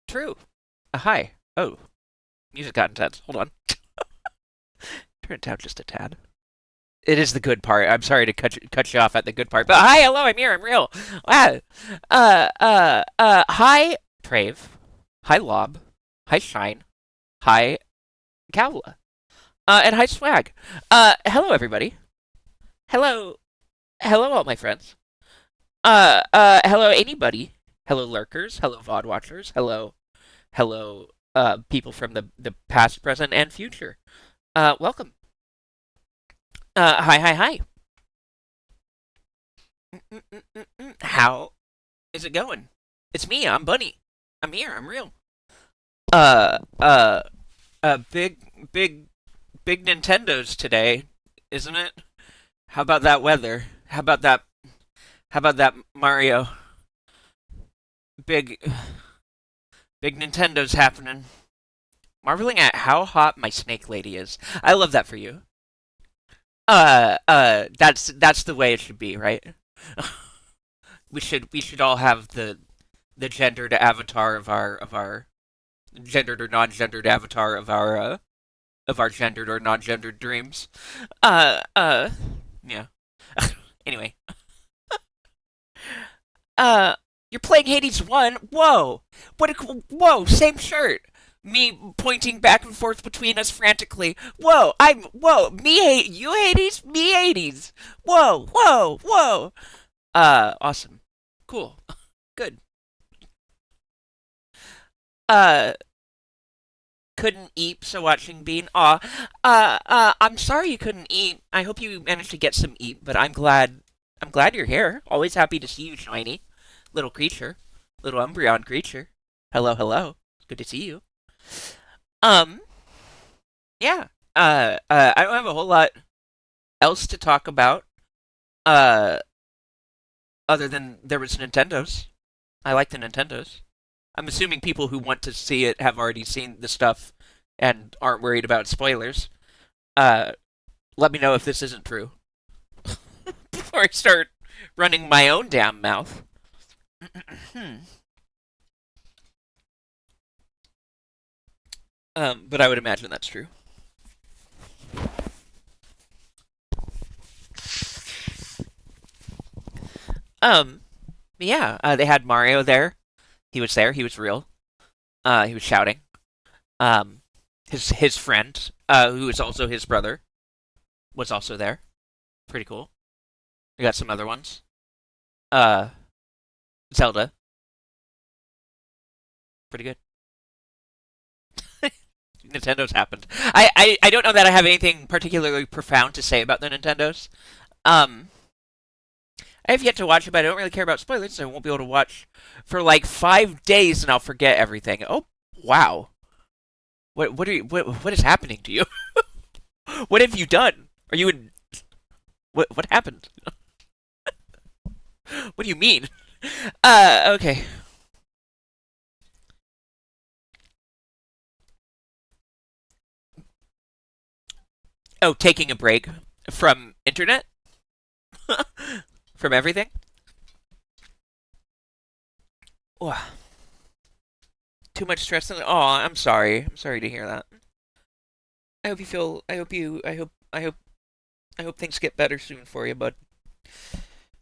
True. Hi. Oh, music got intense. Hold on. Turn it down just a tad. It is the good part. I'm sorry to cut you off at the good part, but hi, hello, I'm here. I'm real. Wow. Hi, Trave. Hi, Lob. Hi, Shine. Hi, Kavla. And hi, Swag. Hello, everybody. Hello, hello, all my friends. Hello, anybody. Hello, lurkers. Hello, VOD watchers. Hello, people from the past, present, and future. Welcome. Hi. How is it going? It's me. I'm Bunny. I'm here. I'm real. Uh, uh, big, big Nintendos today, isn't it? How about that weather? How about that Mario? Big, big Nintendos happening. Marveling at how hot my snake lady is. I love that for you. That's the way it should be, right? We should all have the gendered avatar of our gendered or non-gendered avatar of our gendered or non-gendered dreams. Uh uh yeah. Anyway, uh you're playing Hades 1. Whoa. Whoa, same shirt. Me pointing back and forth between us frantically. Whoa, me hate you Hades, me Hades. Whoa. Awesome. Cool. Good. Uh couldn't eat, so watching Bean. I'm sorry you couldn't eat. I hope you managed to get some eat, but I'm glad you're here. Always happy to see you, shiny little creature, little Umbreon creature. Hello. Good to see you. Um, yeah. I don't have a whole lot else to talk about. Uh, other than there was Nintendo's. I like the Nintendo's. I'm assuming people who want to see it have already seen the stuff and aren't worried about spoilers. Uh, Let me know if this isn't true before I start running my own damn mouth. But I would imagine that's true. Um, yeah, they had Mario there. He was there. He was real. He was shouting. Um, his friend, who is also his brother, was also there. Pretty cool. We got some other ones. Uh, Zelda, pretty good. Nintendo's happened. I don't know that I have anything particularly profound to say about the Nintendos. Um, I have yet to watch it, but I don't really care about spoilers, so I won't be able to watch for like 5 days, and I'll forget everything. Oh, wow! What is happening to you? What have you done? Are you in? What happened? What do you mean? Okay. Oh, taking a break from internet, from everything. Oh, too much stress. Oh, I'm sorry. I'm sorry to hear that. I hope you feel. I hope you. I hope things get better soon for you, bud.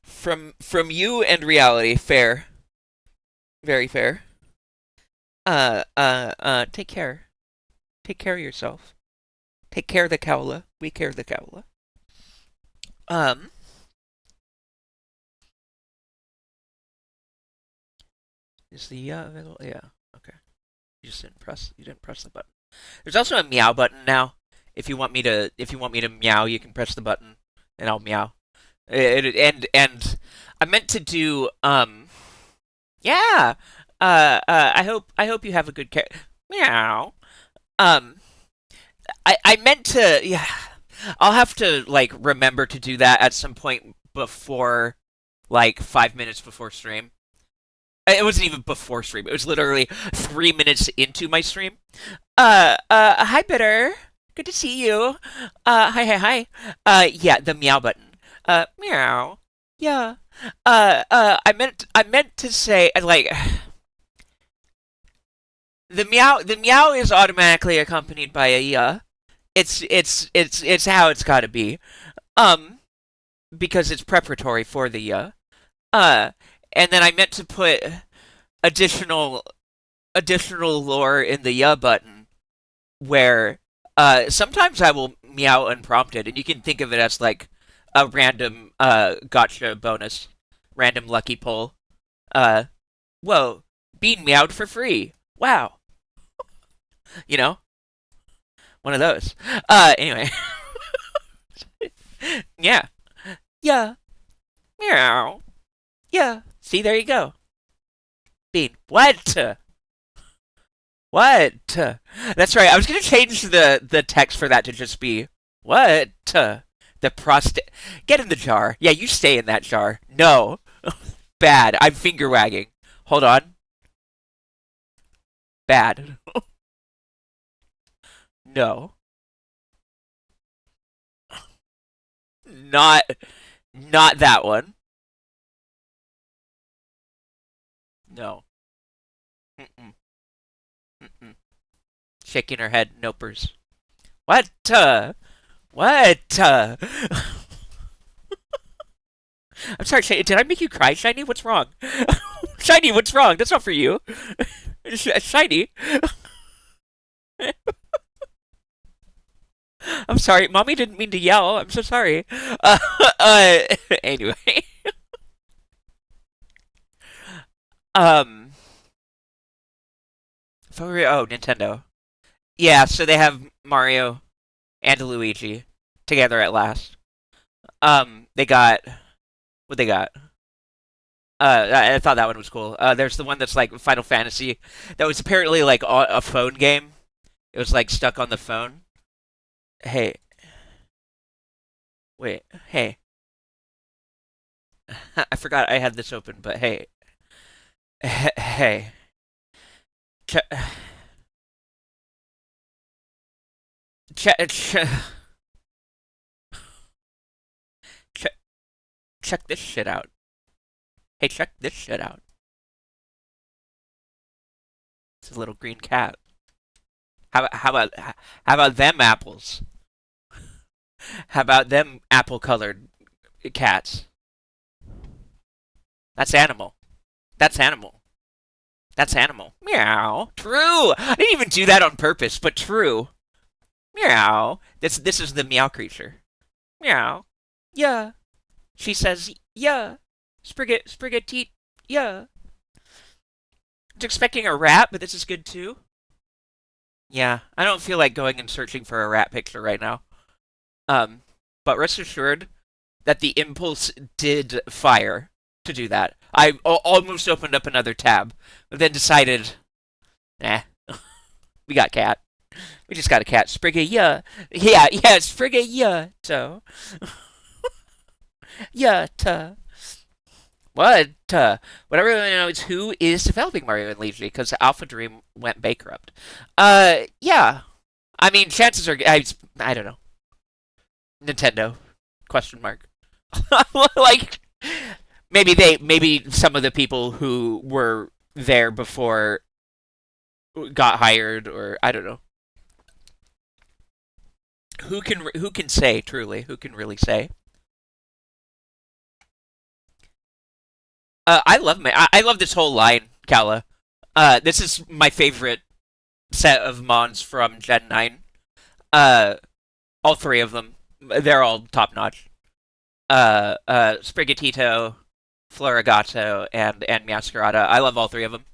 From you and reality, fair, very fair. Take care. Take care of yourself. Take care of the Kaula. We care of the Kaula. Um, is the yeah, okay. You didn't press the button. There's also a meow button now. If you want me to meow, you can press the button and I'll meow. And I meant to do yeah. I hope you have a good care. Meow. Um, I meant to yeah. I'll have to like remember to do that at some point before like 5 minutes before stream. It wasn't even before stream. It was literally 3 minutes into my stream. Hi, Bitter. Good to see you. Hi. Yeah, the meow button. Meow. Yeah. I meant to say like the meow is automatically accompanied by a yeah. It's how it's got to be. Um, because it's preparatory for the yeah. Uh, and then I meant to put additional additional lore in the yeah button where sometimes I will meow unprompted, and you can think of it as like a random gotcha bonus, random lucky pull. Uh, whoa, being meowed for free. Wow, you know, one of those. Anyway, yeah, yeah, meow, yeah. See, there you go. Bean, what? What? That's right. I was gonna change the text for that to just be what? The prostate. Get in the jar. Yeah, you stay in that jar. No, bad. I'm finger wagging. Hold on. Bad. No, not not that one. No. Mm-mm. Mm-mm. Shaking her head. Nopers. What? What? I'm sorry, Shiny. Did I make you cry, Shiny? What's wrong? Shiny, what's wrong? That's not for you. Shiny. I'm sorry. Mommy didn't mean to yell. I'm so sorry. Uh, uh, anyway. Um, oh, Nintendo. Yeah, so they have Mario and Luigi together at last. They got what they got. I thought that one was cool. There's the one that's like Final Fantasy that was apparently like a phone game. It was like stuck on the phone. Hey, wait, hey, I forgot I had this open, but hey, hey, check, check, check, check this shit out. Hey, check this shit out. It's a little green cat. How about them apples? How about them apple colored cats? That's animal. That's animal. That's animal. Meow. True. I didn't even do that on purpose, but true. Meow. This is the meow creature. Meow. Yeah. She says yeah. Sprigatite. Yeah. I was expecting a rat, but this is good too. Yeah. I don't feel like going and searching for a rat picture right now. Um, but rest assured that the impulse did fire to do that. I almost opened up another tab, but then decided, nah, we got cat. We just got a cat. Sprigga, yeah. Yeah, Sprigga, yeah. So, yeah, what? What I really want to know is who is developing Mario and Luigi, because Alpha Dream went bankrupt. Yeah. I mean, chances are, I don't know. Nintendo? Question mark. Like, maybe some of the people who were there before got hired, or I don't know. Who can say truly? Who can really say? I love this whole line, Kala. This is my favorite set of Mons from Gen 9. Uh, all three of them. They're all top notch. Sprigatito, Florigato, and Masquerada. I love all three of them.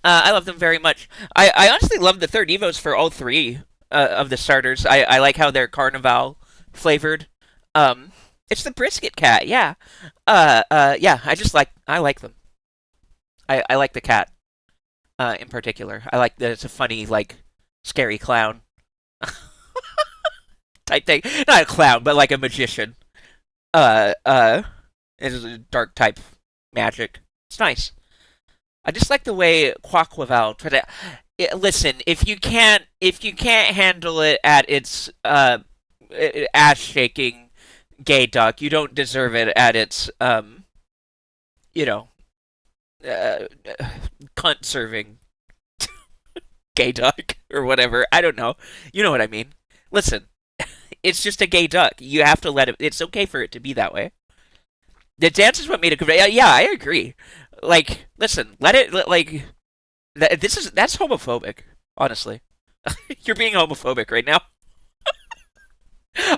I love them very much. I honestly love the third Evos for all three of the starters. I like how they're Carnival flavored. Um, it's the brisket cat, yeah. Yeah. I like them. I like the cat in particular. I like that it's a funny like scary clown type thing. Not a clown, but like a magician. Uh, uh, it's a dark type magic. It's nice. I just like the way Quaquaval tried to. Listen, if you can't handle it at its ass shaking gay duck, you don't deserve it at its you know, uh, cunt serving gay duck or whatever. I don't know. You know what I mean. Listen, it's just a gay duck. You have to let it. It's okay for it to be that way. The dance is what made it great. Yeah, I agree. Like, listen, let it. Like, that's homophobic. Honestly, you're being homophobic right now.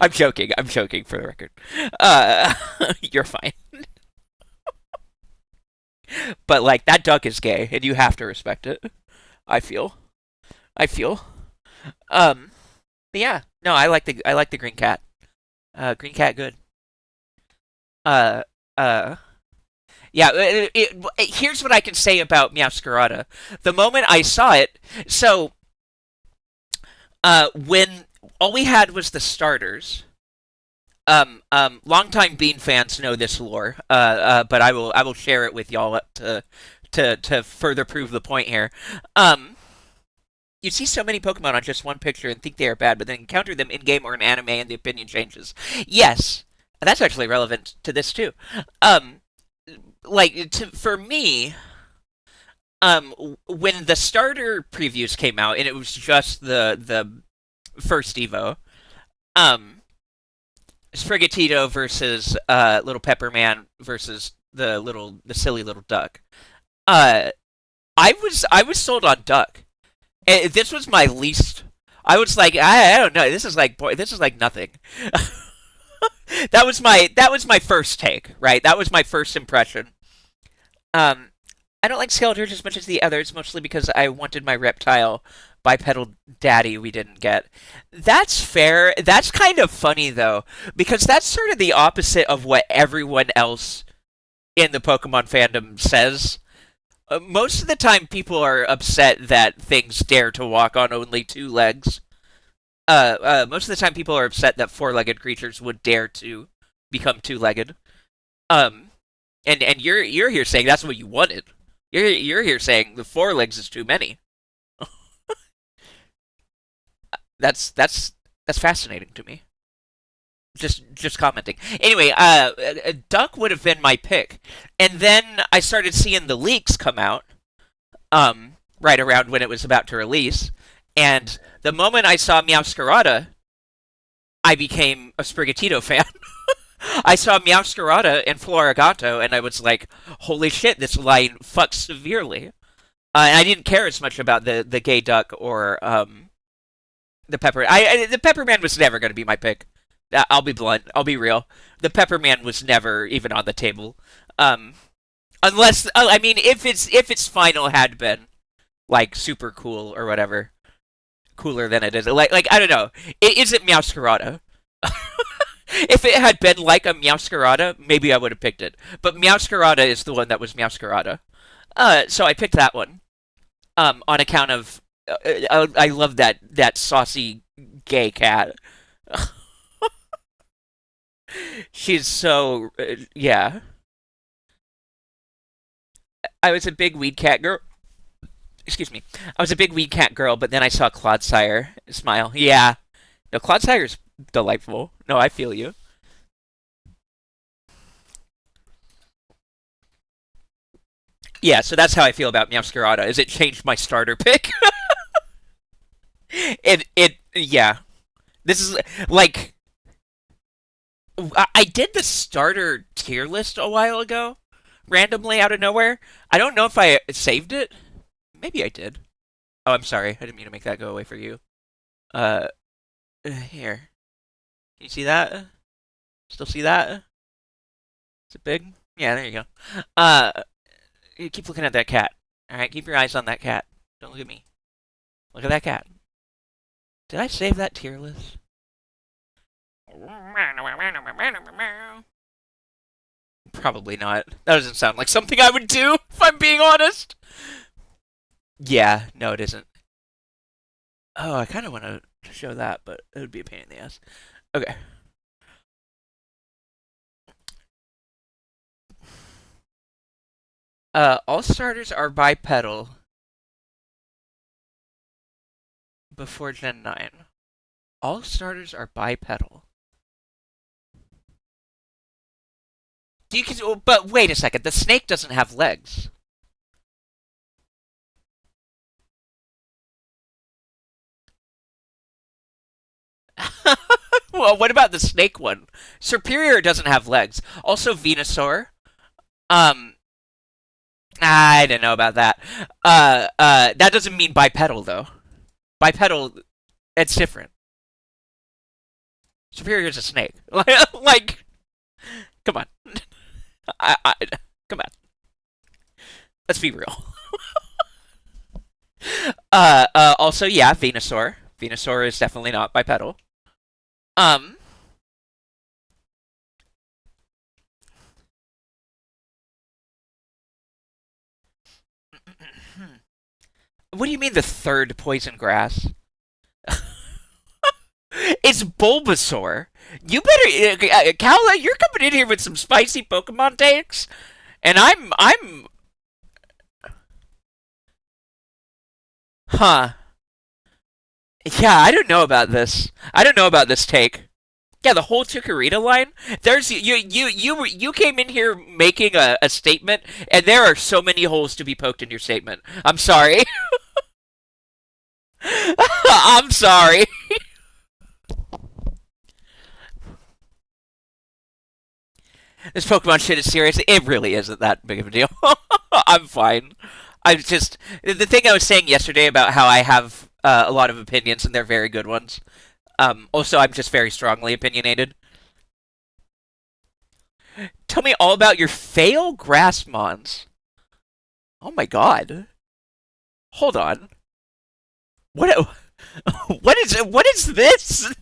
I'm joking. I'm joking for the record. Uh, you're fine. But like that duck is gay, and you have to respect it. I feel. I feel. Um. Yeah. No, I like the green cat. Green cat, good. Uh. Uh. Yeah. Here's what I can say about Meowscarada. The moment I saw it, so when all we had was the starters. Longtime Bean fans know this lore, but I will share it with y'all to further prove the point here. Um, you see so many Pokemon on just one picture and think they are bad, but then encounter them in game or in anime, and the opinion changes. Yes, that's actually relevant to this too. Um, for me, when the starter previews came out and it was just the first Evo, um, Sprigatito versus Little Pepperman versus the silly little duck. Uh, I was sold on duck. This was my least. I was like, I don't know. This is like boy, this is like nothing. That was my first take, right? That was my first impression. Um, I don't like Skeletor as much as the others, mostly because I wanted my reptile bipedal daddy we didn't get. That's fair. That's kind of funny though, because that's sort of the opposite of what everyone else in the Pokemon fandom says. Most of the time, people are upset that things dare to walk on only two legs. Most of the time, people are upset that four-legged creatures would dare to become two-legged. Um, and you're here saying that's what you wanted. You're here saying the four legs is too many. That's fascinating to me. Just commenting. Anyway, Duck would have been my pick, and then I started seeing the leaks come out. Right around when it was about to release, and the moment I saw Meowscarada, I became a Sprigatito fan. I saw Meowscarada and Florigato, and I was like, "Holy shit, this line fucks severely." And I didn't care as much about the gay duck or the pepper. The Pepperman was never going to be my pick. I'll be blunt. I'll be real. The Pepperman was never even on the table. Um, unless I mean, if its final had been like super cool or whatever, cooler than it is. Like I don't know. It isn't Meowscarada. If it had been like a Meowscarada, maybe I would have picked it. But Meowscarada is the one that was Meowscarada. So I picked that one. On account of I love that saucy gay cat. She's so yeah. I was a big weed cat girl. Excuse me. I was a big weed cat girl, but then I saw Clodsire smile. Yeah. No, Clodsire's delightful. No, I feel you. Yeah, so that's how I feel about Meowscarada. Is it changed my starter pick? Yeah. This is like I did the starter tier list a while ago, randomly out of nowhere. I don't know if I saved it. Maybe I did. Oh, I'm sorry. I didn't mean to make that go away for you. Uh, here. Can you see that? Still see that? Is it big? Yeah, there you go. You keep looking at that cat. All right, keep your eyes on that cat. Don't look at me. Look at that cat. Did I save that tier list? Probably not. That doesn't sound like something I would do, if I'm being honest. Yeah, no, it isn't. Oh, I kind of want to show that, but it would be a pain in the ass. Okay. All starters are bipedal before Gen 9. All starters are bipedal. But wait a second. The snake doesn't have legs. Well, what about the snake one? Superior doesn't have legs. Also, Venusaur. Um, I don't know about that. That doesn't mean bipedal though. Bipedal, it's different. Superior is a snake. Like, come on. I, come on. Let's be real. Also, yeah, Venusaur. Venusaur is definitely not bipedal. Um, what do you mean the third poison grass? It's Bulbasaur. You better, Kala, you're coming in here with some spicy Pokemon takes, and huh? Yeah, I don't know about this. I don't know about this take. Yeah, the whole Chikorita line. There's you came in here making a statement, and there are so many holes to be poked in your statement. I'm sorry. I'm sorry. This Pokemon shit is serious. It really isn't that big of a deal. I'm fine. I just the thing I was saying yesterday about how I have a lot of opinions and they're very good ones. Also, I'm just very strongly opinionated. Tell me all about your fail Grassmons. Oh my god. Hold on. What? What is this?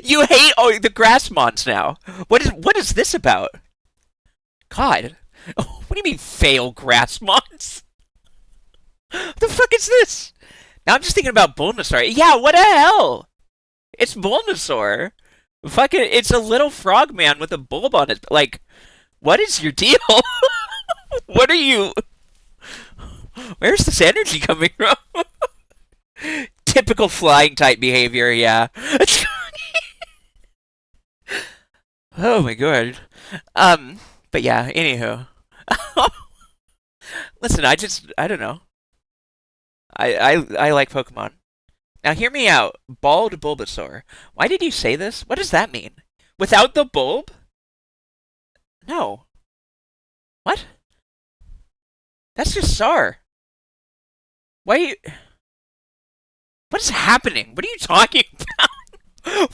You hate the Grassmons now. What is this about? God. What do you mean fail Grassmons? What the fuck is this? Now I'm just thinking about Bulbasaur. Yeah, what the hell? It's Bulbasaur. Fucking, it's a little frogman with a bulb on it. Like, what is your deal? What are you? Where's this energy coming from? Typical flying type behavior, yeah. Oh my god. But yeah, anywho. Listen, I don't know. I like Pokemon. Now hear me out. Bald Bulbasaur. Why did you say this? What does that mean? Without the bulb? No. What? That's just Sar. Why? What is happening? What are you talking about?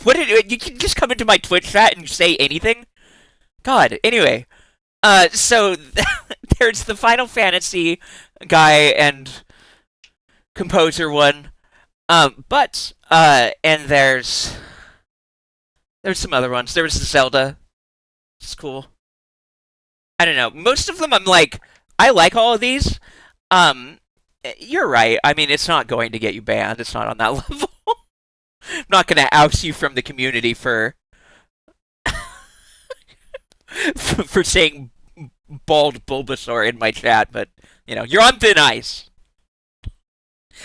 What did you can just come into my Twitch chat and say anything? God. Anyway, so there's the Final Fantasy guy and composer one. And there's some other ones. There was Zelda. It's cool. I don't know. Most of them, I'm like, I like all of these. Um, you're right. I mean, it's not going to get you banned. It's not on that level. I'm not going to oust you from the community for for saying bald Bulbasaur in my chat, but you're on thin ice.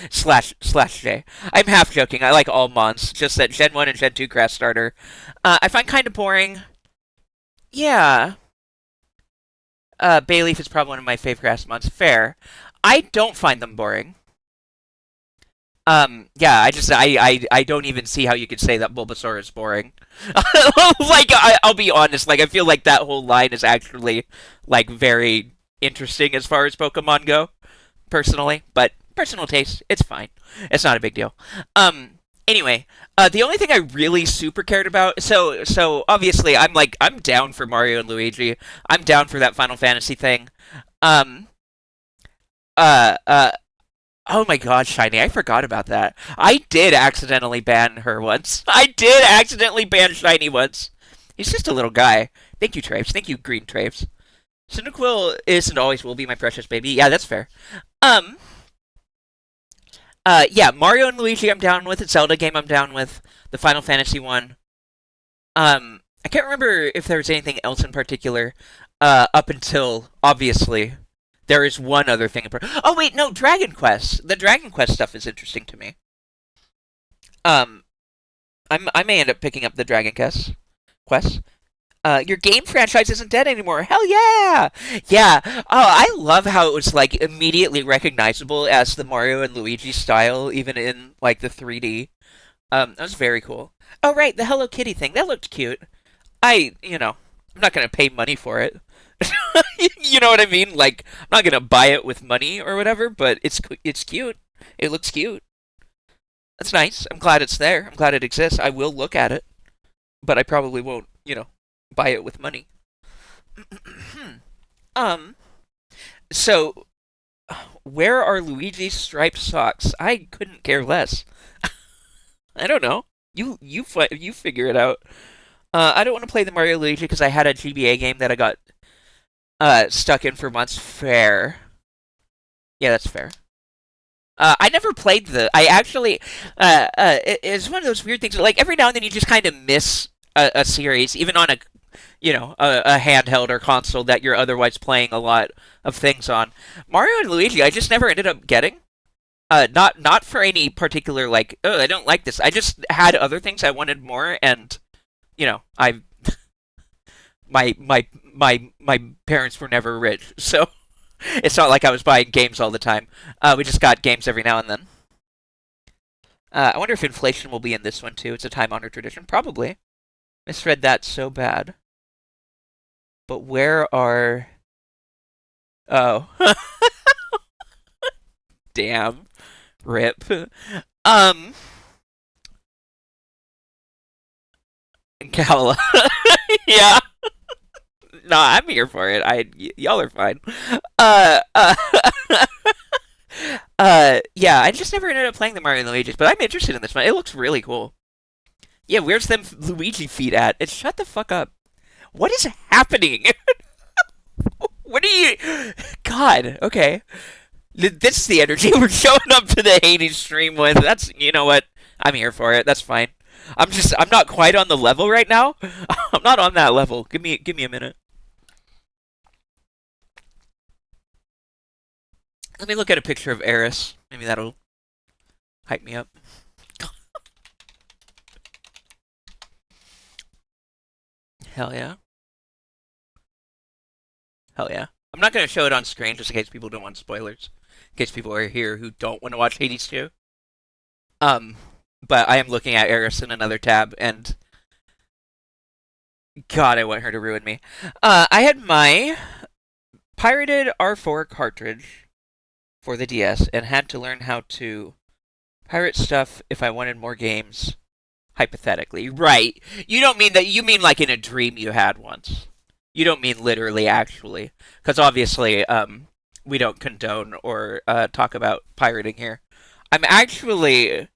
Slash J. I'm half joking. I like all mons. Just that Gen 1 and Gen 2 grass starter. I find kind of boring. Yeah. Bayleaf is probably one of my favorite grass mons. Fair. I don't find them boring. Yeah, I don't even see how you could say that Bulbasaur is boring. Like, I'll be honest, like, I feel like that whole line is actually, like, very interesting as far as Pokemon go, personally, but personal taste, it's fine. It's not a big deal. Anyway, the only thing I really super cared about, so obviously I'm down for Mario and Luigi. I'm down for that Final Fantasy thing. Um, uh, uh, oh my god, Shiny, I forgot about that. I did accidentally ban her once. I did accidentally ban Shiny once. He's just a little guy. Thank you, Traves. Thank you, Green Traves. Cyndaquil is and always will be my precious baby. Yeah, that's fair. Um, yeah, Mario and Luigi I'm down with. Zelda game I'm down with. The Final Fantasy one. I can't remember if there was anything else in particular. Up until obviously there is one other thing. Oh wait, no, Dragon Quest. The Dragon Quest stuff is interesting to me. Um, I may end up picking up the Dragon Quest. Your game franchise isn't dead anymore. Hell yeah! Yeah. Oh, I love how it was like immediately recognizable as the Mario and Luigi style, even in like the 3D. That was very cool. Oh right, the Hello Kitty thing. That looked cute. I'm not gonna pay money for it. You know what I mean? Like, I'm not gonna buy it with money or whatever, but it's cute. It looks cute. That's nice. I'm glad it's there. I'm glad it exists. I will look at it, but I probably won't, buy it with money. um, so where are Luigi's striped socks? I couldn't care less. I don't know. You figure it out. I don't want to play the Mario Luigi because I had a GBA game that I got stuck in for months. Fair. Yeah, that's fair. I never played the. I actually, it's one of those weird things. Like every now and then, you just kind of miss a series, even on a handheld or console that you're otherwise playing a lot of things on. Mario and Luigi, I just never ended up getting. Not for any particular like. Oh, I don't like this. I just had other things I wanted more, and I my parents were never rich, so it's not like I was buying games all the time. We just got games every now and then. I wonder if inflation will be in this one too. It's a time-honored tradition. Probably. Misread that so bad. But where are... Oh. Damn. Rip. Um... Kala. Yeah. No, I'm here for it. Y'all are fine. Uh, uh, yeah, I just never ended up playing the Mario and Luigi's, but I'm interested in this one. It looks really cool. Yeah, where's them Luigi feet at? It's shut the fuck up. What is happening? What are you? God. Okay. This is the energy we're showing up to the Hades stream with. That's you know what? I'm here for it. That's fine. I'm not quite on the level right now. I'm not on that level. Give me a minute. Let me look at a picture of Eris. Maybe that'll hype me up. Hell yeah. Hell yeah. I'm not going to show it on screen just in case people don't want spoilers. In case people are here who don't want to watch Hades 2. Um, but I am looking at Eris in another tab, and God, I want her to ruin me. I had my pirated R4 cartridge for the DS and had to learn how to pirate stuff if I wanted more games, hypothetically. Right. You don't mean that, you mean like in a dream you had once. You don't mean literally, actually. Because obviously, we don't condone or talk about pirating here. I'm actually,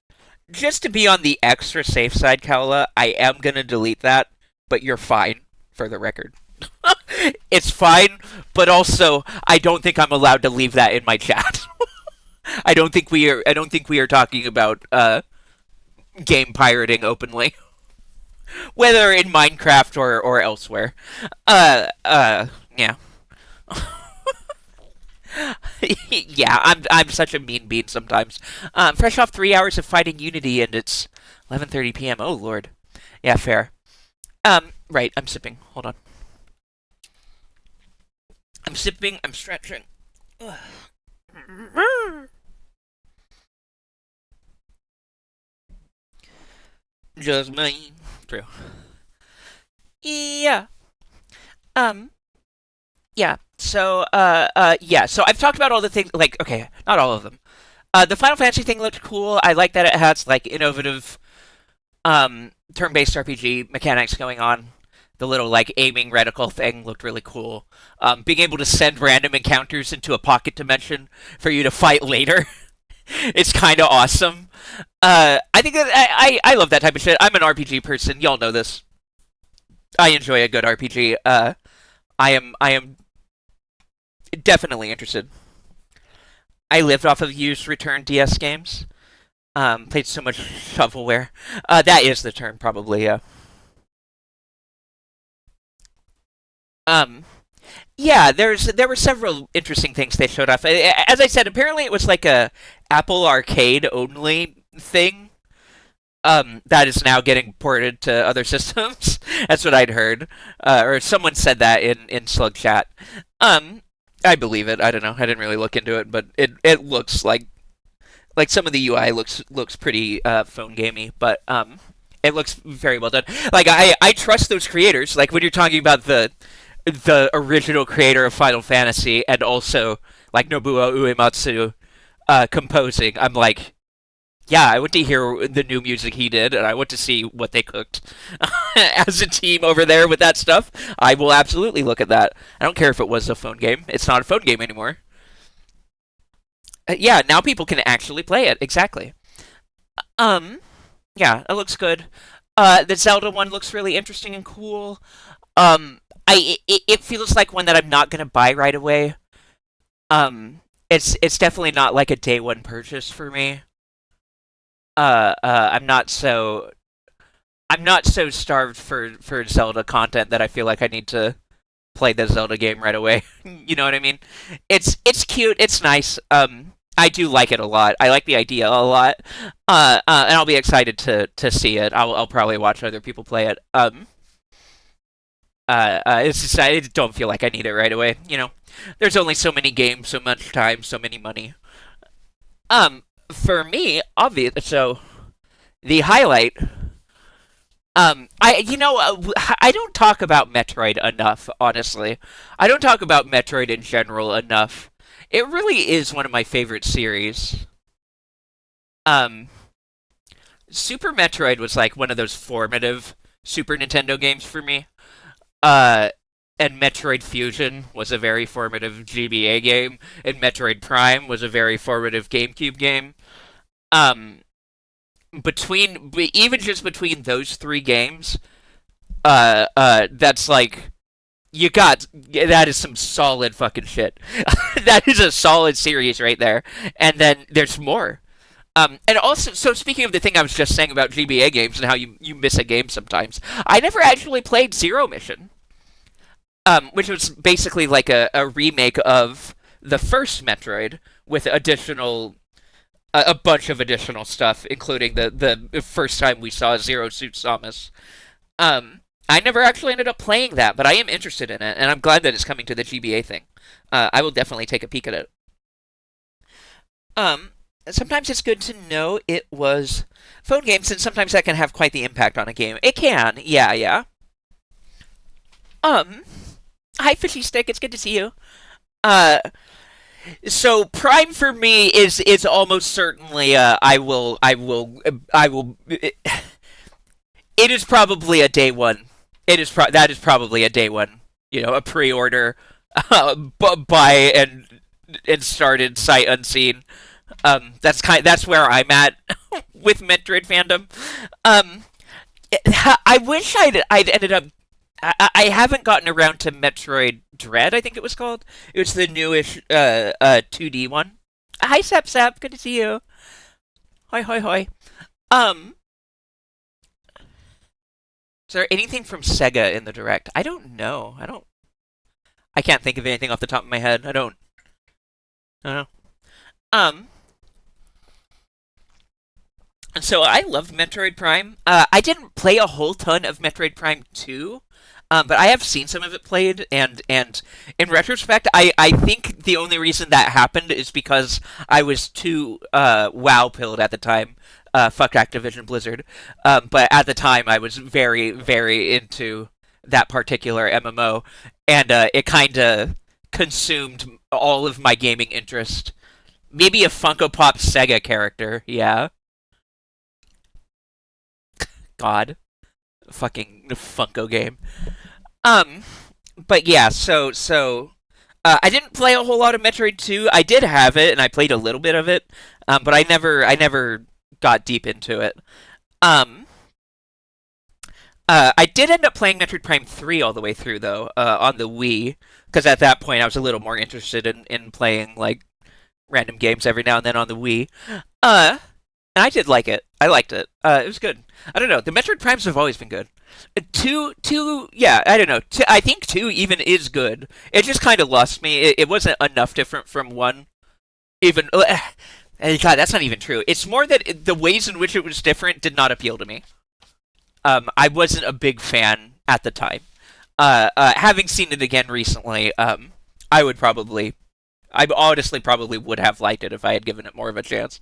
just to be on the extra safe side, Kaula, I am going to delete that, but you're fine, for the record. It's fine, but also, I don't think I'm allowed to leave that in my chat. I don't think we are talking about game pirating openly, whether in Minecraft or elsewhere. Yeah. Yeah, I'm such a mean bean sometimes. Fresh off 3 hours of fighting Unity, and it's 11:30 p.m. Oh lord. Yeah, fair. Right. I'm sipping. Hold on. I'm sipping. I'm stretching. Just me. True. Yeah. Um. Yeah. Yeah. So I've talked about all the things. Like, okay, not all of them. The Final Fantasy thing looked cool. I like that it has like innovative, turn-based RPG mechanics going on. The little like aiming reticle thing looked really cool. Being able to send random encounters into a pocket dimension for you to fight later, it's kind of awesome. I think that I love that type of shit. I'm an RPG person. Y'all know this. I enjoy a good RPG. I am definitely interested. I lived off of used return DS games. Played so much shovelware. That is the term, probably. Yeah. Um, yeah. There were several interesting things they showed off. As I said, apparently it was like a Apple Arcade only thing. That is now getting ported to other systems. That's what I'd heard, or someone said that in Slug Chat. Um, I believe it. I don't know. I didn't really look into it, but it looks like Like some of the UI looks pretty phone gamey, but it looks very well done. Like I trust those creators. Like when you're talking about the original creator of Final Fantasy and also like Nobuo Uematsu composing, I'm like, yeah, I want to hear the new music he did, and I want to see what they cooked as a team over there with that stuff. I will absolutely look at that. I don't care if it was a phone game. It's not a phone game anymore. Yeah, now people can actually play it. Exactly. Um, yeah, it looks good. The Zelda one looks really interesting and cool. Um, it feels like one that I'm not gonna buy right away. It's definitely not like a day one purchase for me. I'm not so starved for Zelda content that I feel like I need to play the Zelda game right away. You know what I mean? It's cute. It's nice. I do like it a lot. I like the idea a lot. And I'll be excited to see it. I'll probably watch other people play it. It's just I don't feel like I need it right away. You know, there's only so many games, so much time, so many money. For me, obvious. So the highlight. I don't talk about Metroid enough. Honestly, I don't talk about Metroid in general enough. It really is one of my favorite series. Um, Super Metroid was like one of those formative Super Nintendo games for me. Uh, and Metroid Fusion was a very formative GBA game, and Metroid Prime was a very formative GameCube game. Um, even just between those three games, that's like that is some solid fucking shit. That is a solid series right there. And then there's more. And also, so speaking of the thing I was just saying about GBA games and how you miss a game sometimes, I never actually played Zero Mission, which was basically like a remake of the first Metroid with a bunch of additional stuff, including the first time we saw Zero Suit Samus. I never actually ended up playing that, but I am interested in it, and I'm glad that it's coming to the GBA thing. I will definitely take a peek at it. Um, Sometimes it's good to know it was phone games, and sometimes that can have quite the impact on a game. It can, yeah, yeah. Um, Hi, Fishy Stick. It's good to see you. Uh, so Prime for me is almost certainly I will. It is probably a day one. That is probably a day one. You know, a pre-order, buy and started sight unseen. That's where I'm at with Metroid fandom. Um, I wish I'd ended up. I haven't gotten around to Metroid Dread. I think it was called. It was the newish 2D one. Hi Sap Sap, good to see you. Hoi hoi hoi. Um, is there anything from Sega in the direct? I don't know. I don't. I can't think of anything off the top of my head. I don't know. Um, so I loved Metroid Prime. I didn't play a whole ton of Metroid Prime 2, but I have seen some of it played, and in retrospect, I think the only reason that happened is because I was too WoW pilled at the time. Fuck Activision Blizzard. But at the time, I was very, very into that particular MMO, and it kind of consumed all of my gaming interest. Maybe a Funko Pop Sega character, yeah. God, fucking Funko game. Um, but yeah, I didn't play a whole lot of Metroid 2. I did have it, and I played a little bit of it, but I never got deep into it. Um, I did end up playing Metroid Prime 3 all the way through though, on the Wii, because at that point I was a little more interested in playing like random games every now and then on the Wii. Uh, and I did like it. I liked it. It was good. I don't know. The Metroid Primes have always been good. Yeah. I don't know. I think two even is good. It just kind of lost me. It wasn't enough different from one. Even God, that's not even true. It's more that the ways in which it was different did not appeal to me. I wasn't a big fan at the time. Having seen it again recently, I honestly probably would have liked it if I had given it more of a chance.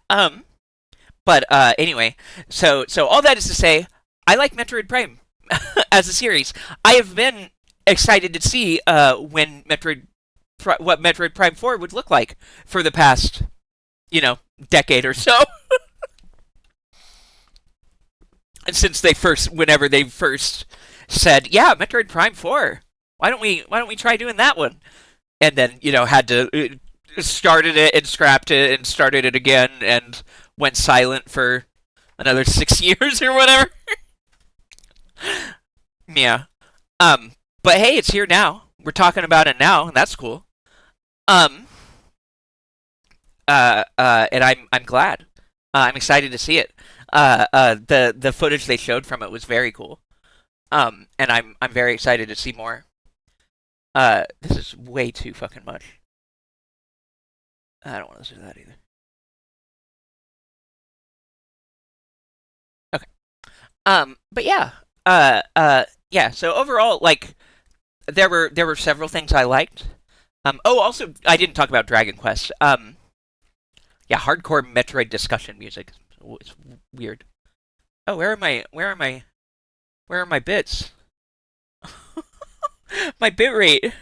Um, but anyway, so all that is to say, I like Metroid Prime as a series. I have been excited to see when what Metroid Prime 4 would look like for the past, decade or so. And since whenever they first said, yeah, Metroid Prime 4, why don't we try doing that one? And then, had to started it and scrapped it and started it again and went silent for another 6 years or whatever. Yeah. Um, but hey, it's here now. We're talking about it now, and that's cool. Um, and I'm glad. I'm excited to see it. The footage they showed from it was very cool. And I'm very excited to see more. This is way too fucking much. I don't want to listen to that either. Okay. But yeah. Yeah. So overall, like, there were several things I liked. Oh, also, I didn't talk about Dragon Quest. Yeah, hardcore Metroid discussion music. It's weird. Oh, where are my bits? My bit rate.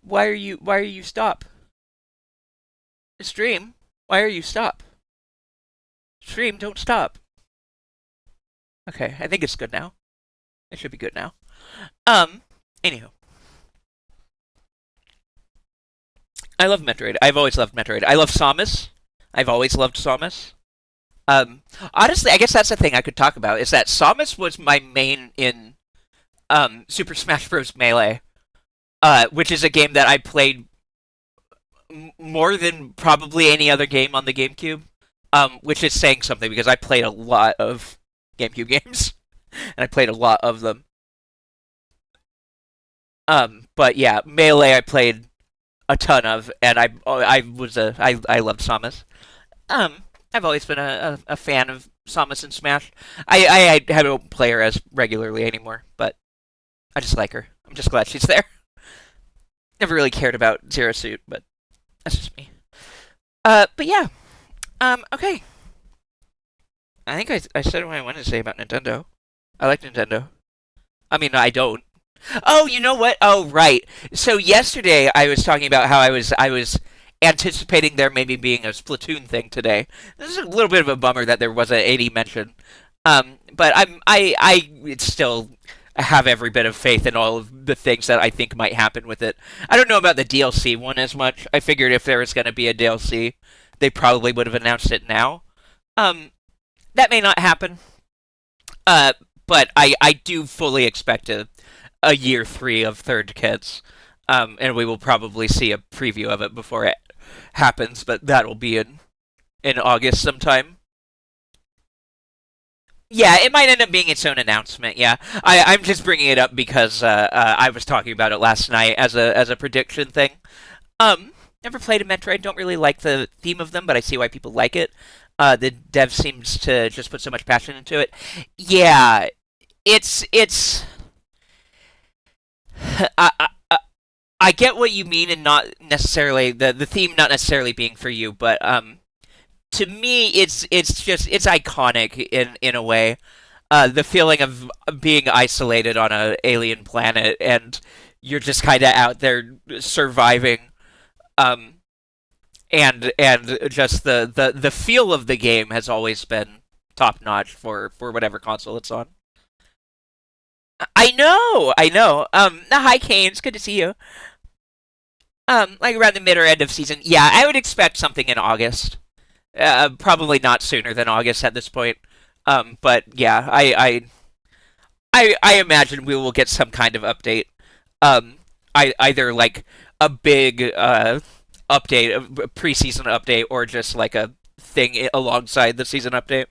Why are you stop? Stream, why are you stop? Stream, don't stop. Okay, I think it's good now. It should be good now. Um, Anywho, I love Metroid. I've always loved Metroid. I love Samus. I've always loved Samus. Um, Honestly, I guess that's the thing I could talk about is that Samus was my main in Super Smash Bros. Melee, which is a game that I played more than probably any other game on the GameCube. Which is saying something because I played a lot of GameCube games, and I played a lot of them. But yeah, Melee I played a ton of, and I loved Samus. I've always been a fan of Samus and Smash. I don't play her as regularly anymore, but I just like her. I'm just glad she's there. Never really cared about Zero Suit, but that's just me. But yeah. Okay. I think I said what I wanted to say about Nintendo. I like Nintendo. I mean, I don't. Oh, you know what? Oh, right. So yesterday I was talking about how I was anticipating there maybe being a Splatoon thing today. This is a little bit of a bummer that there wasn't any mention. But I it's still I have every bit of faith in all of the things that I think might happen with it. I don't know about the DLC one as much. I figured if there was going to be a DLC, they probably would have announced it now. Um, that may not happen. Uh, but I do fully expect a year three of Third Kids. And we will probably see a preview of it before it happens, but that'll be in August sometime. Yeah, it might end up being its own announcement. Yeah, I'm just bringing it up because I was talking about it last night as a prediction thing. Never played a Metroid. Don't really like the theme of them, but I see why people like it. The dev seems to just put so much passion into it. Yeah, it's. I, I I get what you mean, and not necessarily the theme not necessarily being for you, but to me it's iconic in a way. The feeling of being isolated on a alien planet and you're just kind of out there surviving. Um, and just the feel of the game has always been top notch for whatever console it's on. I know, I know. Hi Kane, it's good to see you. Like around the mid or end of season. Yeah, I would expect something in August. Probably not sooner than August at this point. But yeah, I imagine we will get some kind of update. Either like a big update, a preseason update, or just like a thing alongside the season update.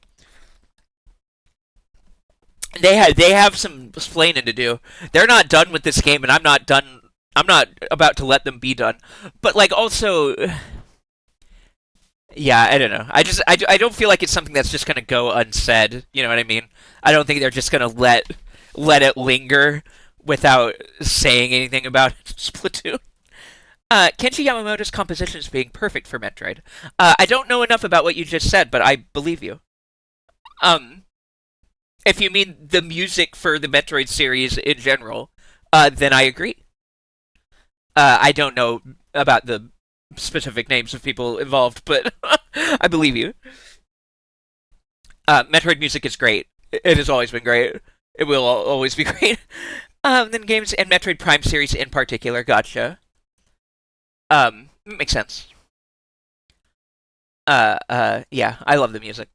They have some explaining to do. They're not done with this game, and I'm not done. I'm not about to let them be done. But like also, yeah, I don't know. I don't feel like it's something that's just gonna go unsaid. You know what I mean? I don't think they're just gonna let it linger without saying anything about Splatoon. Kenshi Yamamoto's composition is being perfect for Metroid. I don't know enough about what you just said, but I believe you. Um, if you mean the music for the Metroid series in general, then I agree. I don't know about the specific names of people involved, but I believe you. Metroid music is great. It has always been great. It will always be great. Then games and Metroid Prime series in particular. Gotcha. Makes sense. Yeah, I love the music.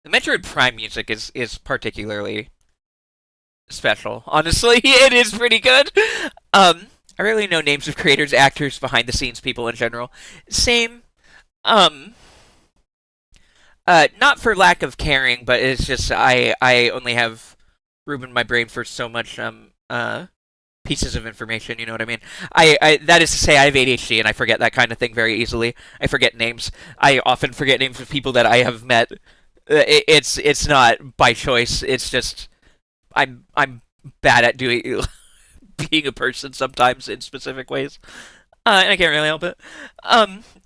The Metroid Prime music is particularly special. Honestly, it is pretty good. I really know names of creators, actors, behind the scenes people in general. Same. Um, not for lack of caring, but it's just I only have room in my brain for so much pieces of information. You know what I mean? I that is to say, I have ADHD and I forget that kind of thing very easily. I forget names. I often forget names of people that I have met. It's not by choice. It's just I'm bad at doing being a person sometimes in specific ways. And I can't really help it.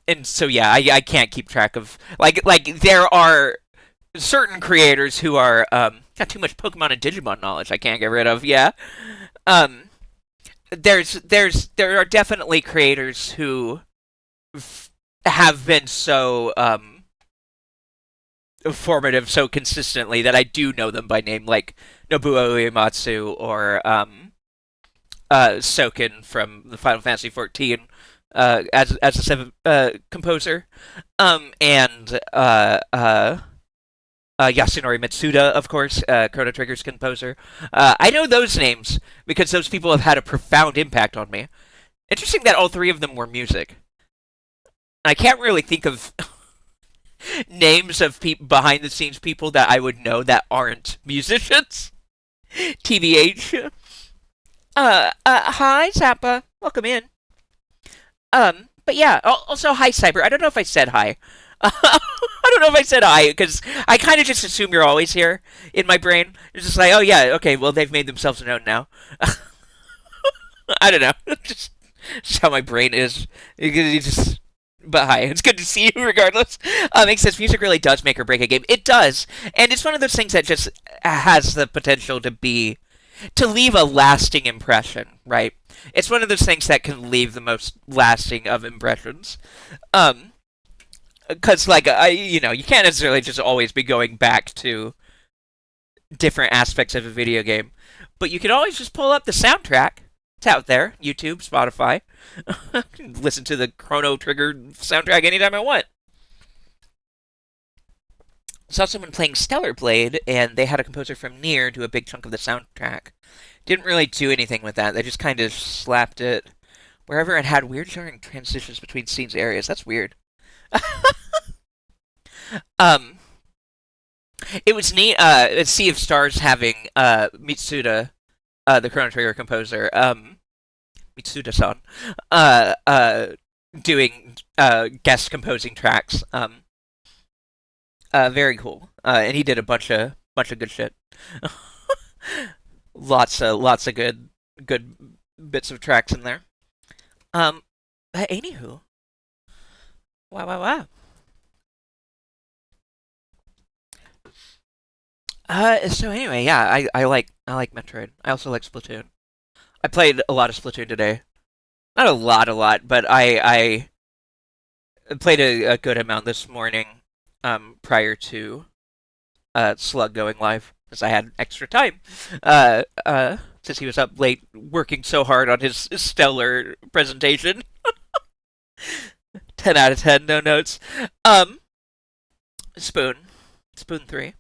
And so yeah, I can't keep track of like there are certain creators who are got too much Pokemon and Digimon knowledge I can't get rid of. Yeah. Um, there are definitely creators who have been so formative so consistently that I do know them by name, like Nobuo Uematsu or Soken from the Final Fantasy 14 as a seventh composer, and Yasunori Mitsuda, of course, Chrono Trigger's composer. I know those names because those people have had a profound impact on me. Interesting that all three of them were music. I can't really think of names of behind the scenes people that I would know that aren't musicians. TBH. Hi, Zappa. Welcome in. But yeah, also hi, Cyber. I don't know if I said hi. I don't know if I said hi because I kind of just assume you're always here in my brain. It's just like, oh yeah, okay, well they've made themselves known now. I don't know, just how my brain is. You just, but hi, it's good to see you regardless. It says music really does make or break a game. It does, and it's one of those things that just has the potential to leave a lasting impression, right? It's one of those things that can leave the most lasting of impressions. Um, because like you can't necessarily just always be going back to different aspects of a video game, but you can always just pull up the soundtrack. It's out there, YouTube, Spotify. I can listen to the Chrono Trigger soundtrack anytime I want. Saw someone playing Stellar Blade, and they had a composer from Nier do a big chunk of the soundtrack. Didn't really do anything with that. They just kind of slapped it wherever it had weird jarring transitions between scenes areas. That's weird. um, it was neat. Sea of Stars having Mitsuda, the Chrono Trigger composer, Mitsuda-san, uh, uh, doing guest composing tracks. Very cool. And he did a bunch of good shit. Lots of good bits of tracks in there. Um, anywho, wow. So anyway, yeah, I like Metroid. I also like Splatoon. I played a lot of Splatoon today. Not a lot, but I played a good amount this morning. Prior to Slug going live, because I had extra time. Since he was up late working so hard on his stellar presentation. 10 out of 10, no notes. Um, Spoon. Spoon 3.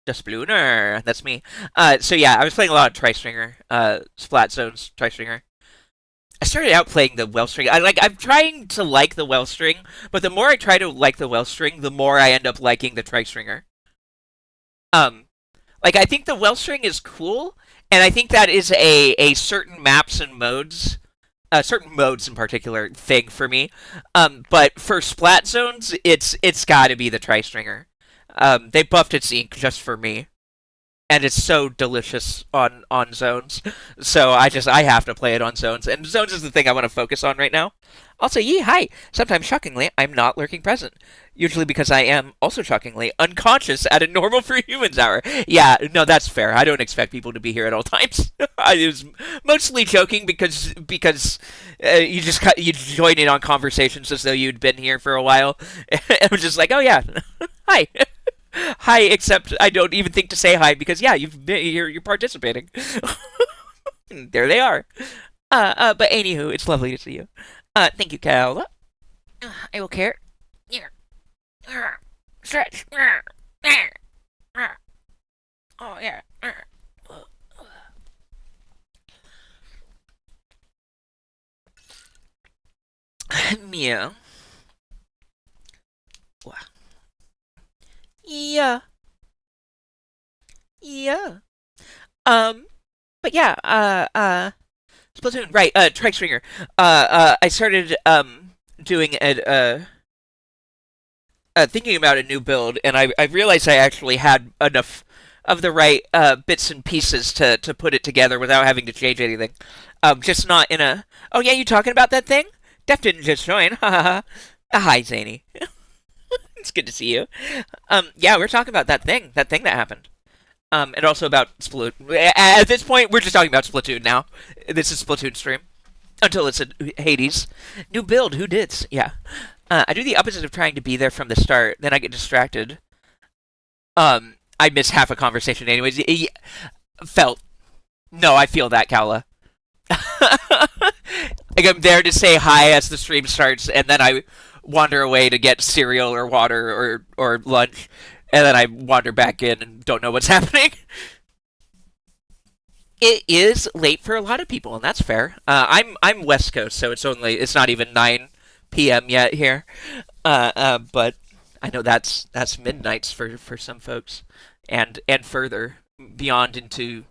The Splooner. That's me. So yeah, I was playing a lot of Tri-Stringer. Splat Zones Tri-Stringer. I started out playing the Wellstring. I'm trying to like the Wellstring, but the more I try to like the Wellstring, the more I end up liking the Tri-Stringer. Um, I think the Wellstring is cool, and I think that is a certain maps and modes, certain modes in particular thing for me. But for Splat Zones, it's got to be the Tri-Stringer. They buffed its ink just for me. and it's so delicious on zones. So I have to play it on zones, and zones is the thing I want to focus on right now. Also, yee hi. Sometimes shockingly, I'm not lurking present. Usually because I am also shockingly unconscious at a normal for humans hour. Yeah, no, that's fair. I don't expect people to be here at all times. I was mostly joking because you join in on conversations as though you'd been here for a while. I was just like, oh yeah, hi. Hi, except I don't even think to say hi because yeah, you're participating. There they are. But anywho, it's lovely to see you. Thank you, Cal. I will care. Stretch. Oh yeah. Meow. Yeah. Yeah. Um. But yeah. Splatoon. Right. Trike Stringer. I started doing thinking about a new build, and I realized I actually had enough of the right bits and pieces to put it together without having to change anything. Just not in a. Oh yeah, you talking about that thing? Def didn't just join. Ha ha ha. Hi, Zany. It's good to see you. Yeah, we're talking about that thing. That thing that happened. And also about Splatoon. At this point, we're just talking about Splatoon now. This is Splatoon stream. Until it's a Hades. New build, who did? Yeah. I do the opposite of trying to be there from the start. Then I get distracted. I miss half a conversation anyways. Felt. No, I feel that, Kala. Like I'm there to say hi as the stream starts, and then I wander away to get cereal or water or lunch, and then I wander back in and don't know what's happening. It is late for a lot of people, and that's fair. I'm West Coast, so it's not even 9 p.m. yet here. But I know that's midnights for some folks, and further beyond into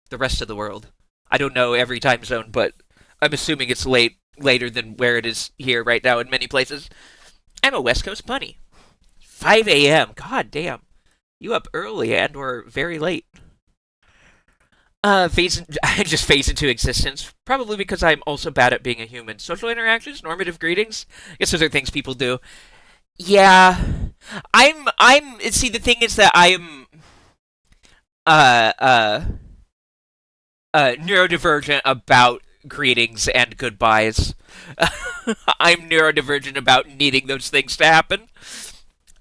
the rest of the world. I don't know every time zone, but I'm assuming it's later than where it is here right now in many places. I'm a West Coast bunny. 5 a.m. God damn. You up early and or very late. I just phase into existence. Probably because I'm also bad at being a human. Social interactions, normative greetings. I guess those are things people do. Yeah, I'm. See, the thing is that I'm uh uh neurodivergent about greetings and goodbyes. I'm neurodivergent about needing those things to happen.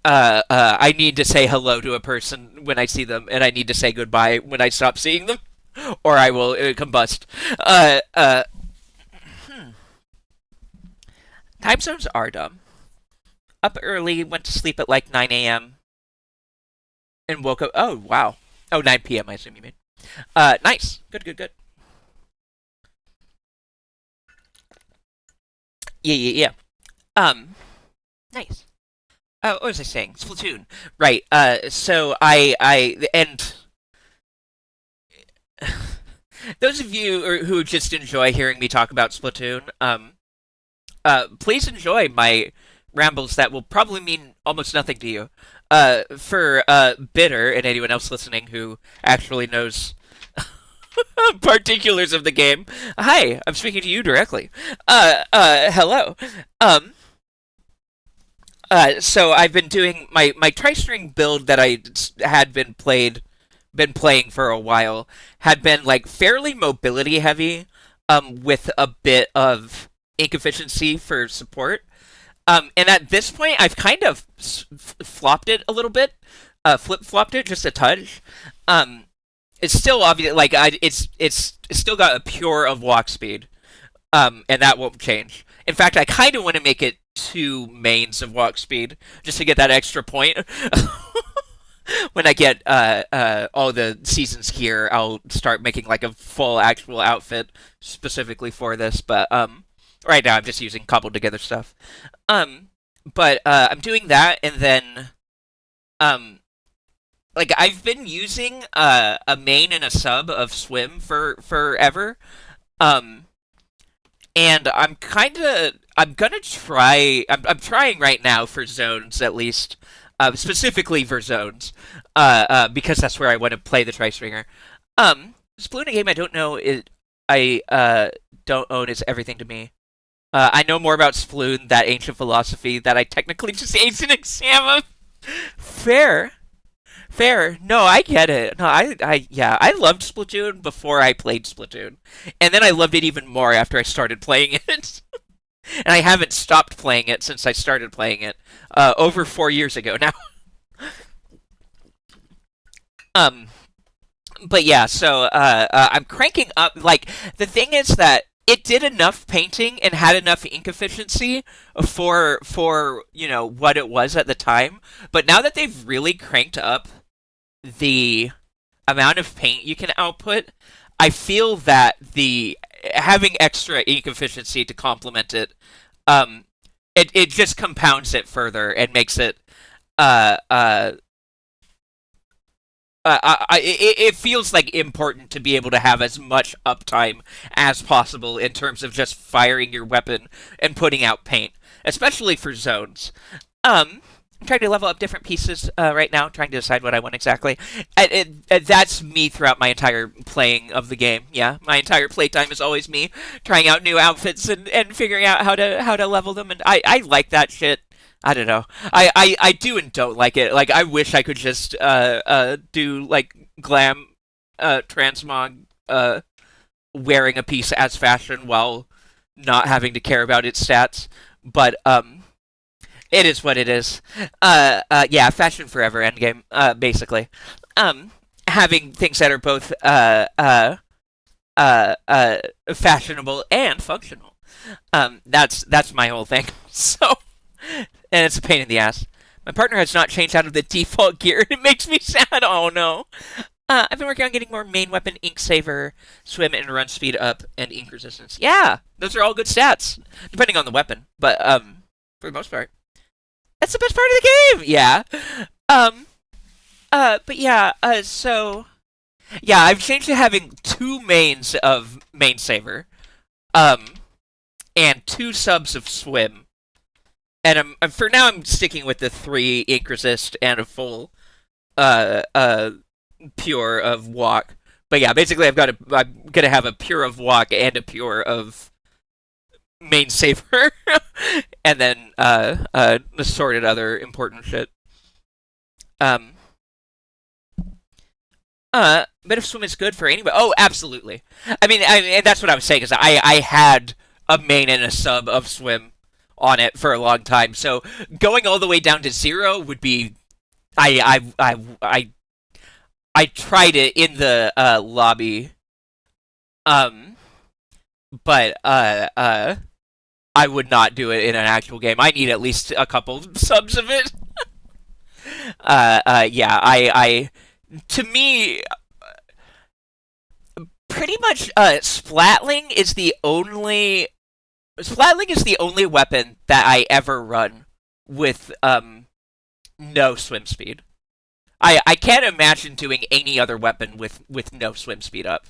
I need to say hello to a person when I see them, and I need to say goodbye when I stop seeing them, or I will combust. Uh, uh, Time zones are dumb. Up early, went to sleep at like 9 a.m. and woke up. Oh, wow. Oh, 9 p.m., I assume you mean. Nice. Good, good, good. Yeah, yeah, yeah. Nice. What was I saying? Splatoon. Right. And those of you who just enjoy hearing me talk about Splatoon, please enjoy my rambles that will probably mean almost nothing to you. For Bitter and anyone else listening who actually knows particulars of the game, hi, I'm speaking to you directly. Hello. So I've been doing my tri-string build that I had been playing for a while had been like fairly mobility heavy, with a bit of ink efficiency for support. And at this point, I've kind of flopped it a little bit, flip flopped it just a touch. Um, it's still obvious, like it's still got a pure of walk speed, and that won't change. In fact, I kind of want to make it two mains of walk speed just to get that extra point. When I get all the seasons here, I'll start making like a full actual outfit specifically for this. But right now I'm just using cobbled together stuff. Um, but I'm doing that, and then um, like I've been using a main and a sub of swim for forever. Um, and I'm gonna try. I'm trying right now for zones at least. specifically for zones, because that's where I want to play the tri-stringer. Sploon, a game I don't know is I don't own is everything to me. I know more about Sploon, that ancient philosophy that I technically just aced an exam of. Fair, fair. No, I get it. No, yeah, I loved Splatoon before I played Splatoon, and then I loved it even more after I started playing it. And I haven't stopped playing it since I started playing it, over 4 years ago now. Um, but yeah, so I'm cranking up. Like the thing is that it did enough painting and had enough ink efficiency for what it was at the time. But now that they've really cranked up the amount of paint you can output, I feel that the having extra ink efficiency to complement it, um, it just compounds it further and makes it uh uh it feels like important to be able to have as much uptime as possible in terms of just firing your weapon and putting out paint, especially for zones. I'm trying to level up different pieces right now, trying to decide what I want exactly. That's me throughout my entire playing of the game. Yeah, my entire playtime is always me trying out new outfits and figuring out how to level them, and I like that shit. I don't know. I do and don't like it. Like I wish I could just do like glam transmog wearing a piece as fashion while not having to care about its stats. But it is what it is. Yeah, fashion forever endgame, basically. Having things that are both fashionable and functional. That's my whole thing. So, and it's a pain in the ass. My partner has not changed out of the default gear. It makes me sad. Oh no. I've been working on getting more main weapon, ink saver, swim, and run speed up, and ink resistance. Yeah, those are all good stats, depending on the weapon. But for the most part, that's the best part of the game. Yeah. Um. But yeah. So yeah, I've changed to having two mains of main saver, um, and two subs of swim. And for now I'm sticking with the three ink resist and a full uh uh pure of walk. But yeah, basically I'm gonna have a pure of walk and a pure of main saver, and then assorted other important shit. Um, but if swim is good for anybody, oh, absolutely. And that's what I was saying is I had a main and a sub of swim on it for a long time. So going all the way down to zero would be I tried it in the lobby, um, but I would not do it in an actual game. I need at least a couple subs of it. Yeah, to me, pretty much, Splatling is the only weapon that I ever run with no swim speed. I can't imagine doing any other weapon with no swim speed up.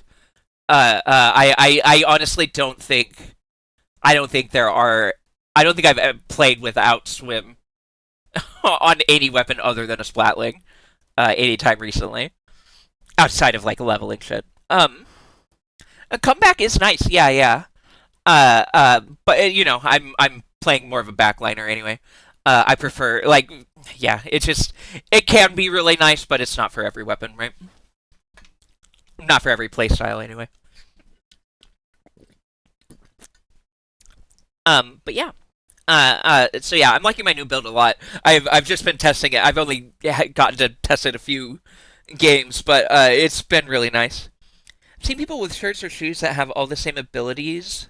I honestly don't think there are. I don't think I've played without swim on any weapon other than a Splatling anytime recently, outside of like leveling shit. A comeback is nice. Yeah, yeah. But I'm playing more of a backliner anyway. I prefer like, yeah. It can be really nice, but it's not for every weapon, right? Not for every playstyle anyway. But yeah. So yeah, I'm liking my new build a lot. I've just been testing it. I've only gotten to test it a few games, but it's been really nice. I've seen people with shirts or shoes that have all the same abilities.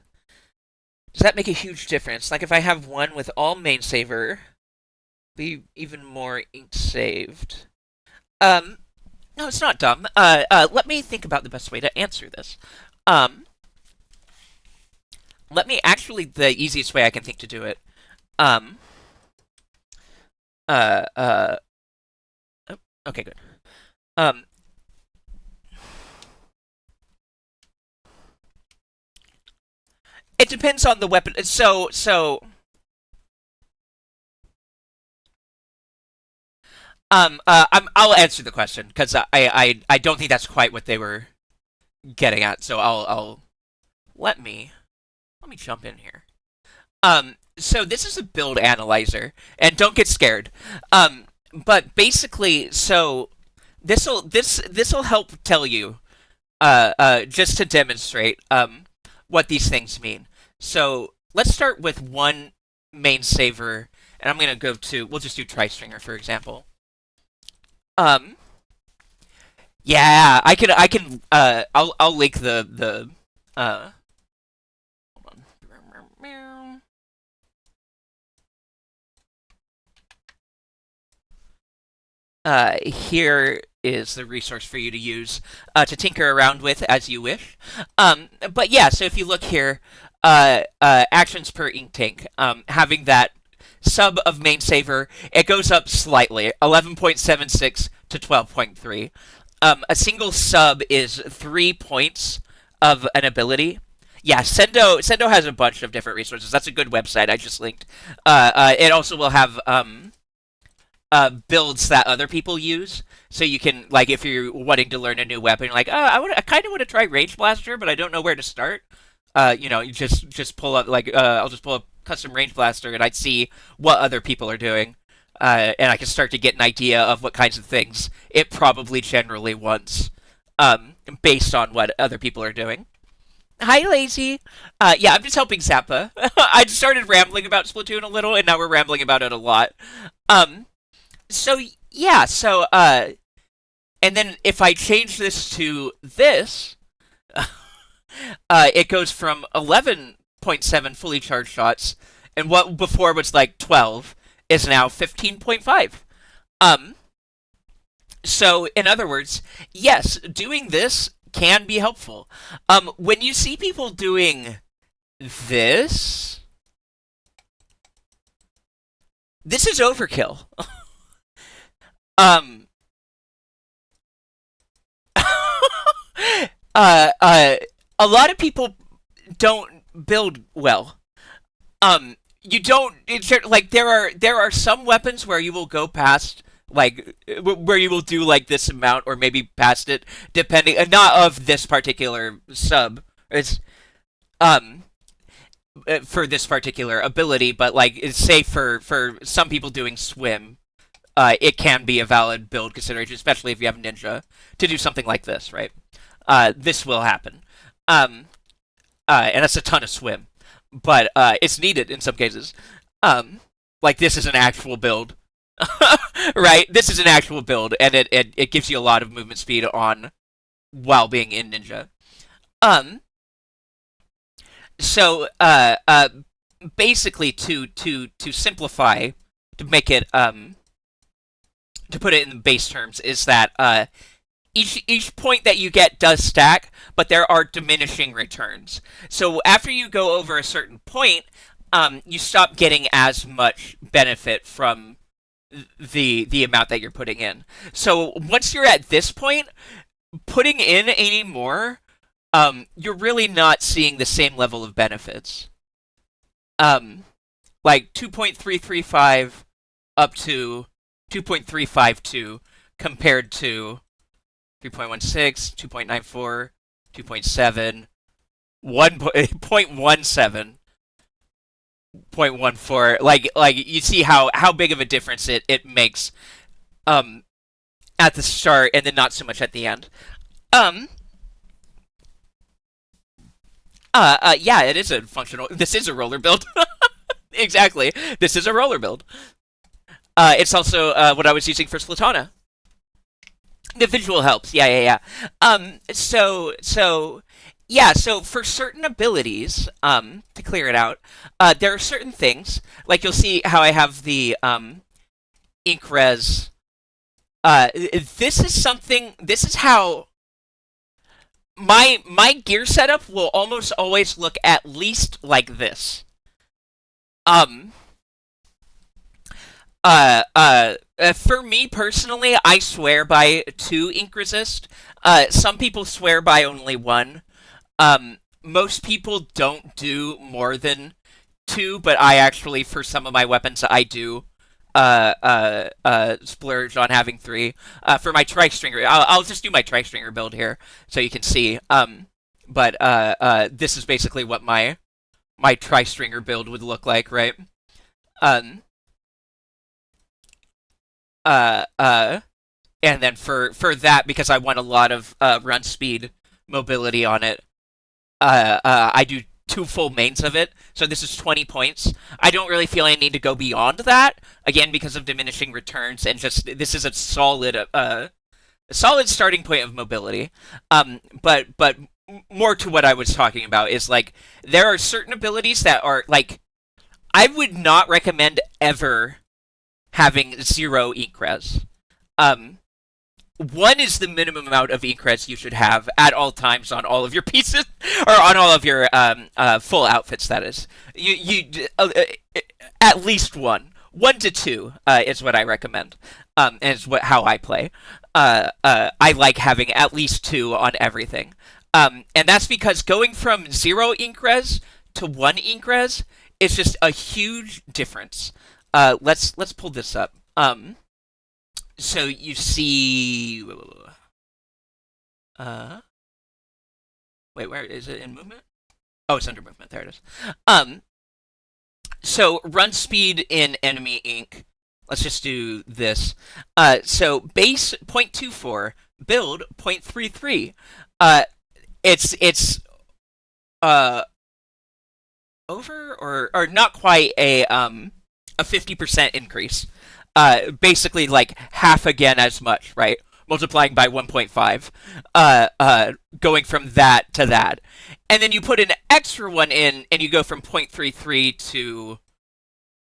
Does that make a huge difference? Like if I have one with all main saver, be even more ink saved. Um, no, it's not dumb. Let me think about the best way to answer this. Um, let me actually the easiest way I can think to do it. Um, uh, uh, oh, okay, good. Um, it depends on the weapon. So I'll answer the question because I don't think that's quite what they were getting at. So I'll let me let me jump in here. So this is a build analyzer, and don't get scared. But basically, so this'll help tell you, just to demonstrate, what these things mean. So let's start with one main saver, and I'm gonna go to. We'll just do tristringer for example. Um, yeah, I can. I'll link the. Hold on. Here is the resource for you to use to tinker around with as you wish. But yeah, so if you look here, actions per ink tank, having that sub of main saver, it goes up slightly, 11.76 to 12.3. A single sub is 3 points of an ability. Yeah, Sendo has a bunch of different resources. That's a good website I just linked. It also will have builds that other people use. So you can, like, if you're wanting to learn a new weapon, you're like, oh, I kind of want to try Range Blaster, but I don't know where to start. You just pull up, like, I'll just pull up custom Range Blaster, and I'd see what other people are doing, and I can start to get an idea of what kinds of things it probably generally wants, based on what other people are doing. Hi, Lazy. Yeah, I'm just helping Zappa. I started rambling about Splatoon a little, and now we're rambling about it a lot. Um, so yeah, and then if I change this to this, it goes from 11.7 fully charged shots, and what before was like 12 is now 15.5. Um, so in other words, yes, doing this can be helpful. When you see people doing this, this is overkill. Um, uh, uh, a lot of people don't build well. You don't like there are some weapons where you will go past like where you will do like this amount or maybe past it depending not of this particular sub. It's um for this particular ability, but like say for some people doing swim, it can be a valid build consideration, especially if you have ninja to do something like this, right? This will happen. Um, and that's a ton of swim, but it's needed in some cases. Um, like this is an actual build, right? This is an actual build, and it gives you a lot of movement speed on while being in ninja. Um, so basically to simplify, to make it to put it in base terms, is that each point that you get does stack, but there are diminishing returns. So after you go over a certain point, you stop getting as much benefit from the amount that you're putting in. So once you're at this point, putting in any more, you're really not seeing the same level of benefits. Um, like 2.335 up to 2.352 compared to 3.16, 2.94, 2.7, 1.17, 0.14. Like you see how big of a difference it makes um at the start and then not so much at the end. Um yeah, it is a functional. This is a roller build. Exactly. This is a roller build. It's also what I was using for Slatana. The visual helps. Yeah, yeah, yeah. Yeah, so for certain abilities, to clear it out, there are certain things, like you'll see how I have the ink res. This is how my gear setup will almost always look at least like this. Um, for me personally, I swear by two ink resist. Some people swear by only one. Most people don't do more than two, but I actually, for some of my weapons, I do. splurge on having three. For my tri-stringer, I'll just do my tri-stringer build here so you can see. But this is basically what my tri-stringer build would look like, right? Um, uh, uh, and then for that, because I want a lot of run speed mobility on it, I do two full mains of it. So this is 20 points. I don't really feel I need to go beyond that, again, because of diminishing returns, and just this is a solid starting point of mobility. But more to what I was talking about is like there are certain abilities that are like I would not recommend ever having zero ink res. Um, One is the minimum amount of ink res you should have at all times on all of your pieces, or on all of your full outfits. That is, at least one. 1 to 2 is what I recommend, and is how I play. I like having at least two on everything, and that's because going from zero ink res to one ink res is just a huge difference. Let's pull this up. So you see, uh, wait, where is it in movement? Oh, it's under movement. There it is. Um, so run speed in enemy ink. Let's just do this. So base 0.24, build 0.33. Uh, it's uh over or not quite a 50% increase. Basically like half again as much, right? Multiplying by 1.5, going from that to that. And then you put an extra one in, and you go from 0.33 to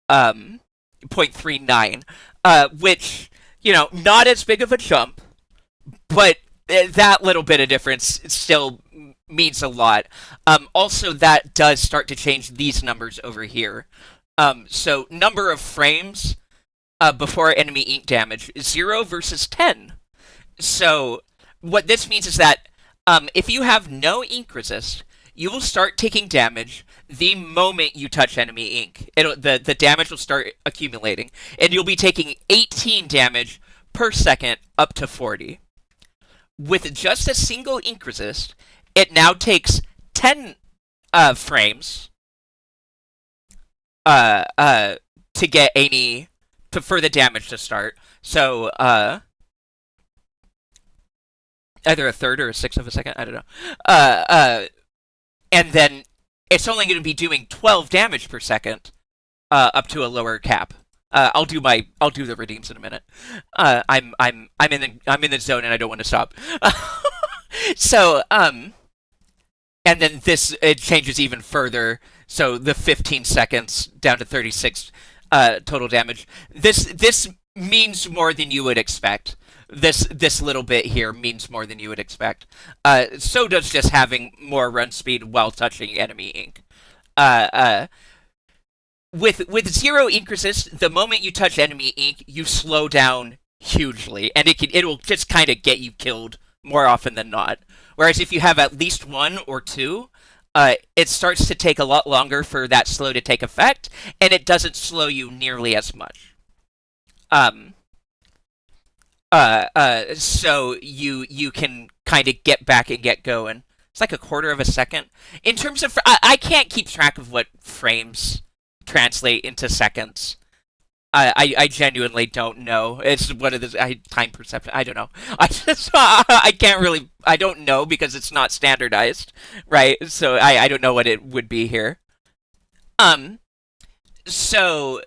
0.39, which, not as big of a jump, but that little bit of difference still means a lot. Also, that does start to change these numbers over here. So, number of frames before enemy ink damage, 0 versus 10. So, what this means is that if you have no ink resist, you will start taking damage the moment you touch enemy ink. The damage will start accumulating, and you'll be taking 18 damage per second up to 40. With just a single ink resist, it now takes 10 frames to get any for the damage to start. So either a third or a sixth of a second, I don't know. And then it's only going to be doing 12 damage per second up to a lower cap. I'll do the redeems in a minute. I'm in the zone and I don't want to stop. So and then it changes even further. So the 15 seconds down to 36 total damage. This means more than you would expect. This little bit here means more than you would expect. So does just having more run speed while touching enemy ink. With zero ink resist, the moment you touch enemy ink, you slow down hugely, and it'll just kind of get you killed more often than not. Whereas if you have at least one or two, it starts to take a lot longer for that slow to take effect, and it doesn't slow you nearly as much. Um, so you can kind of get back and get going. It's like a quarter of a second. In terms of, I can't keep track of what frames translate into seconds. I genuinely don't know. It's one of the time perception. I don't know. I can't really. I don't know because it's not standardized, right? So I don't know what it would be here. Um. So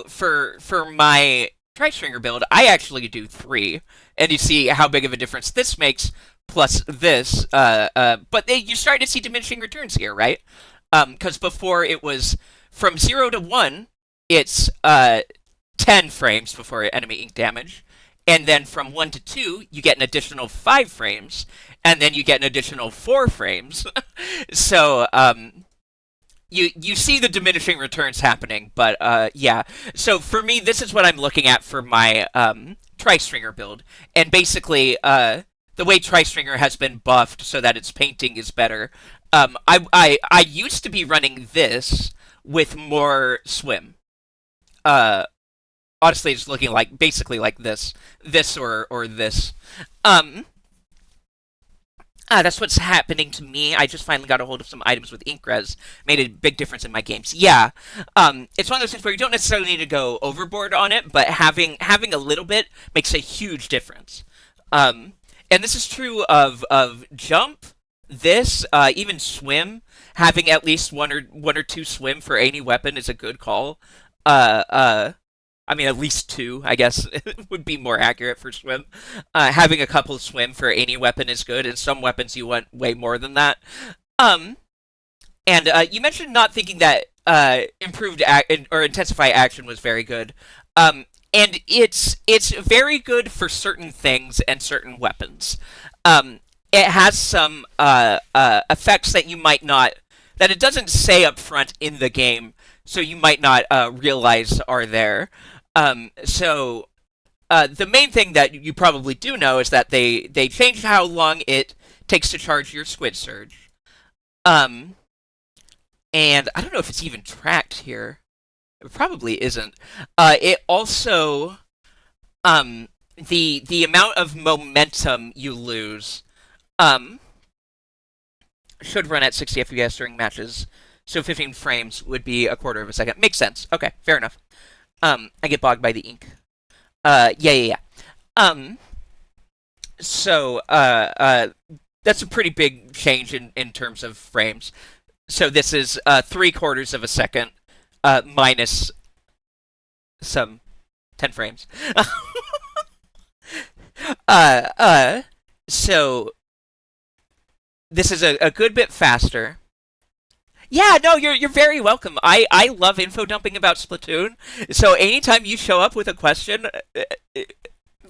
for my tri-stringer build, I actually do three, and you see how big of a difference this makes. Plus this, but you start to see diminishing returns here, right? Because before it was from 0 to 1, it's 10 frames before enemy ink damage. And then from 1 to 2, you get an additional 5 frames. And then you get an additional 4 frames. So, you see the diminishing returns happening. But, yeah. So for me, this is what I'm looking at for my tri-stringer build. And basically, the way tri-stringer has been buffed so that its painting is better. I used to be running this with more swim. Uh, honestly, it's looking like basically like this or this. Um, that's what's happening to me. I just finally got a hold of some items with Inkres. Made a big difference in my games. Yeah, it's one of those things where you don't necessarily need to go overboard on it, but having a little bit makes a huge difference. Um, and this is true of jump, this, even swim. Having at least one or two swim for any weapon is a good call. Uh, uh, I mean, at least two, I guess, would be more accurate for swim. Having a couple swim for any weapon is good, and some weapons you want way more than that. Um, and you mentioned not thinking that or intensify action was very good. And it's very good for certain things and certain weapons. It has some effects that you might not that it doesn't say up front in the game, so you might not realize are there. The main thing that you probably do know is that they changed how long it takes to charge your squid surge. Um, and I don't know if it's even tracked here. It probably isn't. It also the amount of momentum you lose um should run at 60 FPS during matches. So 15 frames would be a quarter of a second. Makes sense. Okay, fair enough. I get bogged by the ink. Yeah. Um, so that's a pretty big change in terms of frames. So this is 3/4 of a second minus some 10 frames. uh, uh, so this is a good bit faster. Yeah, no, you're very welcome. I love info dumping about Splatoon. So anytime you show up with a question, uh,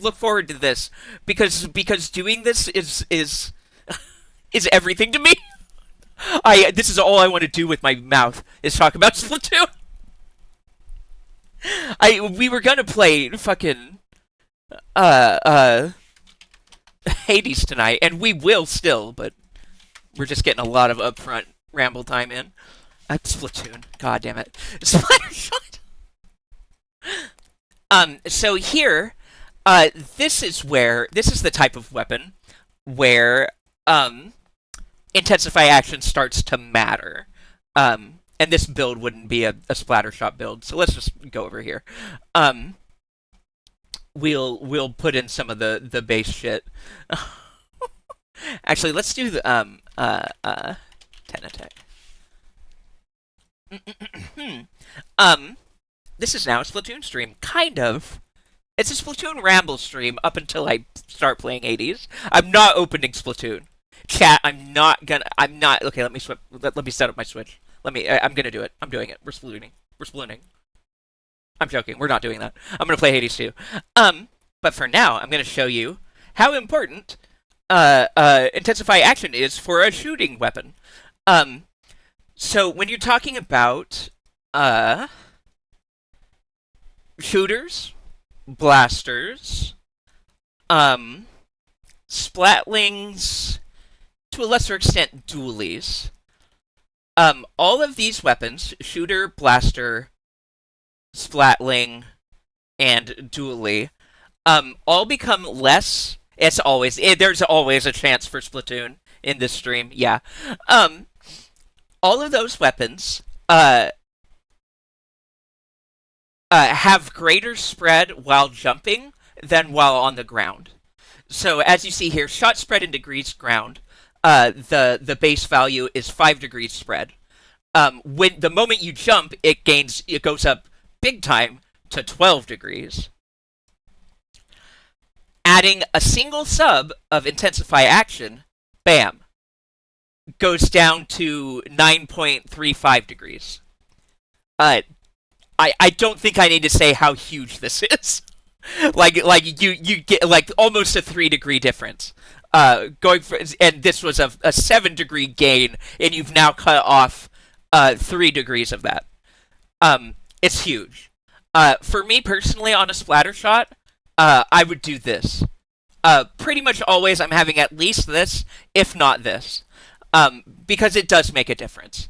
look forward to this because doing this is everything to me. I This is all I want to do with my mouth is talk about Splatoon. I We were gonna play fucking uh uh Hades tonight, and we will still, but we're just getting a lot of upfront ramble time in. Splatoon. God damn it. Splattershot. So here, this is the type of weapon where intensify action starts to matter. And this build wouldn't be a splatter shot build, so let's just go over here. Um, we'll put in some of the base shit. Actually, let's do the 10 attack. um, this is now a Splatoon stream, kind of. It's a Splatoon ramble stream up until I start playing 80s. I'm not opening Splatoon. Chat, I'm not. Okay, let me set up my Switch. I'm gonna do it. I'm doing it. We're splooning. We're splooning. I'm joking. We're not doing that. I'm gonna play Hades 2. But for now, I'm gonna show you how important intensify action is for a shooting weapon. Um, so when you're talking about shooters, blasters, um, splatlings, to a lesser extent, dualies. All of these weapons, shooter, blaster, splatling, and dualie, all become less. There's always a chance for Splatoon in this stream. Yeah. All of those weapons have greater spread while jumping than while on the ground. So as you see here, shot spread in degrees ground. The base value is 5 degrees spread. When the moment you jump, it goes up big time to 12 degrees. Adding a single sub of intensify action, bam, goes down to 9.35 degrees. I don't think I need to say how huge this is. like you get like almost a 3 degree difference. And this was a 7 degree gain, and you've now cut off 3 degrees of that. It's huge. For me personally, on a splatter shot, I would do this. Pretty much always, I'm having at least this, if not this, because it does make a difference.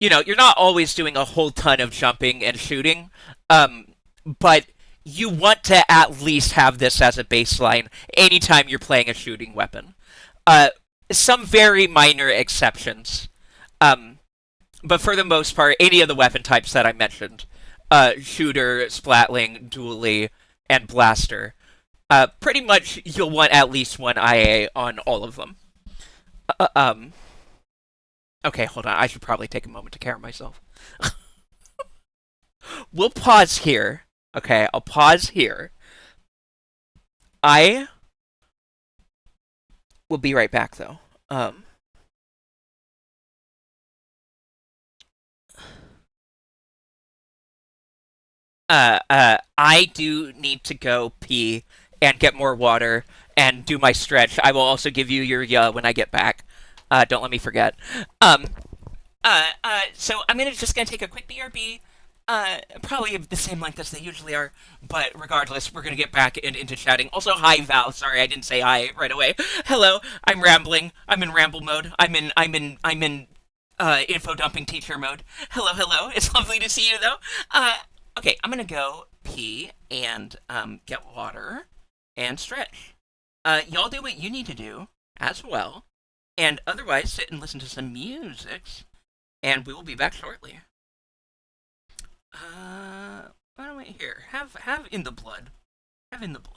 you're not always doing a whole ton of jumping and shooting, um, but you want to at least have this as a baseline anytime you're playing a shooting weapon. Uh, some very minor exceptions, um, but for the most part, any of the weapon types that I mentioned, shooter, splatling, dually, and blaster, pretty much you'll want at least one IA on all of them. Uh, um, okay, hold on. I should probably take a moment to care myself. We'll pause here. Okay, I'll pause here. I will be right back, though. Um, I do need to go pee and get more water and do my stretch. I will also give you your when I get back. Don't let me forget. Um, so I'm just gonna take a quick BRB. Probably the same length as they usually are, but regardless, we're gonna get back into chatting. Also, hi Val. Sorry, I didn't say hi right away. Hello, I'm rambling. I'm in ramble mode. I'm in info dumping teacher mode. Hello, hello. It's lovely to see you though. Okay, I'm gonna go pee and get water and stretch. Y'all do what you need to do as well, and otherwise sit and listen to some music, and we will be back shortly. Why don't we here? Have in the blood. Have in the blood.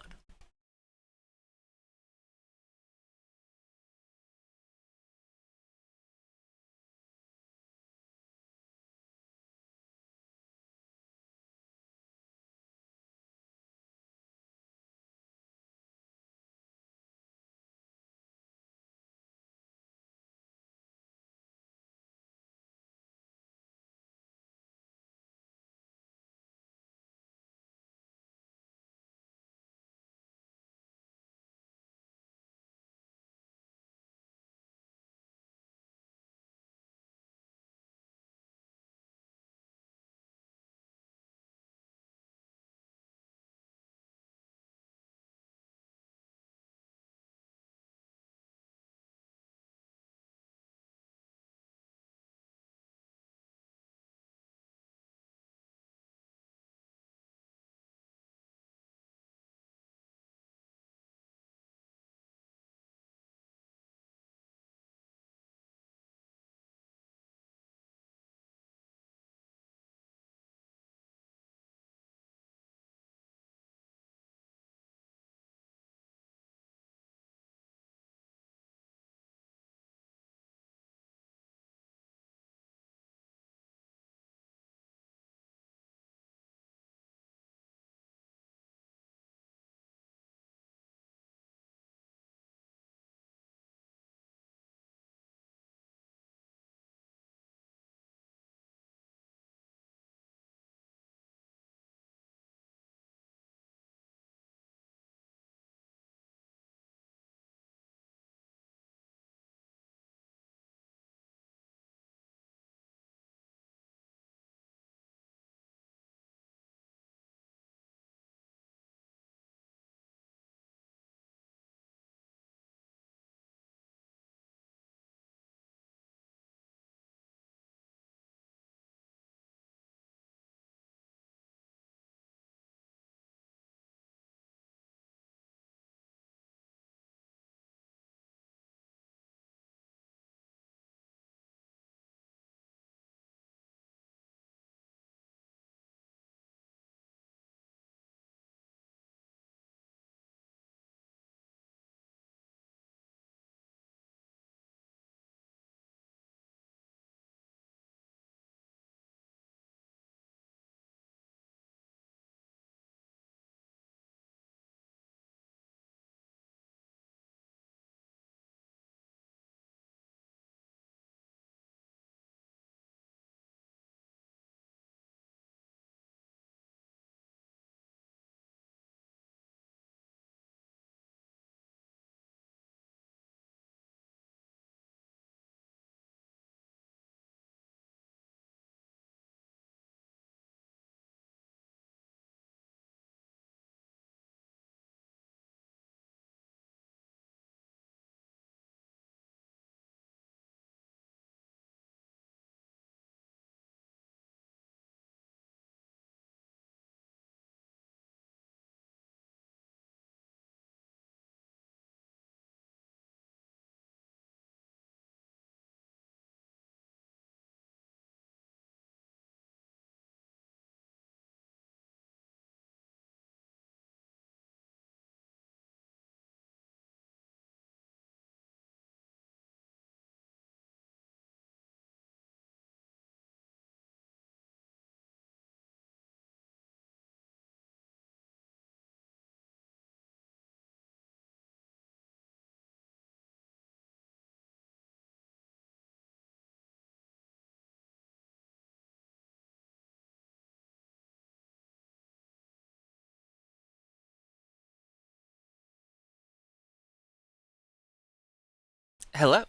Hello,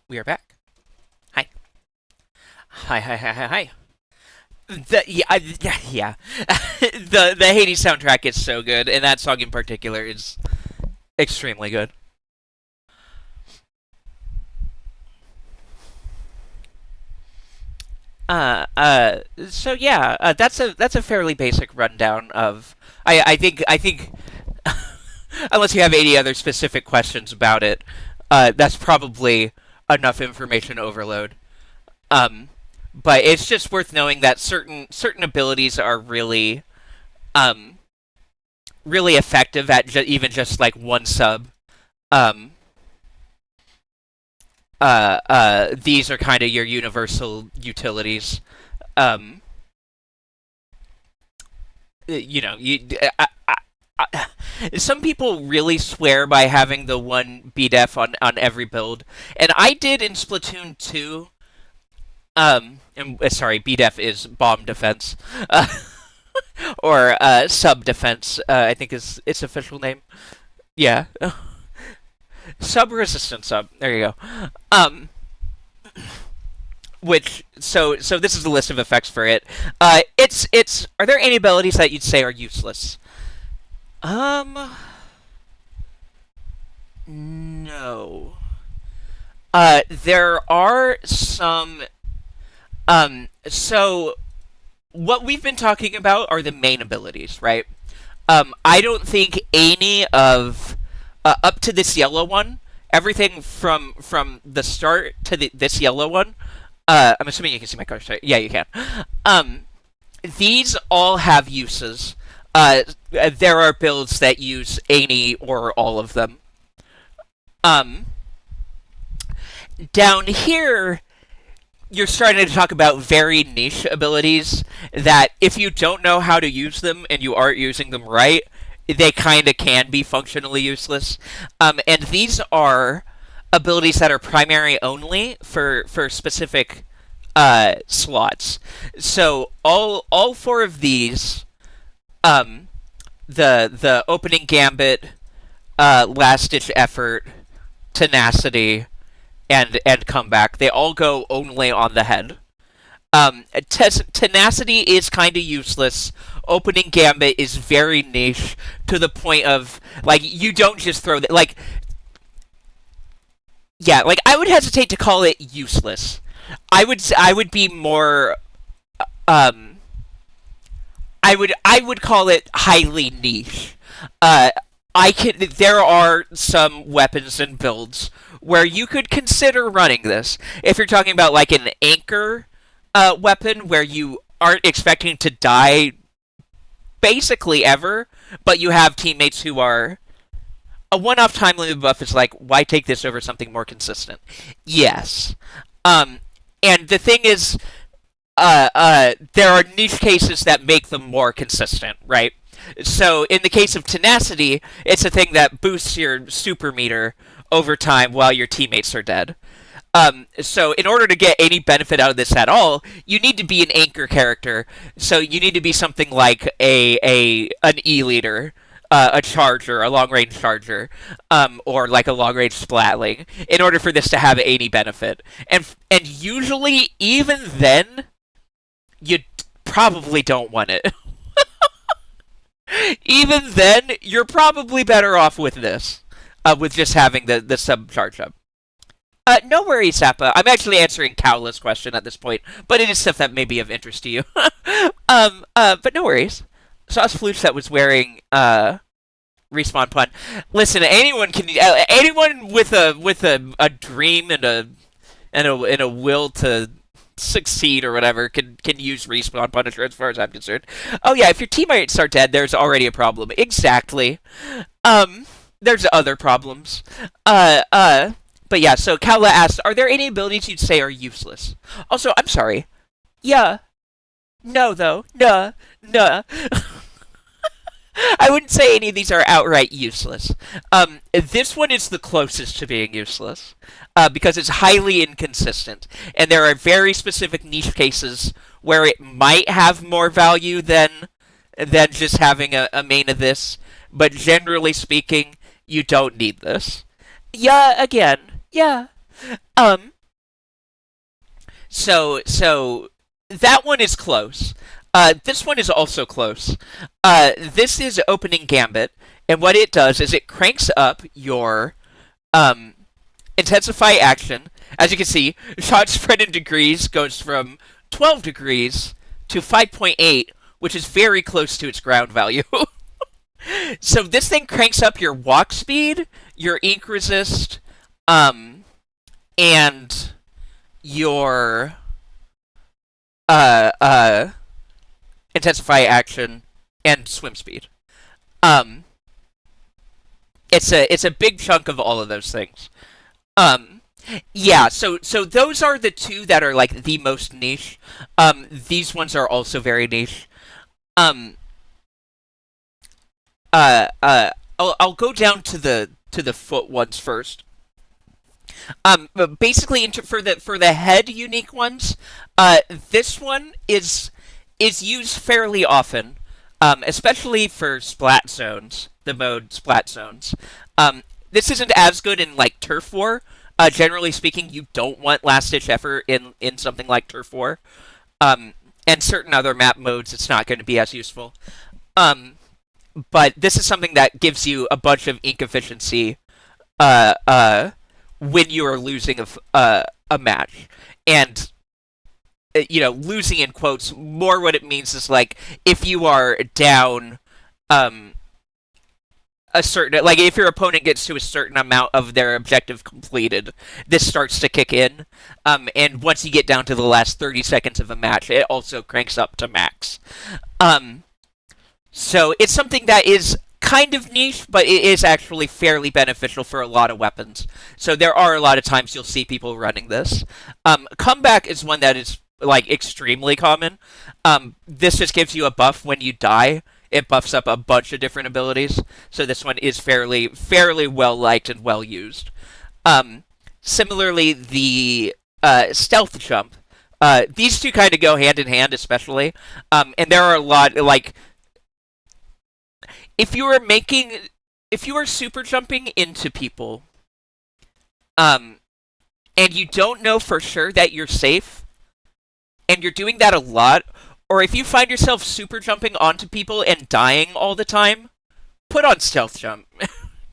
we are back. Hi. Hi, hi, hi, hi, hi. Yeah. The Hades soundtrack is so good, and that song in particular is extremely good. So yeah, that's a fairly basic rundown of. I think unless you have any other specific questions about it, that's probably enough information overload. Um, but it's just worth knowing that certain abilities are um really effective at even just like one sub. Um, these are kind of your universal utilities. Um, I, some people really swear by having the one BDEF on every build, and I did in Splatoon 2. Sorry, BDEF is bomb defense, uh, or sub defense. I think is its official name. Yeah, sub resistant sub. There you go. So this is the list of effects for it. It's. Are there any abilities that you'd say are useless? Um, no. There are some. So what we've been talking about are the main abilities, right? I don't think any of up to this yellow one, everything from the start to this yellow one. I'm assuming you can see my card. Yeah, you can. Um, these all have uses. There are builds that use any or all of them. Um, Down here, you're starting to talk about very niche abilities that if you don't know how to use them and you aren't using them right, they kind of can be functionally useless. And these are abilities that are primary only for specific slots. So all four of these, um, the opening gambit, last ditch effort, tenacity, and comeback, they all go only on the head. Tenacity is kind of useless. Opening gambit is very niche to the point of like you don't just throw that like yeah like I would hesitate to call it useless. I would be more um I would call it highly niche. Uh, there are some weapons and builds where you could consider running this. If you're talking about like an anchor weapon where you aren't expecting to die basically ever, but you have teammates who are a one-off time limit buff is like, why take this over something more consistent? Yes. Um, and the thing is, there are niche cases that make them more consistent, right? So in the case of tenacity, it's a thing that boosts your super meter over time while your teammates are dead. So in order to get any benefit out of this at all, you need to be an anchor character. So you need to be something like an E leader, a charger, a long range charger, or like a long range splatling, in order for this to have any benefit. And usually, even then, you probably don't want it. Even then, you're probably better off with this, with just having the sub charge up. No worries, Zappa. I'm actually answering Cowless' question at this point, but it is stuff that may be of interest to you. But no worries. Saw a Flooch that was wearing respawn pun. Listen, anyone with a dream and a will to succeed or whatever can use respawn Punisher as far as I'm concerned. Oh yeah, if your teammates are dead, there's already a problem. Exactly. Um, there's other problems. Uh, uh, but yeah. So Kala asks, are there any abilities you'd say are useless? Also, I'm sorry. Yeah. No, though. Nah. Nah. I wouldn't say any of these are outright useless. This one is the closest to being useless because it's highly inconsistent, and there are very specific niche cases where it might have more value than just having a main of this. But generally speaking, you don't need this. Yeah, again. Yeah. Um. So that one is close. This one is also close. This is opening gambit, and what it does is it cranks up your um intensify action. As you can see, shot spread in degrees goes from 12 degrees to 5.8, which is very close to its ground value. So this thing cranks up your walk speed, your ink resist, um, and your uh uh intensify action and swim speed. Um, it's a big chunk of all of those things. Um, yeah, so those are the two that are like the most niche. These ones are also very niche. Um, I'll go down to the foot ones first. But basically, for the head unique ones, this one is used fairly often, especially for splat zones. The mode splat zones. This isn't as good in like turf war. Generally speaking, you don't want last ditch effort in something like turf war. Um, and certain other map modes, it's not going to be as useful. Um, but this is something that gives you a bunch of ink efficiency uh, uh, when you are losing a match. And, losing in quotes, more what it means is like if you are down um, a certain, like if your opponent gets to a certain amount of their objective completed, this starts to kick in. And once you get down to the last 30 seconds of a match, it also cranks up to max. Um, so it's something that is kind of niche, but it is actually fairly beneficial for a lot of weapons. So there are a lot of times you'll see people running this. Comeback is one that is like extremely common. This just gives you a buff when you die. It buffs up a bunch of different abilities. So this one is fairly well liked and well used. Um, Similarly, the stealth jump. These two kind of go hand in hand, especially. And there are a lot like if you are making if you are super jumping into people, um, and you don't know for sure that you're safe, and you're doing that a lot, or if you find yourself super jumping onto people and dying all the time, put on stealth jump.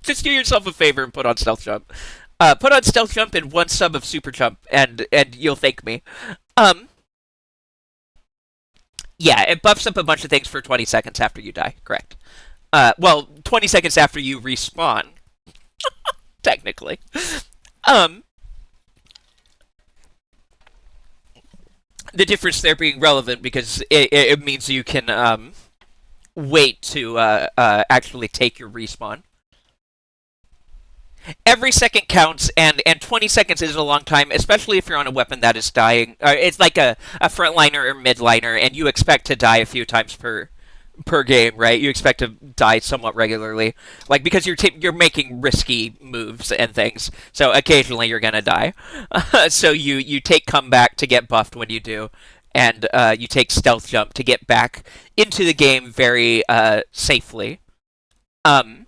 Just do yourself a favor and put on stealth jump. Put on stealth jump and one sub of super jump, and you'll thank me. Um, yeah, it buffs up a bunch of things for 20 seconds after you die. Correct. Well, 20 seconds after you respawn, technically. Um, the difference there being relevant because it means you can wait to actually take your respawn. Every second counts, and 20 seconds is a long time, especially if you're on a weapon that is dying. It's like a frontliner or midliner, and you expect to die a few times per game, right? You expect to die somewhat regularly, like because you're making risky moves and things. So occasionally you're gonna die. So you take comeback to get buffed when you do, and you take stealth jump to get back into the game very safely. Um,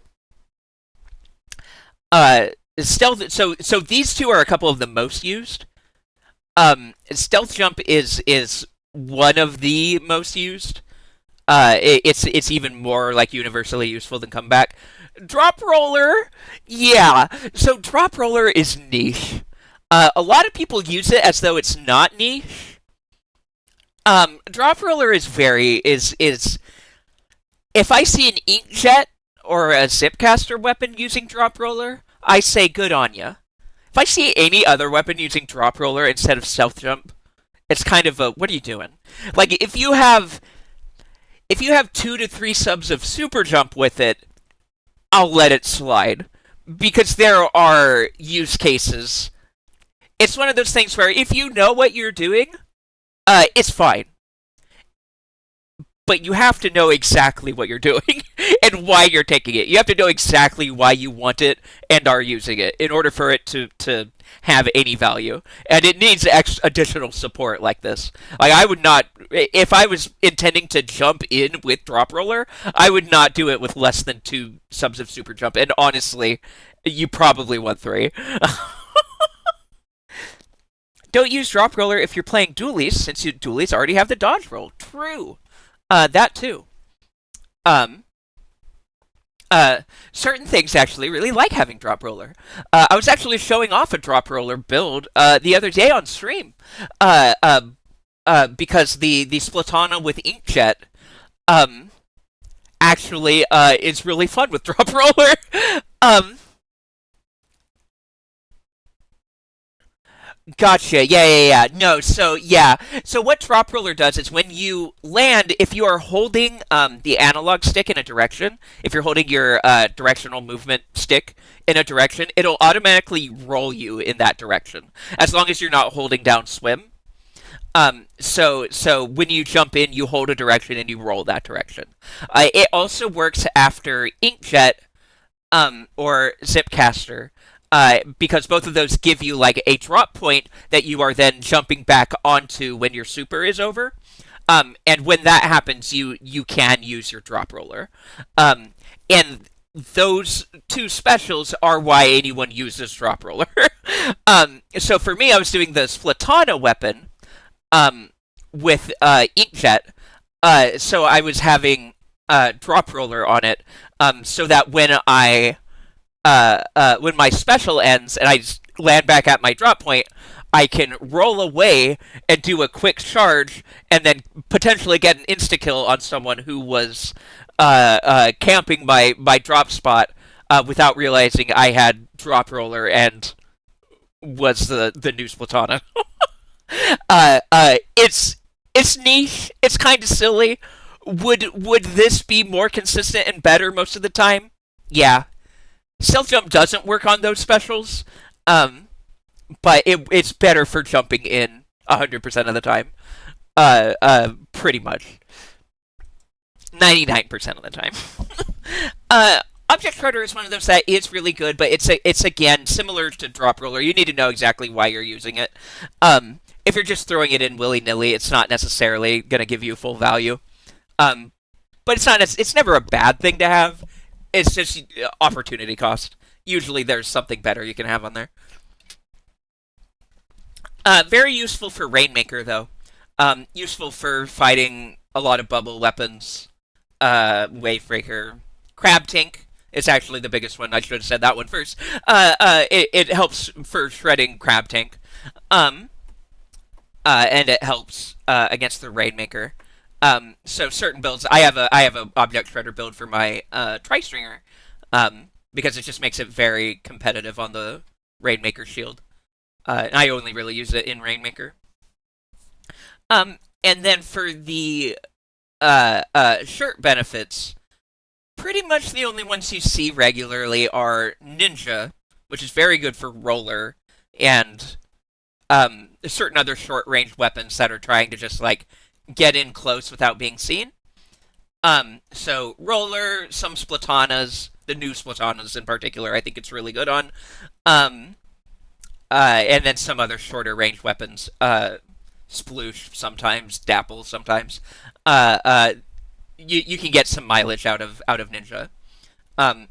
Stealth. So these two are a couple of the most used. Stealth jump is one of the most used. It's even more like universally useful than comeback. Drop roller, yeah. So drop roller is niche. A lot of people use it as though it's not niche. Drop roller is very is if I see an inkjet or a zipcaster weapon using drop roller, I say good on ya. If I see any other weapon using drop roller instead of stealth jump, it's kind of a what are you doing? Like if you have 2 to 3 subs of super jump with it, I'll let it slide because there are use cases. It's one of those things where if you know what you're doing, it's fine. But you have to know exactly what you're doing and why you're taking it. You have to know exactly why you want it and are using it in order for it to have any value. And it needs additional support like this. Like I would not, if I was intending to jump in with drop roller, I would not do it with less than 2 subs of super jump. And honestly, you probably want 3. Don't use drop roller if you're playing dualies, since dualies already have the dodge roll. True. That too. Um, Certain things actually really like having drop roller. I was actually showing off a drop roller build the other day on stream, uh, uh, because the Splatana with Inkjet um, actually is really fun with drop roller. um, Gotcha. Yeah. No, so yeah. So what drop roller does is when you land, if you are holding the analog stick in a direction, if you're holding your directional movement stick in a direction, it'll automatically roll you in that direction, as long as you're not holding down swim. So when you jump in, you hold a direction and you roll that direction. It also works after Inkjet or Zipcaster, because both of those give you like a drop point that you are then jumping back onto when your super is over. And when that happens, you can use your drop roller. And those two specials are why anyone uses drop roller. So for me, I was doing the Splatana weapon um, with Inkjet. So I was having drop roller on it, so that when my special ends and I just land back at my drop point, I can roll away and do a quick charge, and then potentially get an insta kill on someone who was camping my drop spot without realizing I had drop roller and was the new Splatana. It's niche. It's kind of silly. Would this be more consistent and better most of the time? Yeah. Stealth jump doesn't work on those specials, um, but it's better for jumping in 100% of the time. Pretty much 99% of the time. uh, Object Shredder is one of those that is really good, but it's again similar to Drop Roller. You need to know exactly why you're using it. If you're just throwing it in willy nilly, it's not necessarily going to give you full value. Um, but it's never a bad thing to have. It's just opportunity cost. Usually there's something better you can have on there. Very useful for Rainmaker, though. Useful for fighting a lot of bubble weapons. Wavebreaker. Crab Tank is actually the biggest one. I should have said that one first. It helps for shredding Crab Tank. Um, and it helps against the Rainmaker. So certain builds, I have a object shredder build for my tri-stringer, because it just makes it very competitive on the Rainmaker shield. And I only really use it in Rainmaker. And then for the shirt benefits, pretty much the only ones you see regularly are Ninja, which is very good for roller, and certain other short range weapons that are trying to just like get in close without being seen. So roller, some Splatanas, the new Splatanas in particular, I think it's really good on. Um, and then some other shorter range weapons. Sploosh sometimes, Dapple sometimes. Uh, uh, you can get some mileage out of Ninja. Um,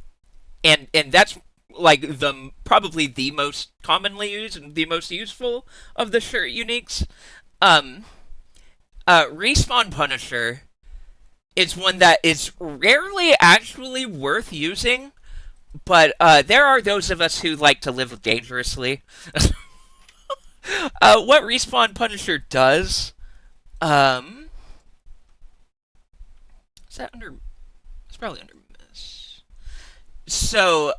and that's like the probably the most commonly used and the most useful of the shirt uniques. Um, Respawn Punisher is one that is rarely actually worth using, but there are those of us who like to live dangerously. What Respawn Punisher does, um, is that under? It's probably under miss. So,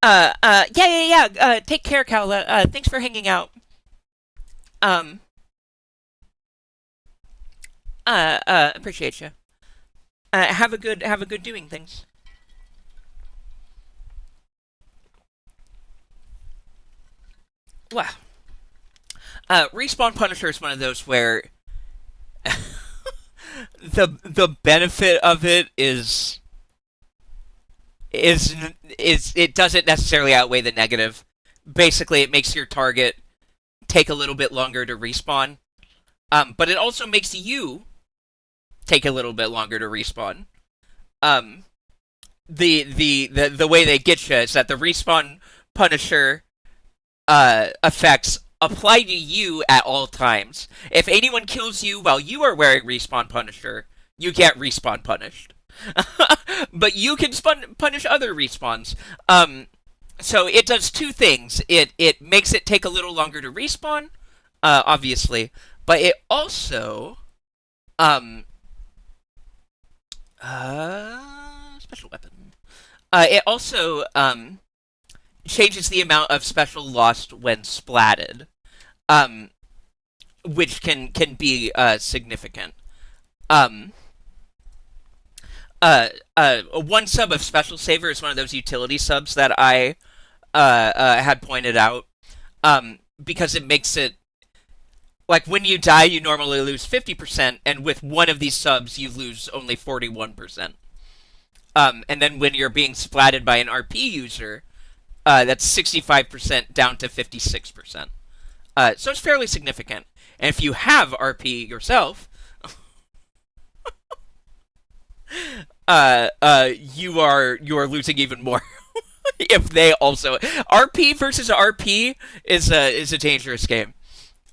yeah. Take care, Kowla. Thanks for hanging out. Um, Appreciate you. Have a good doing things. Well, Respawn Punisher is one of those where the benefit of it is is it doesn't necessarily outweigh the negative. Basically, it makes your target take a little bit longer to respawn, but it also makes you take a little bit longer to respawn. Um, the way they get you is that the respawn Punisher effects apply to you at all times. If anyone kills you while you are wearing respawn Punisher, you get respawn punished. But you can punish other respawns. So it does two things. It makes it take a little longer to respawn, obviously, but it also um special weapon. It also changes the amount of special lost when splatted, um, which can be significant. Um, One sub of Special Saver is one of those utility subs that I had pointed out, because it makes it like when you die, you normally lose 50%, and with one of these subs, you lose only 41%. And then when you're being splatted by an RP user, that's 65% down to 56%. So it's fairly significant. And if you have RP yourself, you are losing even more. If they also RP versus RP is a dangerous game.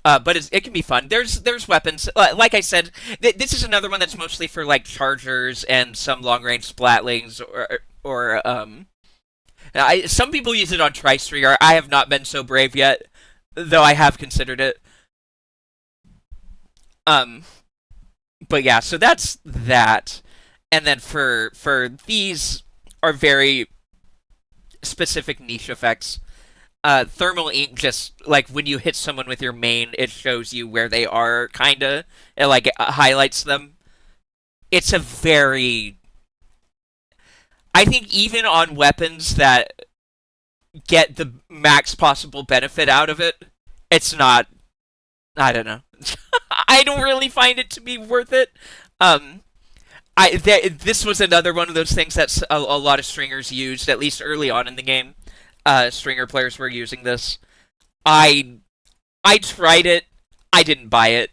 But it can be fun. There's weapons. Like I said, this is another one that's mostly for like chargers and some long range splatlings or some people use it on Tri-Stringer. I have not been so brave yet, though I have considered it. Um, but yeah, so that's that. And then for these are very specific niche effects. Thermal ink just like when you hit someone with your main, it shows you where they are, kinda. It like highlights them. It's a very, I think even on weapons that get the max possible benefit out of it, it's not. I don't know. I don't really find it to be worth it. Um, this was another one of those things that a lot of stringers used, at least early on in the game. Stringer players were using this. I I tried it. I didn't buy it.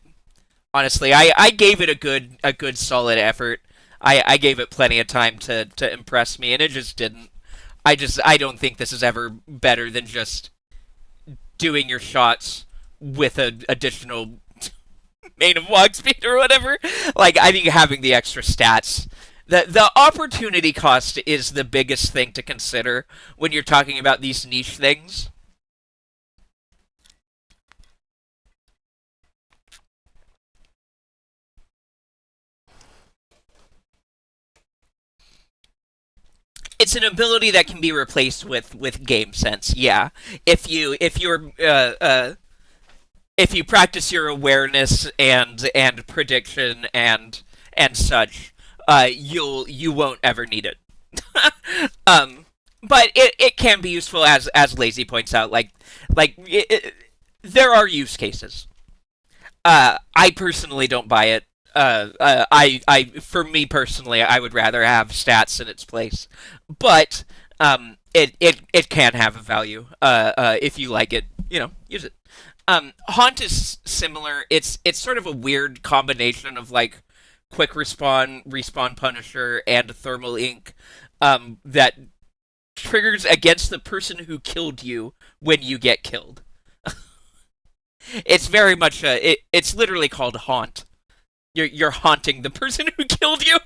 Honestly, I gave it a good solid effort. I gave it plenty of time to impress me, and it just didn't. I don't think this is ever better than just doing your shots with an additional main of walk speed or whatever. Like I think having the extra stats, the opportunity cost is the biggest thing to consider when you're talking about these niche things. It's an ability that can be replaced with game sense. Yeah, if you practice your awareness and prediction and such, you won't ever need it. um, but it can be useful as Lazy points out. There are use cases. I personally don't buy it. For me personally, I would rather have stats in its place, but it can have a value. If you like it, use it. Haunt is similar. It's sort of a weird combination of like quick respawn Punisher, and thermal ink, that triggers against the person who killed you when you get killed. It's very much it's literally called haunt. You're haunting the person who killed you,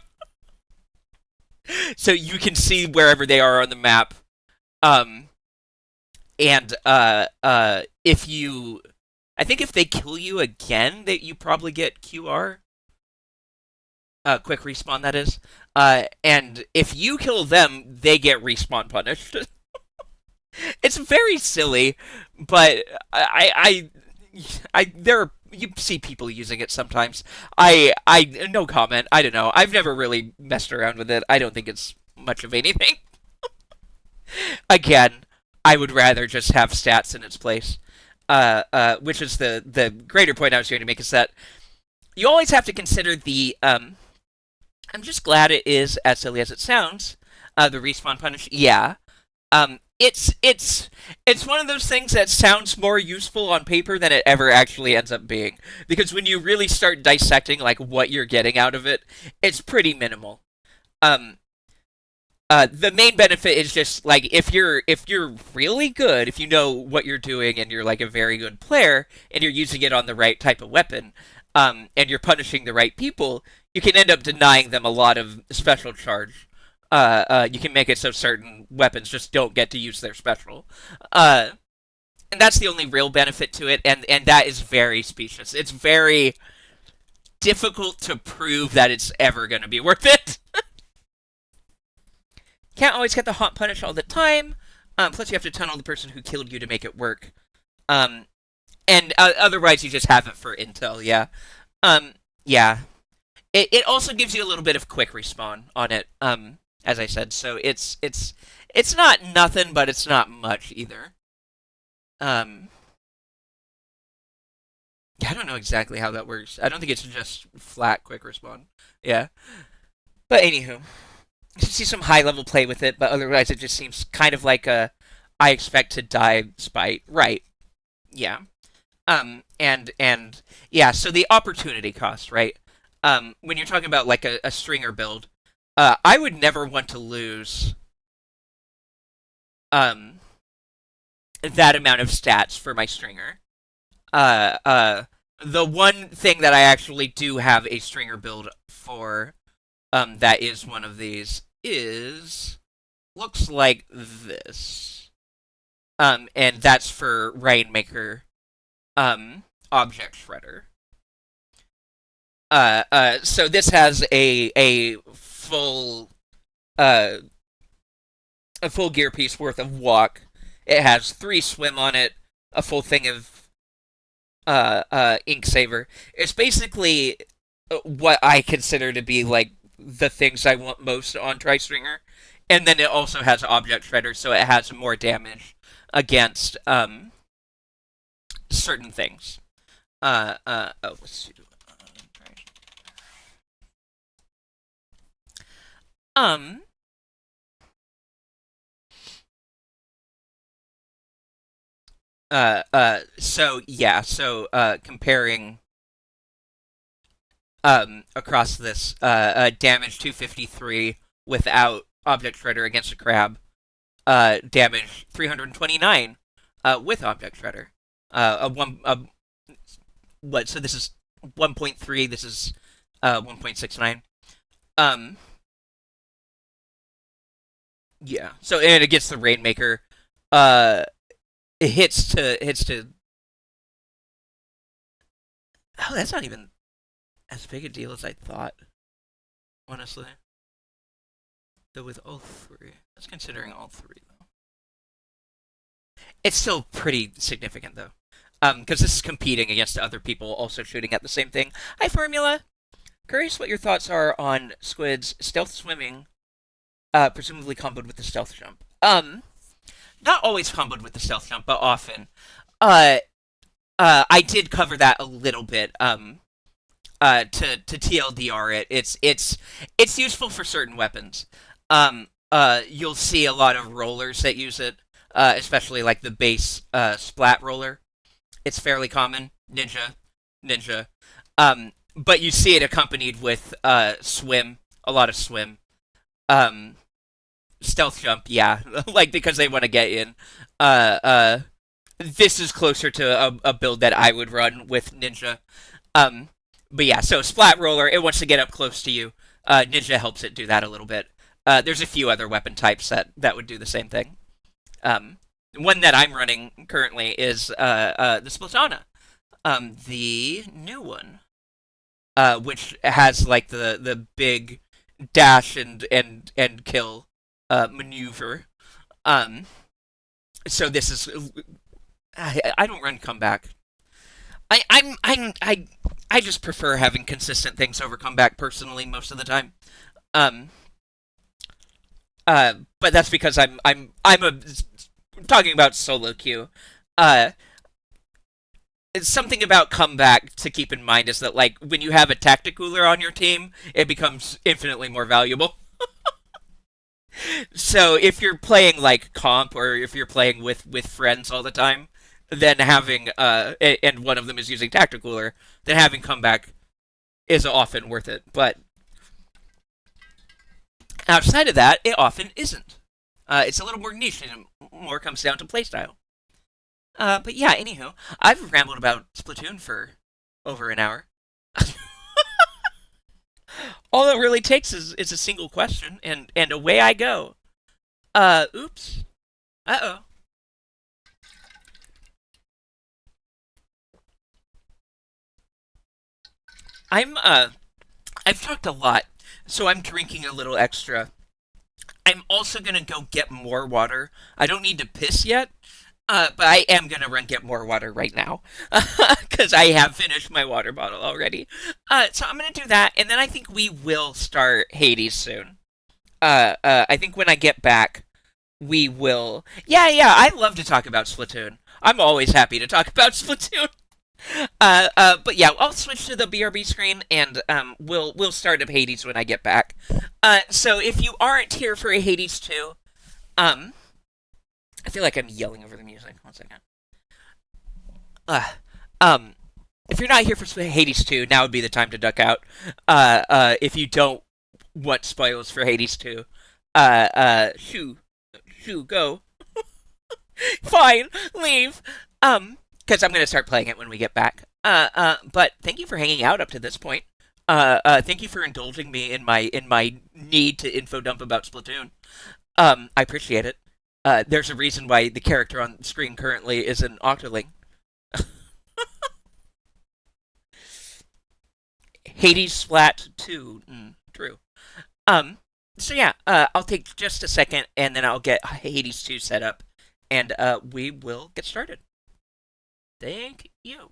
so you can see wherever they are on the map. Um, and if you, I think if they kill you again, that you probably get QR, quick respawn that is. And if you kill them, they get respawn punished. It's very silly, but there are, you see people using it sometimes. I no comment. I don't know. I've never really messed around with it. I don't think it's much of anything. Again, I would rather just have stats in its place. Which is the greater point I was going to make is that you always have to consider the. I'm just glad it is as silly as it sounds. The respawn punish. Yeah. It's one of those things that sounds more useful on paper than it ever actually ends up being. Because when you really start dissecting like what you're getting out of it, it's pretty minimal. Um, The main benefit is just like if you're really good, if you know what you're doing and you're like a very good player and you're using it on the right type of weapon, and you're punishing the right people, you can end up denying them a lot of special charge. You can make it so certain weapons just don't get to use their special. Uh, and that's the only real benefit to it, and that is very specious. It's very difficult to prove that it's ever going to be worth it. Can't always get the hot punish all the time. Plus, you have to tunnel the person who killed you to make it work. Um, and otherwise, you just have it for intel. Yeah. Um, yeah. It also gives you a little bit of quick respawn on it. As I said, so it's not nothing, but it's not much either. Um, yeah, I don't know exactly how that works. I don't think it's just flat quick respawn. Yeah. But anywho, you see some high level play with it, but otherwise it just seems kind of like a I expect to die spite. Right. Yeah. And yeah, so the opportunity cost, right? When you're talking about like a stringer build, I would never want to lose um that amount of stats for my stringer. Uh uh the one thing that I actually do have a stringer build for, that is one of these is looks like this. And that's for Rainmaker, object shredder. So this has uh a full gear piece worth of walk. It has 3 swim on it, a full thing of ink saver. It's basically what I consider to be like the things I want most on Tristringer. And then it also has object shredder, so it has more damage against certain things. Oh, let's see. Um, so yeah, so comparing across this, damage 253 without object shredder against a crab, damage 329 with object shredder. A one what? So this is 1.3. This is 1.69. Um, yeah. So and against the Rainmaker, uh, it hits to. Oh, that's not even as big a deal as I thought. Honestly, though with all three, that's considering all three though. It's still pretty significant though. Because this is competing against other people also shooting at the same thing. Hi, Formula. Curious what your thoughts are on Squid's stealth swimming, presumably comboed with the stealth jump. Not always comboed with the stealth jump, but often. Uh, I did cover that a little bit. To TLDR it, it's useful for certain weapons. You'll see a lot of rollers that use it, especially like the base splat roller. It's fairly common. Ninja. But you see it accompanied with swim, a lot of swim. Um, Stealth jump, yeah, like because they want to get in. Uh, uh, this is closer to a build that I would run with Ninja. Um, but yeah, so Splat Roller, it wants to get up close to you. Ninja helps it do that a little bit. There's a few other weapon types that would do the same thing. Um, One that I'm running currently is the Splatana, the new one, which has like the big dash and kill maneuver. Um, so this is I don't run comeback. I just prefer having consistent things over comeback personally most of the time. Um, but that's because I'm talking about solo queue. Uh, it's something about comeback to keep in mind is that like when you have a tacticooler on your team, it becomes infinitely more valuable. So if you're playing like comp or if you're playing with friends all the time, then having and one of them is using tacticooler, then having comeback is often worth it. But Outside of that, it often isn't. It's a little more niche and more comes down to playstyle. But yeah, anywho, I've rambled about Splatoon for over an hour. All it really takes is a single question, and away I go. Oops. Uh-oh. I'm, I've talked a lot, so I'm drinking a little extra. I'm also gonna go get more water. I don't need to piss yet, but I am gonna run get more water right now because I have finished my water bottle already. So I'm gonna do that, and then I think we will start Hades soon. I think when I get back, we will. Yeah, yeah. I love to talk about Splatoon. I'm always happy to talk about Splatoon. But yeah, I'll switch to the BRB screen, and we'll start up Hades when I get back. So if you aren't here for a Hades 2, um, I feel like I'm yelling over the music. One second. Uh, um, if you're not here for Hades 2, now would be the time to duck out. If you don't want spoilers for Hades 2, shoo, go. Fine, leave. Because I'm gonna start playing it when we get back. But thank you for hanging out up to this point. Thank you for indulging me in my need to info dump about Splatoon. I appreciate it. There's a reason why the character on the screen currently is an Octoling. Hades Splat 2. True. So yeah, I'll take just a second, and then I'll get Hades 2 set up, and we will get started. Thank you.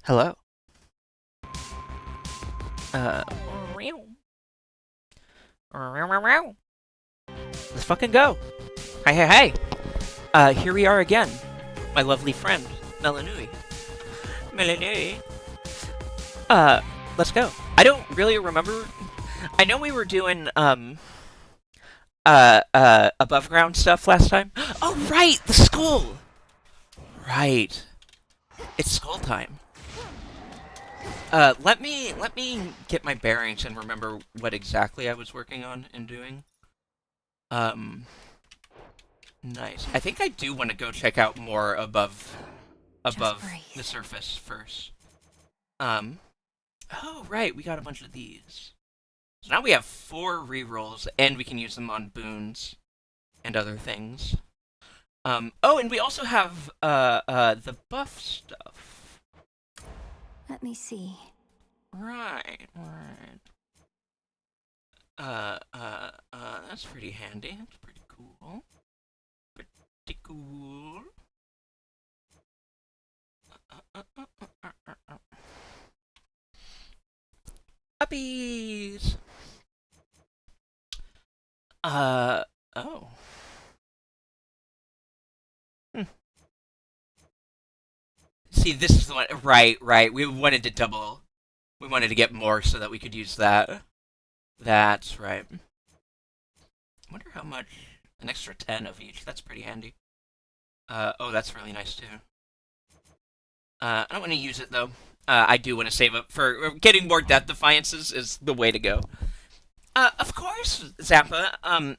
Hello. Uh, let's fucking go. Hey, hey, hey. Here we are again. My lovely friend, Melanui. Melanui. Uh, let's go. I don't really remember. I know we were doing, above ground stuff last time. Oh, right! The skull! Right. It's skull time. Let me get my bearings and remember what exactly I was working on and doing. Um, nice. I think I do want to go check out more above the surface first. Um, oh right, we got a bunch of these. So now we have 4 rerolls, and we can use them on boons and other things. Oh, and we also have the buff stuff. Let me see. Right. That's pretty handy. That's pretty cool. Pretty cool. Puppies! Oh. See, this is the one. Right. We wanted to double. We wanted to get more so that we could use that. That's right. I wonder how much. An extra 10 of each. That's pretty handy. Oh, that's really nice too. I don't want to use it though. I do want to save up for getting more Death Defiances is the way to go. Of course, Zappa. I'm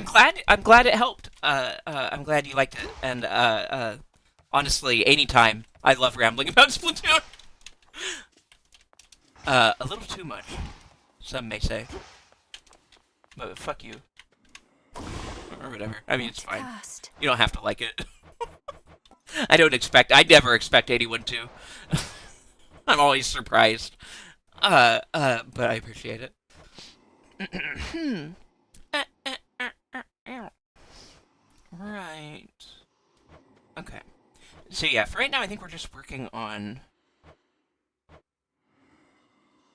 glad it helped. I'm glad you liked it, and honestly, anytime I love rambling about Splatoon. A little too much, some may say, but fuck you, or whatever. I mean, it's fine. You don't have to like it. I never expect anyone to. I'm always surprised. But I appreciate it. Right. Okay. So yeah, for right now, I think we're just working on...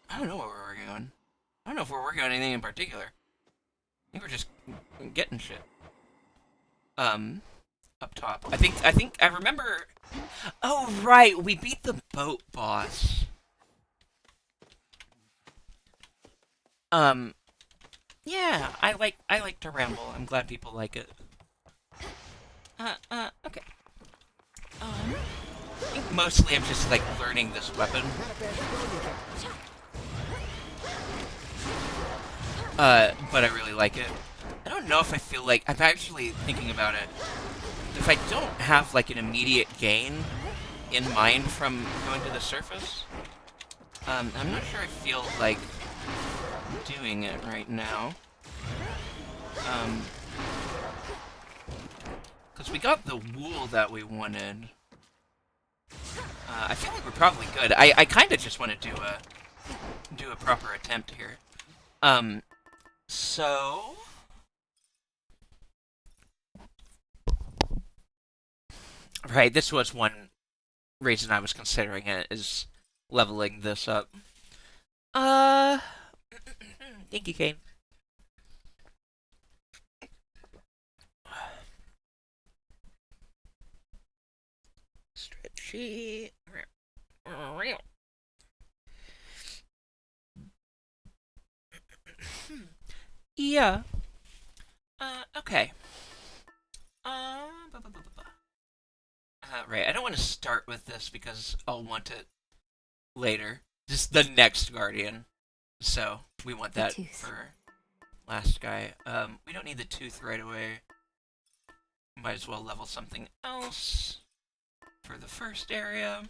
I don't know what we're working on. I don't know if we're working on anything in particular. I think we're just getting shit. Up top. I think I remember... Oh, right, we beat the boat boss. Yeah, I like to ramble. I'm glad people like it. Okay. I think mostly I'm just, like, learning this weapon. But I really like it. I don't know if I feel like... I'm actually thinking about it. If I don't have, like, an immediate gain in mind from going to the surface, I'm not sure I feel like doing it right now. Because we got the wool that we wanted. I feel like we're probably good. I kind of just want to do a proper attempt here. So... Right, this was one reason I was considering it, is leveling this up. Thank you, Kane. Stretchy. Yeah. Okay. Right, I don't want to start with this because I'll want it later. Just the next Guardian. So, we want that for last guy. We don't need the tooth right away. Might as well level something else for the first area.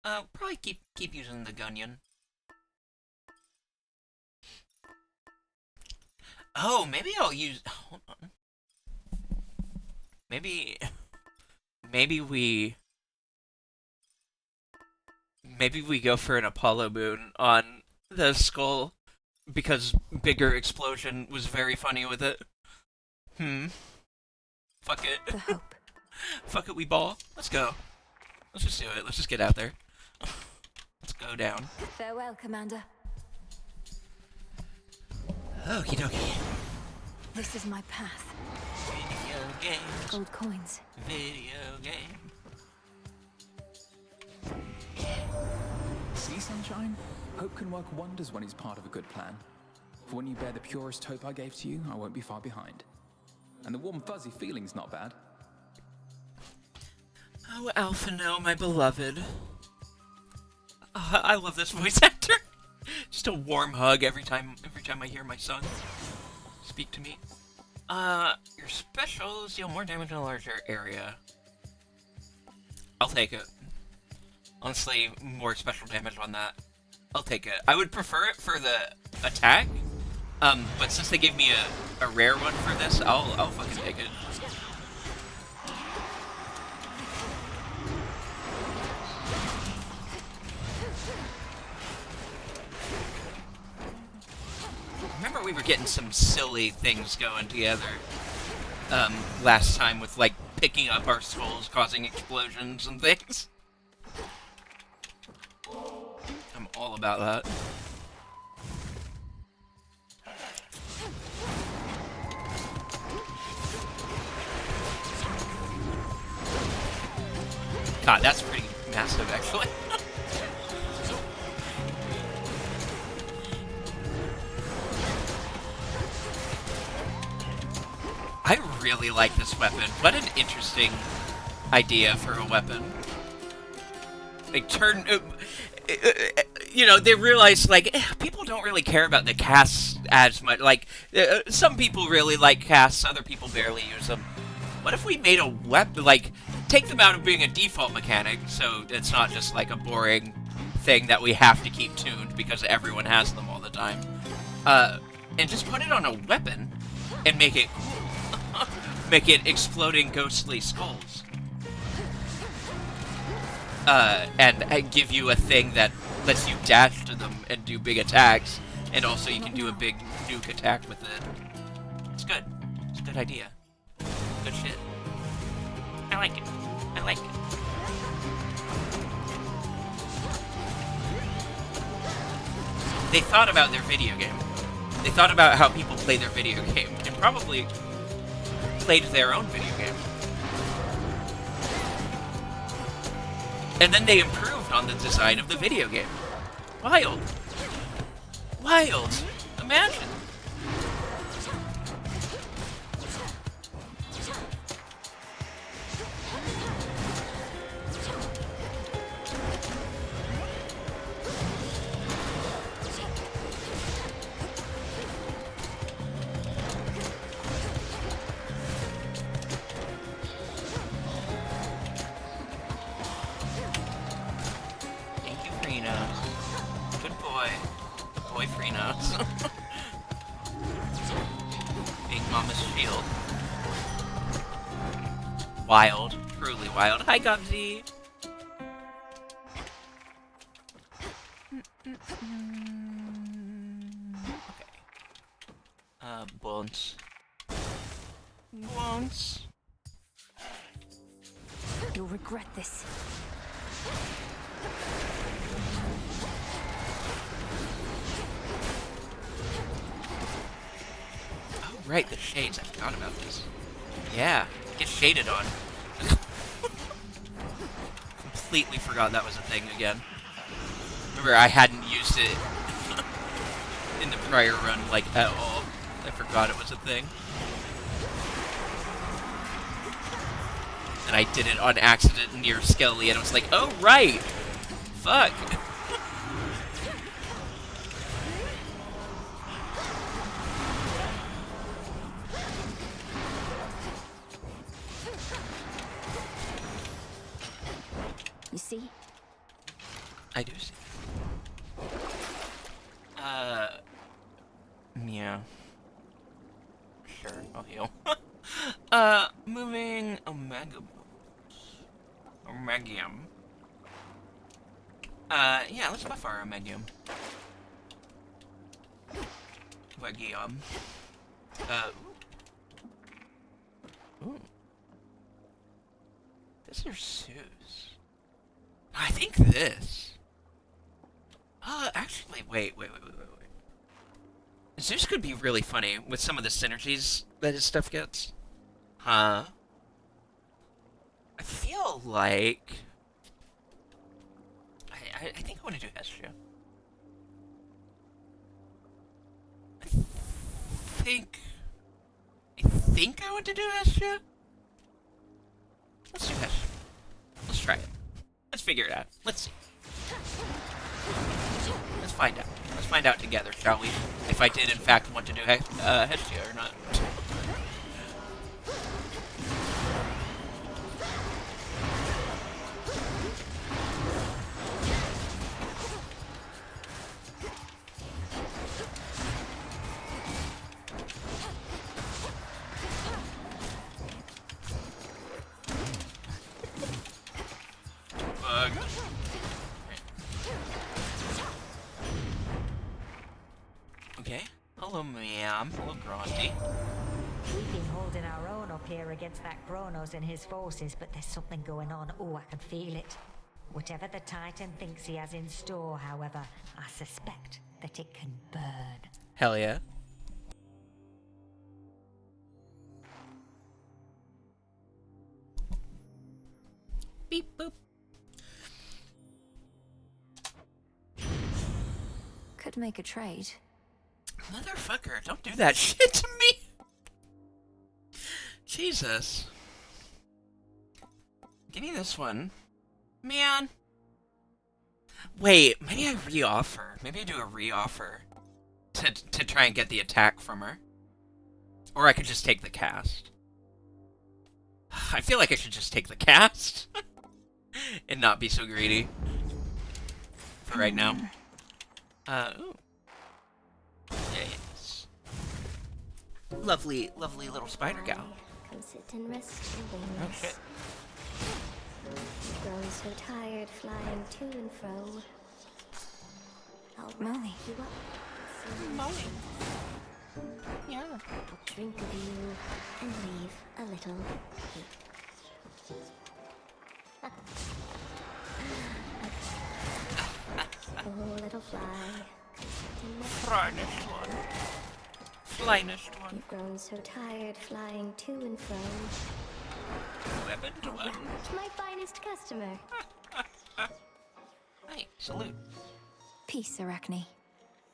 Probably keep using the Gunyan. Oh, maybe I'll use... Hold on. Maybe we go for an Apollo boon on the skull because bigger explosion was very funny with it. Fuck it. The hope. Fuck it, we ball. Let's go. Let's just do it. Let's just get out there. Let's go down. Farewell, Commander. Okie dokie. This is my path. Video games. Gold coins. Video game. See, Sunshine? Hope can work wonders when he's part of a good plan. For when you bear the purest hope I gave to you, I won't be far behind. And the warm fuzzy feeling's not bad. Oh, Alphino, my beloved. I love this voice actor. Just a warm hug every time I hear my son speak to me. Your specials deal more damage in a larger area. I'll take it. Honestly, more special damage on that I'll take it. I would prefer it for the attack, but since they gave me a rare one for this, I'll fucking take it. Remember we were getting some silly things going together last time with, like, picking up our skulls, causing explosions and things. I'm all about that. God, that's pretty massive, actually. I really like this weapon. What an interesting idea for a weapon. Like, you know, they realize, like, people don't really care about the casts as much. Like, some people really like casts, other people barely use them. What if we made a weapon, like, take them out of being a default mechanic, so it's not just, like, a boring thing that we have to keep tuned because everyone has them all the time. And just put it on a weapon and make it cool. Make it exploding ghostly skulls. And give you a thing that lets you dash to them and do big attacks, and also you can do a big nuke attack with it. It's good. It's a good idea. Good shit. I like it. I like it. They thought about their video game. They thought about how people play their video game, and probably played their own video game. And then they improved on the design of the video game. Wild. Wild. Imagine. Good boy. Good boy, Freenos. Being Mama's shield. Wild. Truly wild. Hi, Gubsy. Okay. Bones. Bones. You'll regret this. Oh, right, the shades. I forgot about this. Yeah, get shaded on. Completely forgot that was a thing again. Remember, I hadn't used it in the prior run, like, at all. I forgot it was a thing. And I did it on accident near Skelly, and I was like, oh, right! Fuck! You see? I do see. Yeah. Sure, I'll heal. Moving Omega. Omegium. Yeah, let's buff our Omegium. Omegium. Ooh. This is Zeus. I think this. Actually, wait. Zeus could be really funny with some of the synergies that his stuff gets. Huh? I feel like... I think I want to do Hestia. I think I want to do Hestia? Let's do Hestia. Let's try it. Let's figure it out. Let's see. Let's find out. Let's find out together, shall we? If I did, in fact, want to do Hestia or not. Okay. Hello, ma'am. Hello, Grandi. We've been holding our own up here against that Kronos and his forces, but there's something going on. Oh, I can feel it. Whatever the Titan thinks he has in store, however, I suspect that it can burn. Hell yeah. Beep boop. Could make a trade. Motherfucker, don't do that shit to me. Jesus. Give me this one. Man. Wait, maybe I re-offer. Maybe I do a re-offer to try and get the attack from her. Or I could just take the cast. I feel like I should just take the cast. And not be so greedy. For right now. Ooh. Yes. Lovely, lovely little spider gal. Come sit and rest your Oh wings. shit. Grown so tired flying to and fro. I'll Molly. you up. Molly. Yeah. I'll drink of you and leave a little cake. Oh, little fly. In my Finest one. Finest one. You've grown so tired flying to and fro. Weapon to I'll one. rout my finest customer. Hey, salute. Peace, Arachne.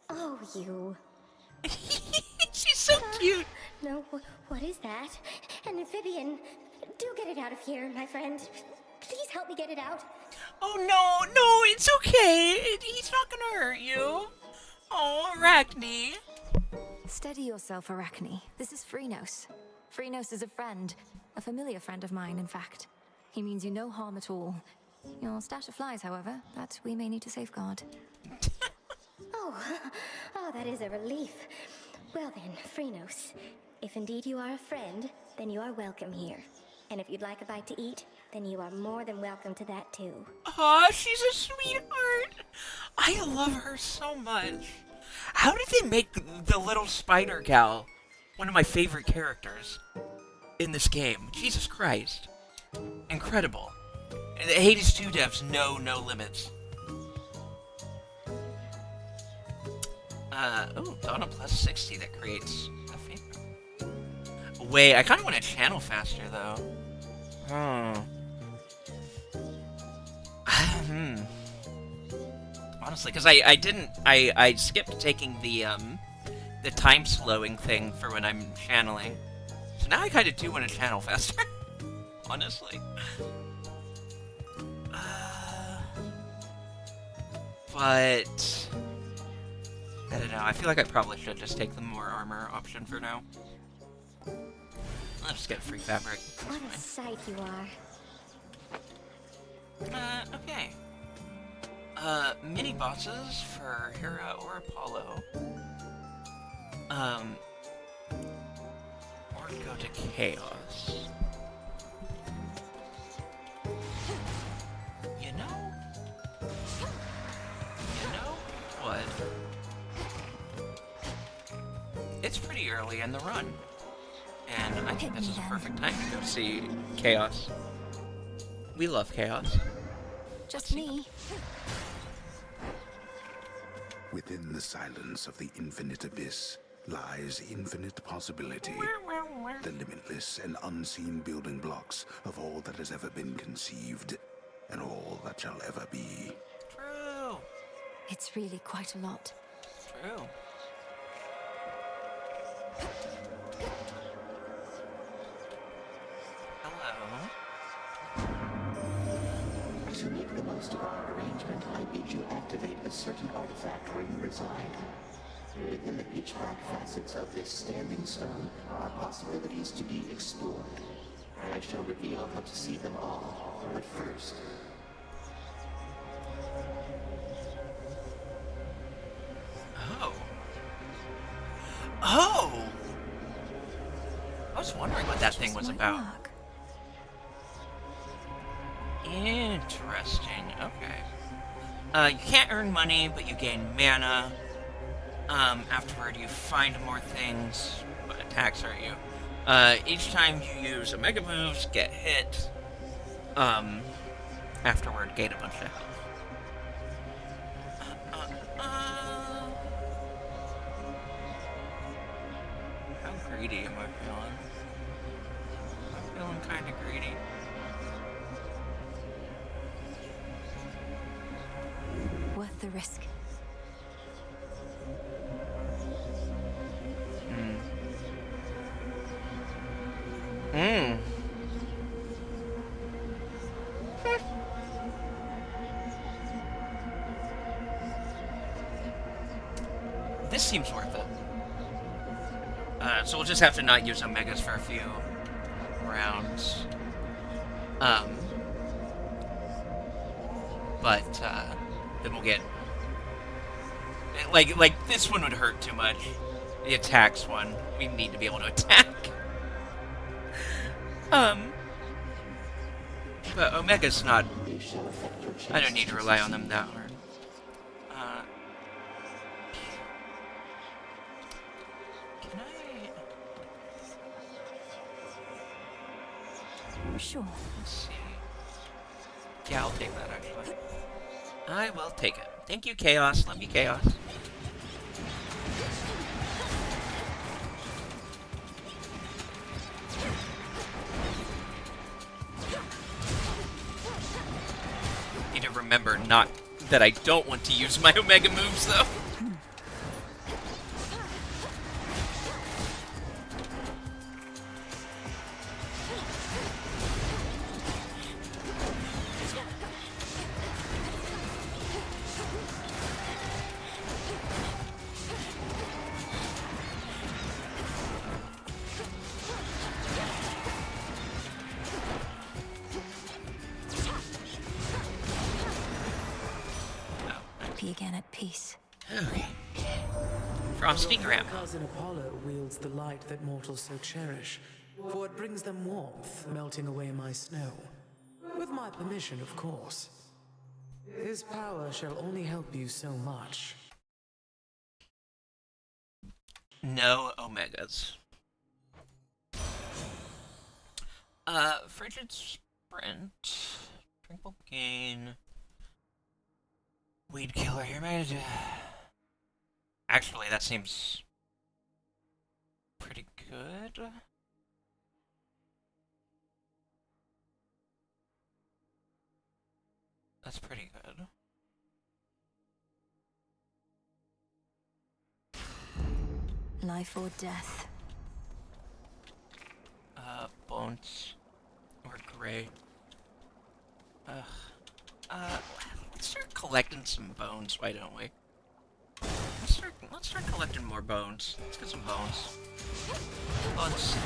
Oh, you. She's so cute. No, what is that? An amphibian. Do get it out of here, my friend. Please help me get it out. Oh no, it's okay. He's not gonna hurt you. Oh, Arachne. Steady yourself, Arachne. This is Phrynos. Phrynos is a friend. A familiar friend of mine, in fact. He means you no harm at all. Your stash of flies, however, that we may need to safeguard. Oh, that is a relief. Well then, Phrynos, if indeed you are a friend, then you are welcome here. And if you'd like a bite to eat, then you are more than welcome to that too. Aw, she's a sweetheart. I love her so much. How did they make the little spider gal one of my favorite characters in this game? Jesus Christ. Incredible. And the Hades 2 devs know no limits. Oh, Donna plus 60 that creates a favor. Wait, I kind of want to channel faster though. Honestly, because I skipped taking the time slowing thing for when I'm channeling. So now I kind of do want to channel faster. Honestly. But I don't know. I feel like I probably should just take the more armor option for now. I'll just get a free fabric. What a sight you are. Okay. Mini bosses for Hera or Apollo. Or go to Chaos. You know? What? It's pretty early in the run. And I think this is a perfect time to go see Chaos. We love Chaos. Just me. Within the silence of the infinite abyss lies infinite possibility. The limitless and unseen building blocks of all that has ever been conceived, and all that shall ever be. True. It's really quite a lot. True. Hello. To make the most of our arrangement, I bid you activate a certain artifact where you reside. Within the pitch-black facets of this standing stone are possibilities to be explored. I shall reveal how to see them all, but first... Oh. Oh! I was wondering what that thing was Might about. work. Interesting. Okay. You can't earn money, but you gain mana. Afterward, you find more things, but attacks hurt you. Each time you use Omega moves, get hit. Afterward, gain a bunch of health. How greedy am I feeling? I'm feeling kind of greedy. Worth the risk. Hmm. This seems worth it. So we'll just have to not use Omegas for a few rounds. But then we'll get like this one would hurt too much. The attacks one, we need to be able to attack. But Omega's not. I don't need to rely on them that hard. Can I? Sure. Let's see. Yeah, I'll take that actually. I will take it. Thank you, Chaos. Love you, Chaos. Need to remember not that I don't want to use my Omega moves though. Be again at peace. Okay. Frosty Your Grandma. cousin Apollo wields the light that mortals so cherish, for it brings them warmth, melting away my snow. With my permission, of course. His power shall only help you so much. No Omegas. Frigid Sprint. Tranquil Gain. Weed Killer. Here, man. Actually, that seems pretty good. That's pretty good. Life or death. Bones. Or gray. Let's start collecting some bones, why don't we? Let's start collecting more bones. Let's get some bones. Bones.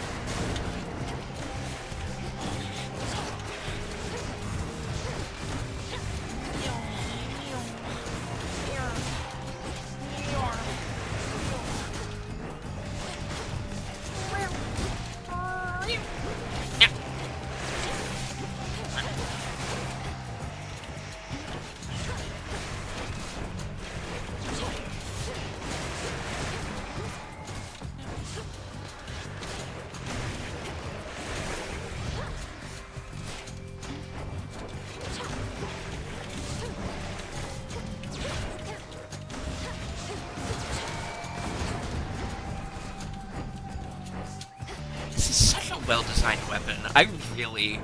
This is such a well-designed weapon. I really,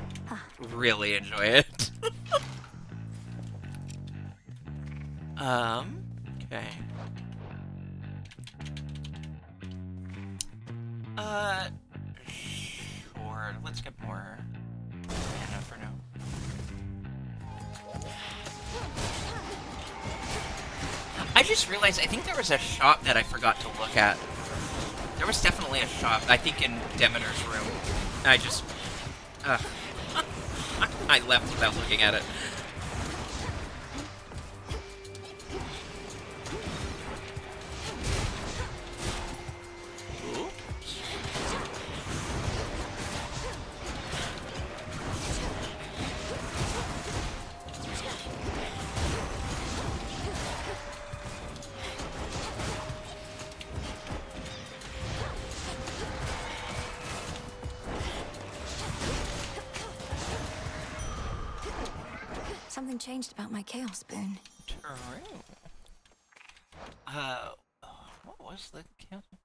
really enjoy it. Okay. Sure. Let's get more mana for now. I just realized I think there was a shop that I forgot to look at. There was definitely a shop, I think in Demeter's room. I just... I left without looking at it. Something changed about my chaos boon. True. What was the council?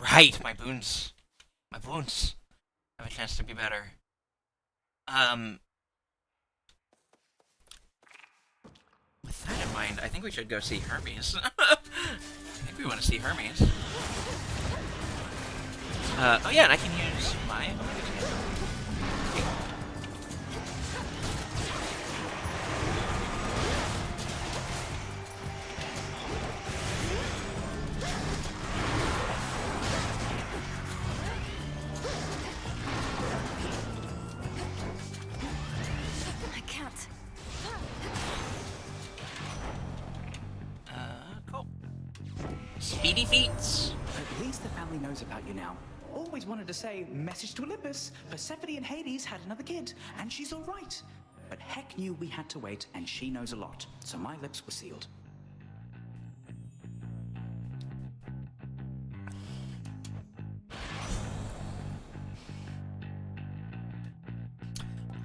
Right, my boons. My boons have a chance to be better. With that in mind, I think we should go see Hermes. I think we want to see Hermes. Oh yeah, and I can use my... I can't. Cool. Speedy feats. At least the family knows about you now. Always wanted to say, message to Olympus, Persephone and Hades had another kid, and she's all right. But Heck knew we had to wait, and she knows a lot, so my lips were sealed.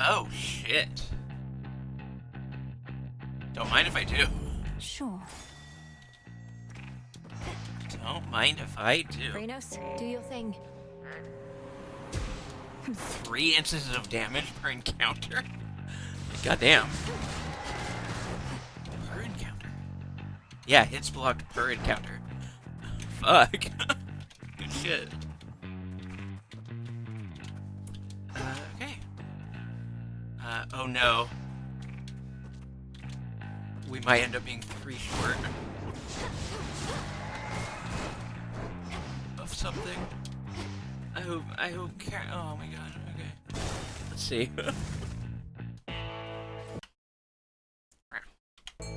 Oh, shit. Don't mind if I do. Sure. Don't mind if I do. Frenos, do your thing. 3 instances of damage per encounter? Goddamn. Per encounter. Yeah, hits blocked per encounter. Fuck. Good shit. Okay. Oh no. We might end up being 3 short. Of something. I hope, oh my god, okay. Let's see.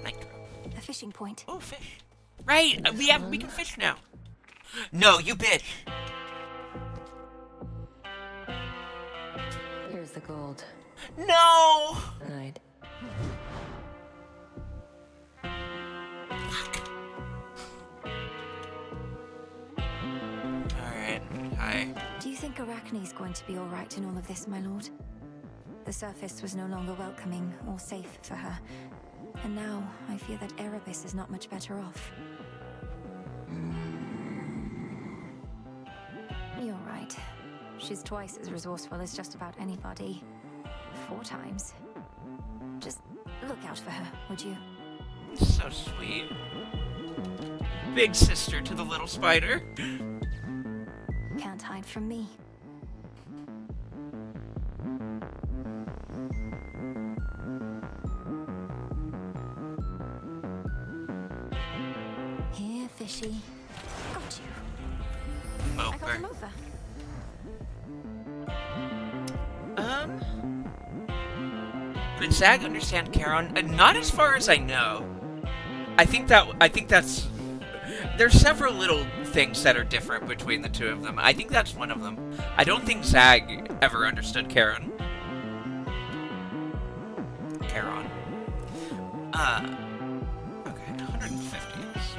Nitro. A fishing point. Oh, fish. Right, we can fish now. No, you bitch. Here's the gold. No! Night. Alright, hi. Do you think Arachne's going to be alright in all of this, my lord? The surface was no longer welcoming or safe for her. And now, I fear that Erebus is not much better off. You're right. She's twice as resourceful as just about anybody. 4 times. Just look out for her, would you? So sweet. Big sister to the little spider. Can't hide from me. Here, fishy. Got you. I got Moper. him over. Did Zag understand Charon? Not as far as I know. I think that's... There's several little things that are different between the two of them. I think that's one of them. I don't think Zag ever understood Charon. Charon. Okay, 150 is...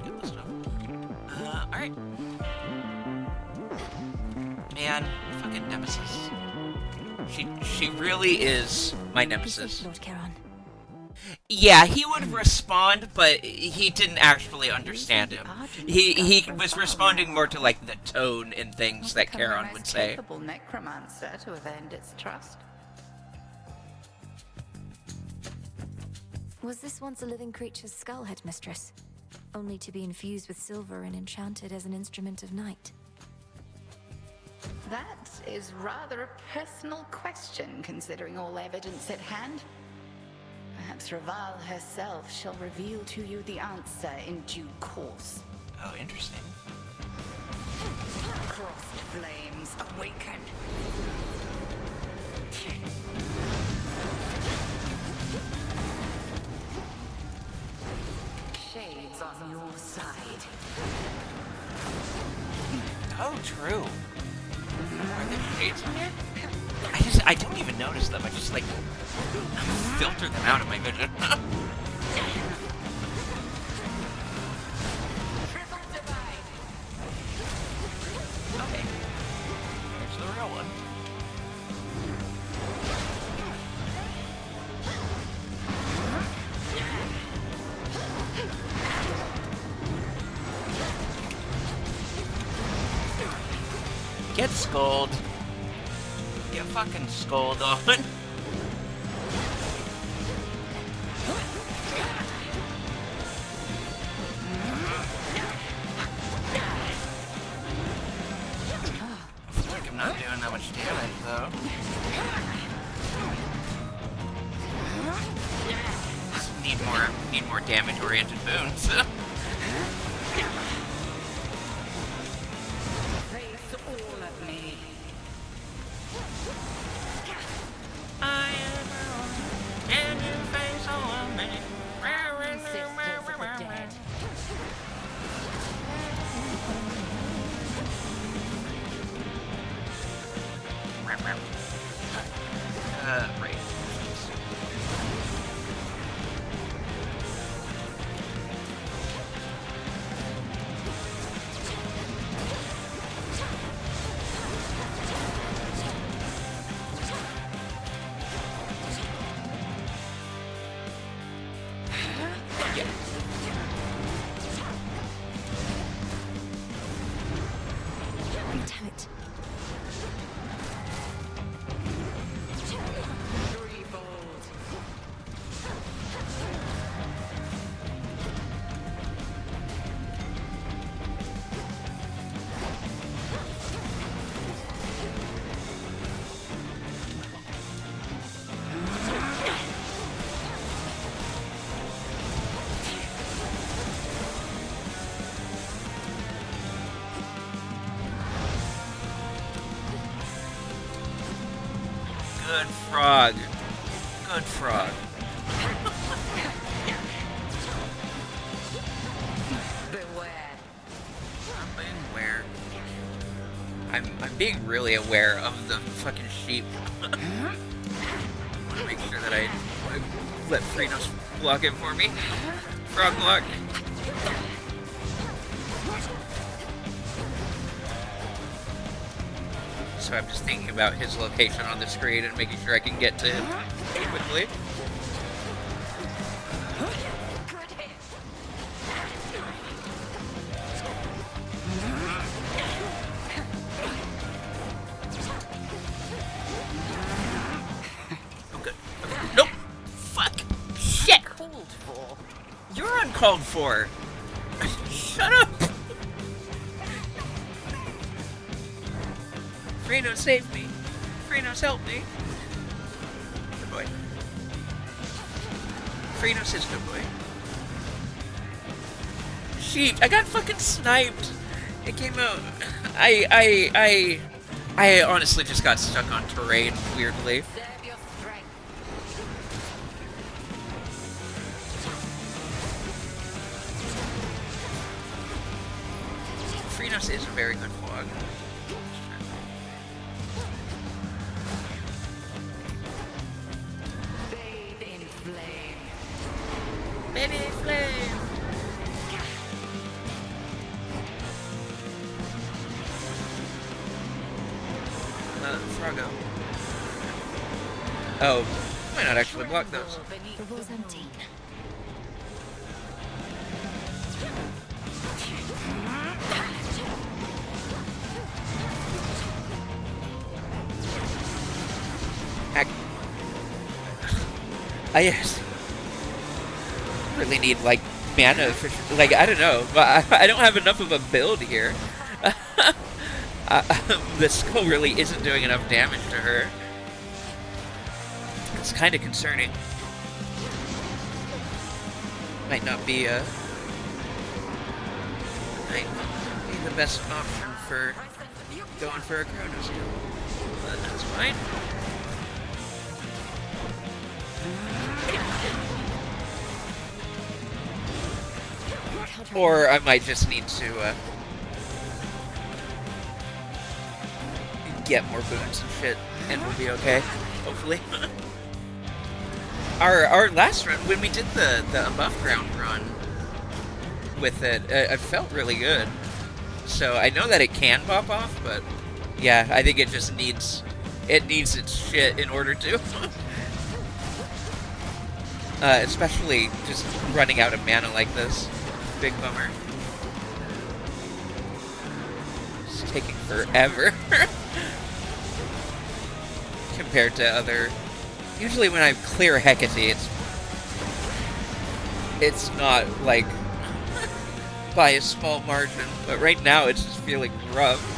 Get this stuff. Alright. Man, fucking Nemesis. She really is my nemesis. Lord Charon. Yeah, he would respond, but he didn't actually understand him. He was responding more to like the tone and things that Charon would say. Capable necromancer to have earned its trust. Was this once a living creature's skull, headmistress? Only to be infused with silver and enchanted as an instrument of night. That is rather a personal question, considering all evidence at hand. Perhaps Raval herself shall reveal to you the answer in due course. Oh, interesting. Crossed flames, awaken! Shades on your side. Oh, true. Are there shades in here? I don't even notice them. I just like filter them out of my vision. Okay. There's the real one. Get Scold. Get fucking Scold on. I feel like I'm not doing that much damage though. Just need more damage oriented boons. Face all of me. I am and you face all of me. Sisters of the dead. Right. Damn it. Good frog. Good frog. Beware. I'm being aware. I'm being really aware of the fucking sheep. I want to make sure that I let Freenos block it for me. Frog block. So I'm just thinking about his location on the screen and making sure I can get to him quickly. Oh, good. Okay. Nope. Fuck. Shit. Called for. You're uncalled for. Shut up. Freenos, save me. Freenos, help me. Good boy. Freenos is good boy. Sheep, I got fucking sniped. It came out. I honestly just got stuck on terrain weirdly. Serve your strength. Freenos is a very good fog. Bathe in flame. Baby flame. Froggo. Oh, might not actually block those. The wall's empty. Heck. I really need like mana efficiency. Like I don't know, but I don't have enough of a build here. The skull really isn't doing enough damage to her. It's kind of concerning. Might not be the best option for going for a Kronos heal, but that's fine. Or I might just need to get more boons and shit, and we'll be okay, hopefully. Our last run, when we did the above ground run with it, it felt really good. So I know that it can pop off, but yeah, I think it just needs its shit in order to. Especially just running out of mana like this. Big bummer. Just taking forever compared to other. Usually when I clear Hecate, it's not like by a small margin, but right now it's just feeling rough.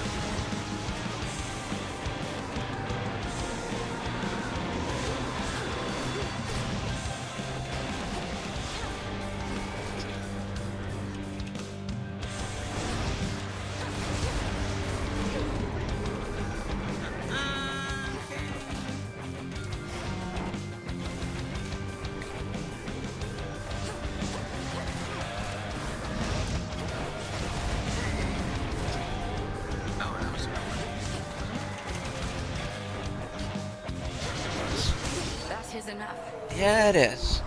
That is enough. Yeah, it is.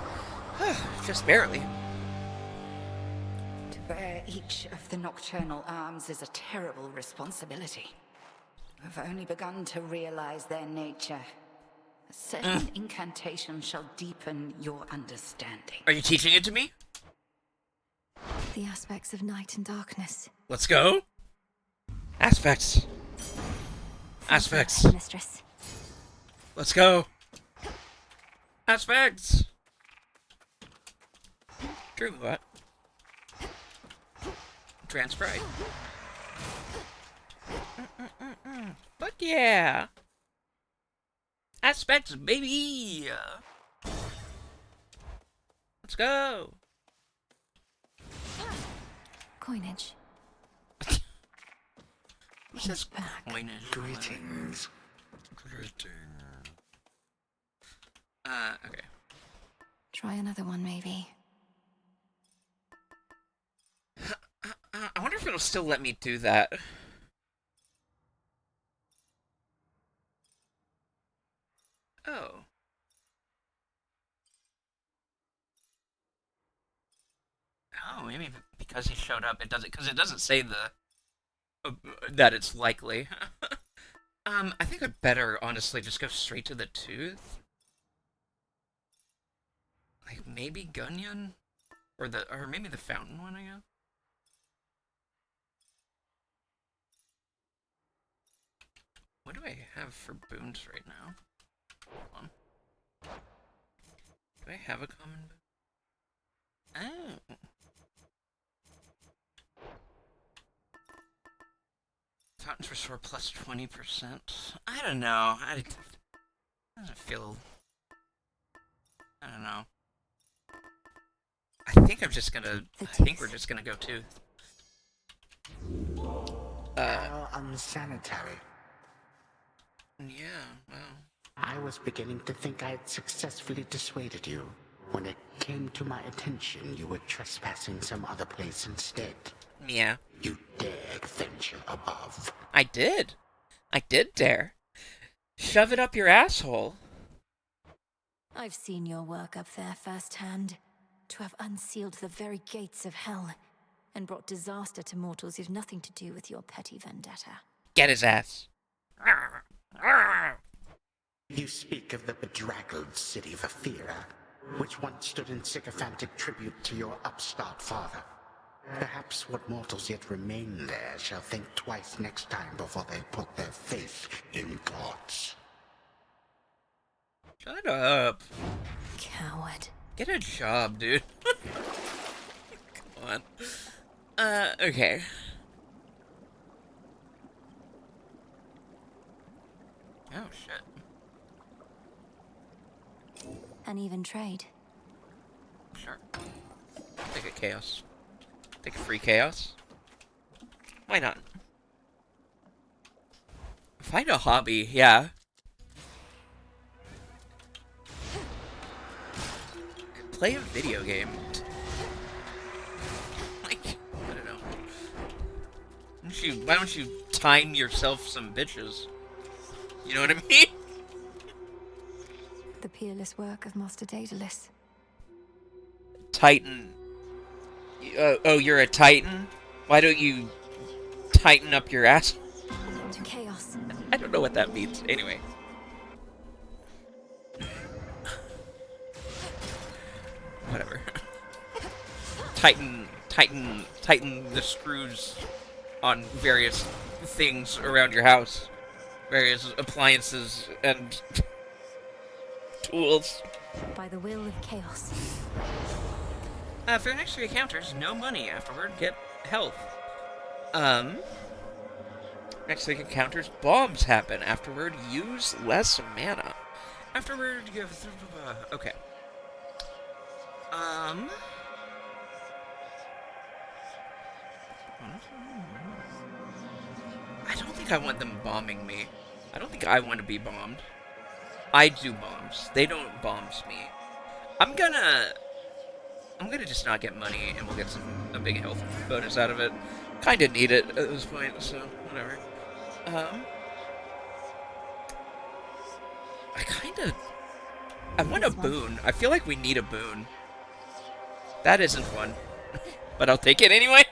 Just barely. To bear each of the nocturnal arms is a terrible responsibility. I've only begun to realize their nature. A certain incantation shall deepen your understanding. Are you teaching it to me? The aspects of night and darkness. Let's go. Aspects. Aspects. Mistress. Let's go. Aspects. True what? Transcribe. But yeah. Aspects, baby. Let's go. Coinage. What's this back. coinage? Greetings. Okay. Try another one, maybe. I wonder if it'll still let me do that. Oh. Oh, maybe because he showed up, it doesn't. Because it doesn't say the that it's likely. I think I'd better honestly just go straight to the tooth. Like maybe Gunyan, or maybe the fountain one. I guess. What do I have for boons right now? Hold on. Do I have a common boon? Oh. Fountains restore plus 20%. I don't know. It doesn't feel. I don't know. I think I'm just gonna. I think we're just gonna go tooth. How unsanitary. Yeah, well. I was beginning to think I had successfully dissuaded you. When it came to my attention, you were trespassing some other place instead. Yeah. You dared venture above. I did. I did dare. Shove it up your asshole. I've seen your work up there firsthand. To have unsealed the very gates of hell and brought disaster to mortals who've nothing to do with your petty vendetta. Get his ass. You speak of the bedraggled city of Athera, which once stood in sycophantic tribute to your upstart father. Perhaps what mortals yet remain there shall think twice next time before they put their faith in gods. Shut up. Coward. Get a job, dude. Come on. Okay. Oh, shit. An even trade. Sure. Take a chaos. Take a free chaos. Why not? Find a hobby, yeah. Play a video game. Like, I don't know. Why don't you time yourself some bitches? You know what I mean? The peerless work of Master Daedalus. Titan. Oh, you're a Titan? Why don't you tighten up your ass? To chaos. I don't know what that means. Anyway. Whatever. Tighten the screws on various things around your house, various appliances and tools. By the will of chaos. For the next 3 encounters, no money. Afterward, get health. Next 3 encounters, bombs happen. Afterward, use less mana. Afterward, you have... Okay. I don't think I want them bombing me. I don't think I want to be bombed. I do bombs. They don't bombs me. I'm gonna just not get money, and we'll get a big health bonus out of it. Kinda need it at this point, so whatever. I want a boon. I feel like we need a boon. That isn't one, but I'll take it anyway.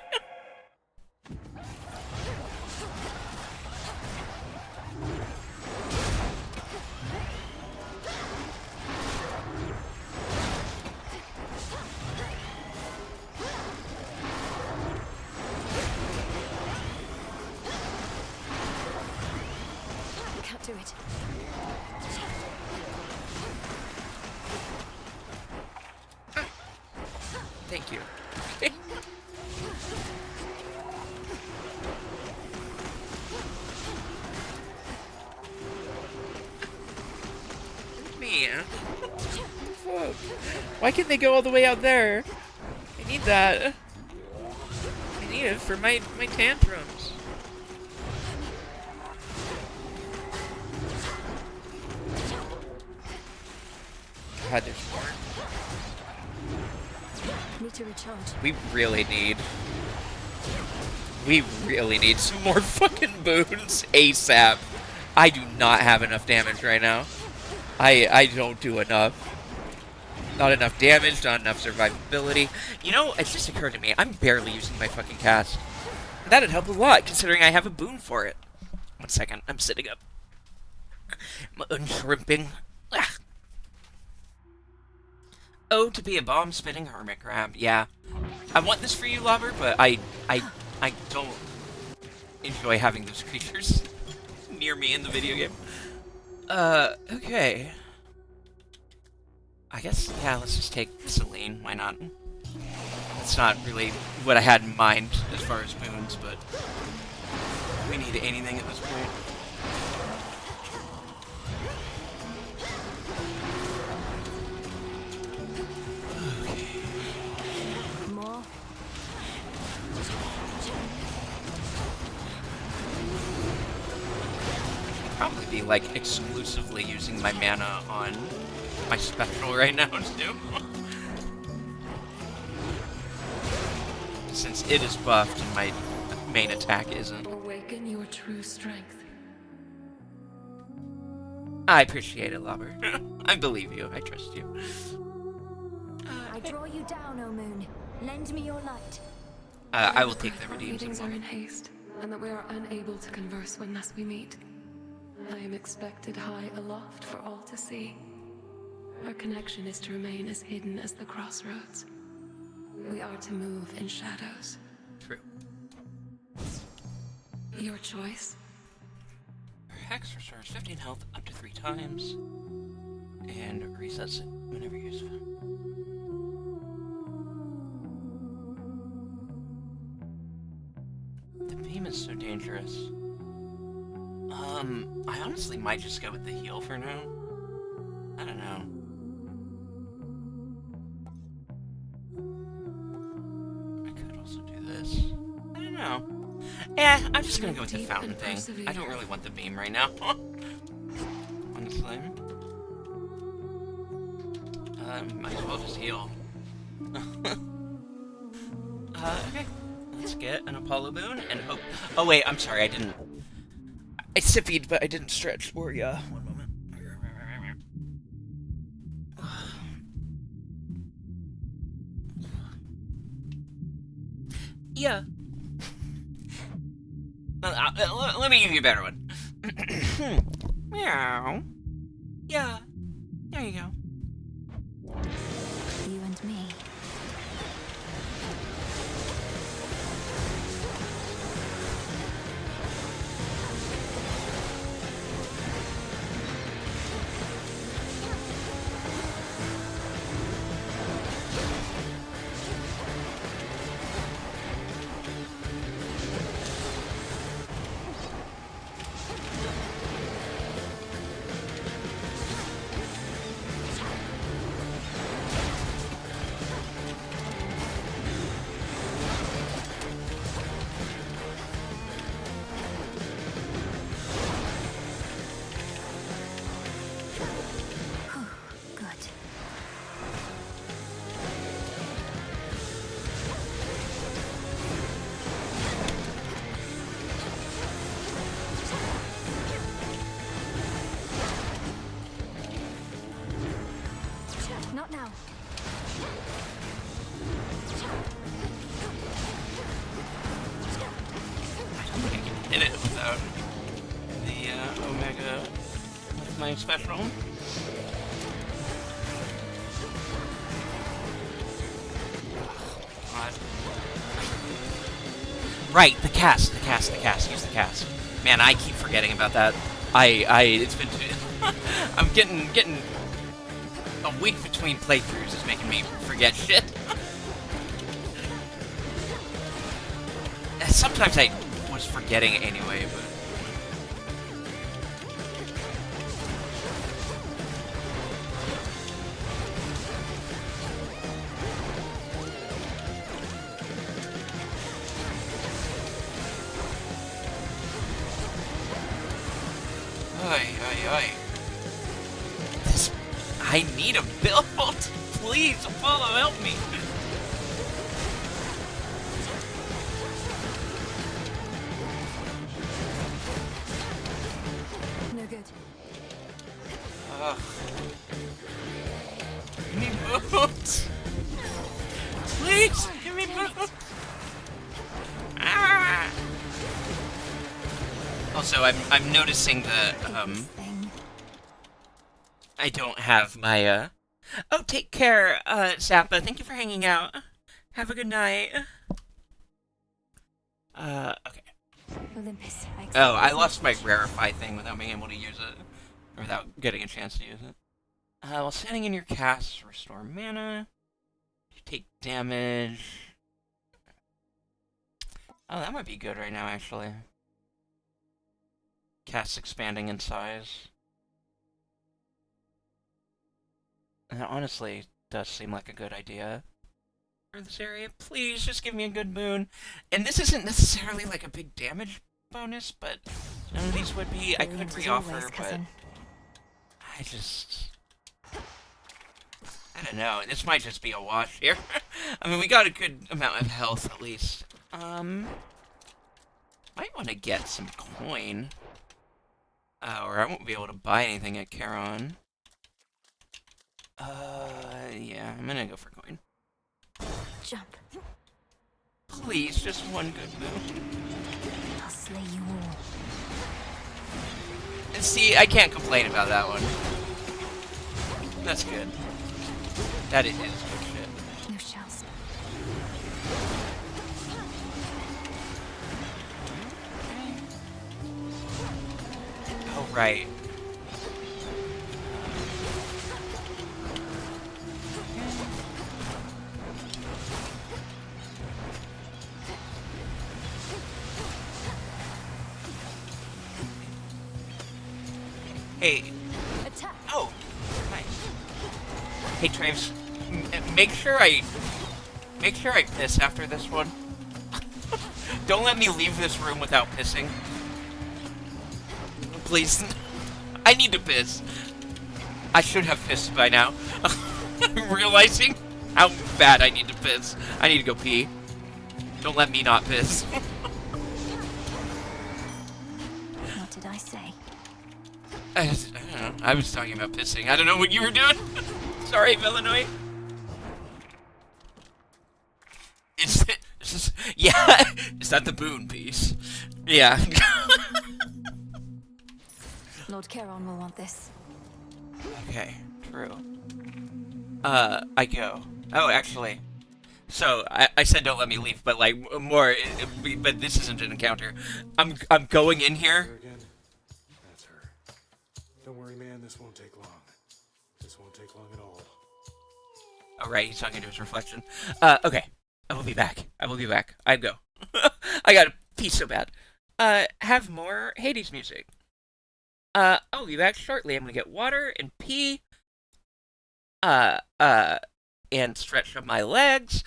Can't do it. Thank you. Man. Fuck. Why can't they go all the way out there? I need that. I need it for my tantrums. God, there's more. Need to recharge. We really need some more fucking boons ASAP. I do not have enough damage right now. I don't do enough. Not enough damage, not enough survivability. You know, it just occurred to me, I'm barely using my fucking cast. That'd help a lot, considering I have a boon for it. 1 second, I'm sitting up. I'm unshrimping. Ah. Oh, to be a bomb-spitting hermit crab. Yeah. I want this for you, Lobber, but I don't enjoy having those creatures near me in the video game. Okay. I guess, yeah, let's just take Celine. Why not? That's not really what I had in mind as far as boons, but we need anything at this point. More. Probably be like exclusively using my mana on my special right now too. Since it is buffed and my main attack isn't. Awaken your true strength. I appreciate it, Lobber. I believe you. I trust you. I draw you down, O moon. Lend me your light. I will take the Our redeems meetings in are one. in haste, and that we are unable to converse unless we meet. I am expected high aloft for all to see. Our connection is to remain as hidden as the crossroads. We are to move in shadows. True. Your choice. Hex restores 15 health up to 3 times. And resets it whenever useful. The beam is so dangerous. I honestly might just go with the heal for now. I don't know. I could also do this. I don't know. Yeah, I'm just gonna go with the fountain thing. I don't really want the beam right now. Honestly. Might as well just heal. Okay. Let's get an Apollo boon and hope. Oh wait, I'm sorry, I didn't. I sippied, but I didn't stretch for ya. One moment. Yeah. Let me give you a better one. Meow. Yeah. There you go. You and me. in it without the Omega with my special. God. Right, the cast. Use the cast. Man, I keep forgetting about that. It's been. I'm getting a week between playthroughs is making me forget shit. Sometimes I was forgetting anyway, but. Oi. This, I need a build. Please, Apollo, help me. No good. Ugh. Give me boots. Please, give me boots. Ah. Also, I'm noticing that I don't have my Oh, take care, Zappa. Thank you for hanging out. Have a good night. Okay. Olympus. Oh, I lost my rarefy thing without being able to use it. Or without getting a chance to use it. While standing in your cast, restore mana. You take damage. Oh, that might be good right now, actually. Cast expanding in size. That honestly does seem like a good idea for this area. Please, just give me a good boon. And this isn't necessarily like a big damage bonus, but none of these would be. I could re-offer, but I just... I don't know. This might just be a wash here. I mean, we got a good amount of health, at least. Might want to get some coin. Or I won't be able to buy anything at Charon. Yeah, I'm gonna go for coin. Jump. Please, just one good move. I'll slay you all. And see, I can't complain about that one. That's good. That is good shit. No shells. Oh, right. Hey. Attack. Oh, nice. Hey, Traves, make sure I piss after this one. Don't let me leave this room without pissing. Please. I need to piss. I should have pissed by now. I'm realizing how bad I need to piss. I need to go pee. Don't let me not piss. What did I say? I don't know. I was talking about pissing. I don't know what you were doing. Sorry, Villanoy. Yeah. Is that the boon piece? Yeah. Lord Charon will want this. Okay, true. I go. Oh, actually. So, I said don't let me leave, but like, more, but this isn't an encounter. I'm going in here. Her again? That's her. Don't worry, man, this won't take long. This won't take long at all. Oh, right, he's talking to his reflection. Okay. I will be back. I go. I gotta pee so bad. Have more Hades music. I'll be back shortly. I'm gonna get water and pee. And stretch up my legs.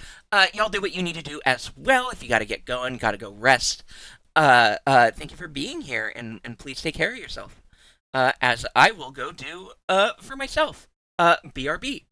Y'all do what you need to do as well. If you gotta get going, gotta go rest. Thank you for being here, and please take care of yourself. As I will go do, for myself. BRB.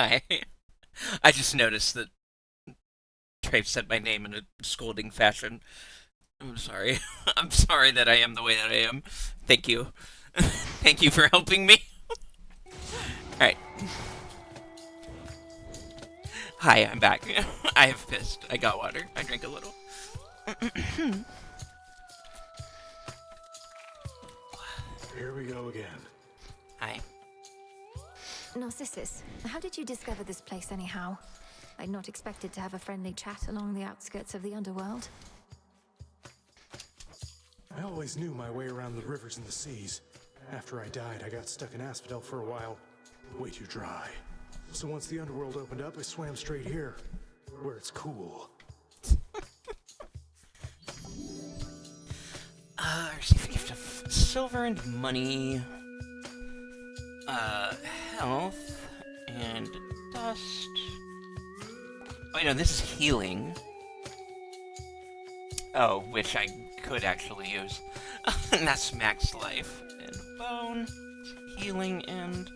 Hi. I just noticed that Trafe said my name in a scolding fashion. I'm sorry. I'm sorry that I am the way that I am. Thank you. Thank you for helping me. Alright. Hi, I'm back. I have pissed. I got water. I drank a little. Here we go again. Hi. Narcissus, how did you discover this place anyhow? I'd not expected to have a friendly chat along the outskirts of the underworld. I always knew my way around the rivers and the seas. After I died, I got stuck in Asphodel for a while. Way too dry. So once the underworld opened up, I swam straight here, where it's cool. Receive a gift of silver and money. Health and dust. Wait, no, this is healing. Oh, which I could actually use. And that's max life. And bone, healing, and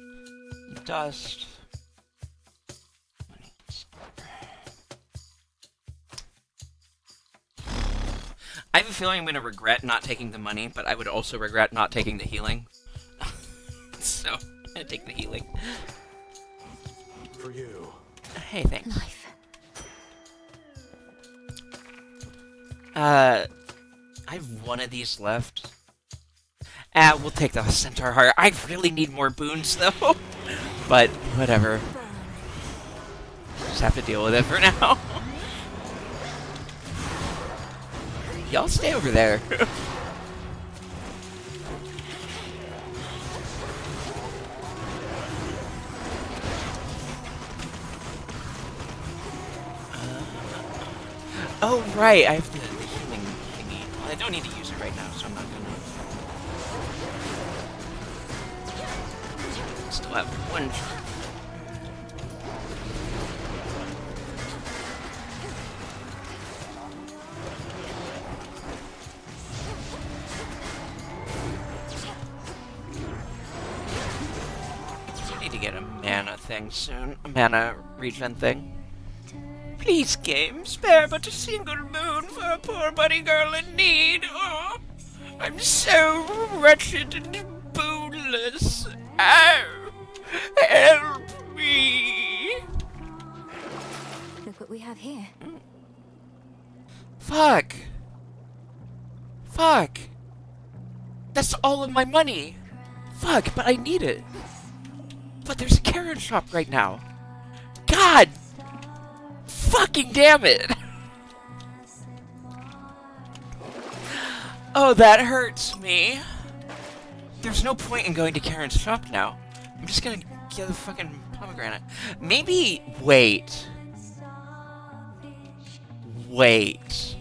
dust. Money, silver. I have a feeling I'm going to regret not taking the money, but I would also regret not taking the healing. So, I'm going to take the healing. For you. Hey, thanks. Life. I have one of these left. Ah, we'll take the Centaur Heart. I really need more boons, though. But, whatever. Just have to deal with it for now. Y'all stay over there. Oh, right, I have the healing thingy. Well, I don't need to use it right now, so I'm not gonna. Still have one. I need to get a mana thing soon. A mana regen thing. Please, game, spare but a single moon for a poor bunny girl in need. Oh, I'm so wretched and boonless. Oh, help me. Look what we have here. Fuck. Fuck. That's all of my money. Fuck, but I need it. But there's a carrot shop right now. God. Fucking damn it! Oh, that hurts me. There's no point in going to Karen's shop now. I'm just gonna get a fucking pomegranate. Maybe... Wait. Wait.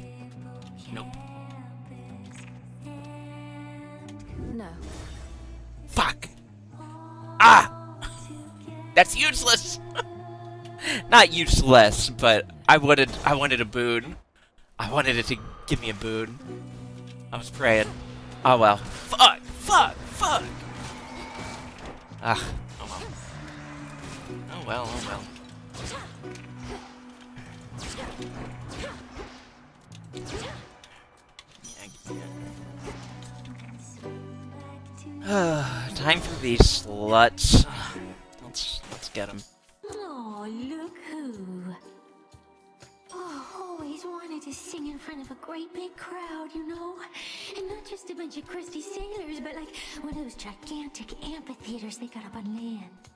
Nope. No. Fuck! Ah! That's useless! Not useless, but I wanted a boon. I wanted it to give me a boon. I was praying. Oh well. Fuck! Fuck! Fuck! Ah. Oh well. Oh well, oh well. Time for these sluts. Let's get them. Oh, look who. Oh, always wanted to sing in front of a great big crowd, you know? And not just a bunch of crusty sailors, but like one of those gigantic amphitheaters they got up on land.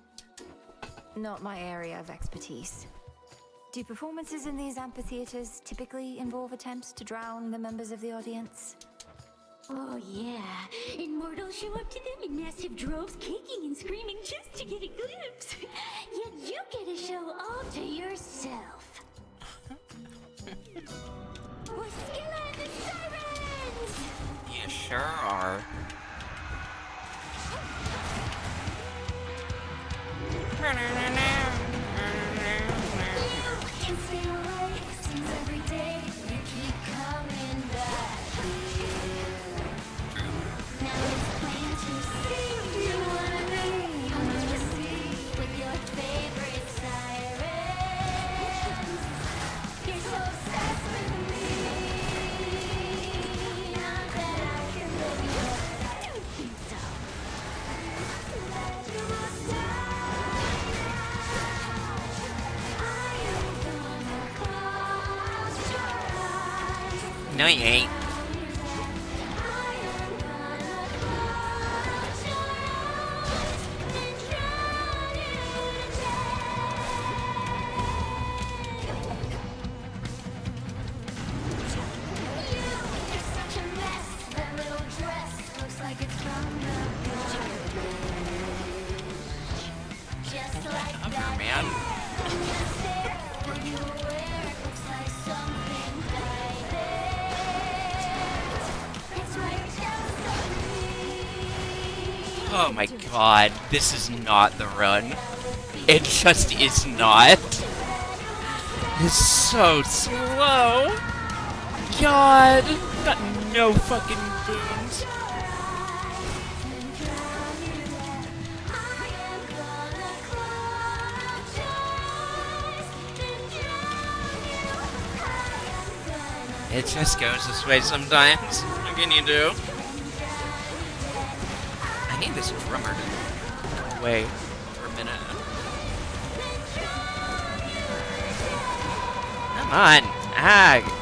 Not my area of expertise. Do performances in these amphitheaters typically involve attempts to drown the members of the audience? Oh, yeah. And mortals show up to them in massive droves, kicking and screaming just to get a glimpse. Yet you get a show all to yourself. With Skilla and the Sirens! You sure are. You can stay awake since every day you keep coming back here. Now it's plain to see you wanna be. Come to see with your favorite side. No, you ain't. Cover, man. Oh my god, this is not the run. It just is not. It's so slow. God, got no fucking boons. It just goes this way sometimes. What can you do? I need this drummer to go away for a minute. Come on. Ah.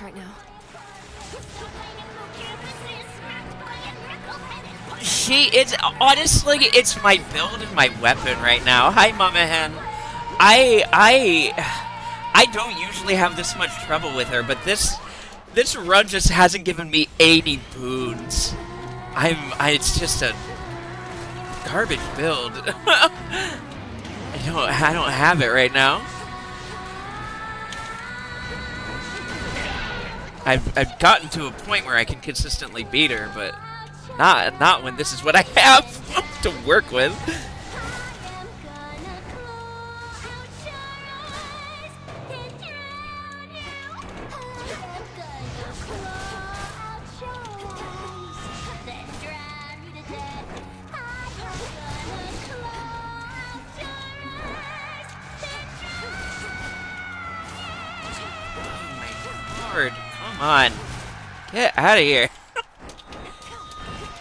Right now. It's honestly, it's my build and my weapon right now. Hi, Mama Hen. I don't usually have this much trouble with her, but this run just hasn't given me any boons. It's just a garbage build. I don't have it right now. I've gotten to a point where I can consistently beat her, but not when this is what I have to work with. Oh my lord. Come on. Get out of here.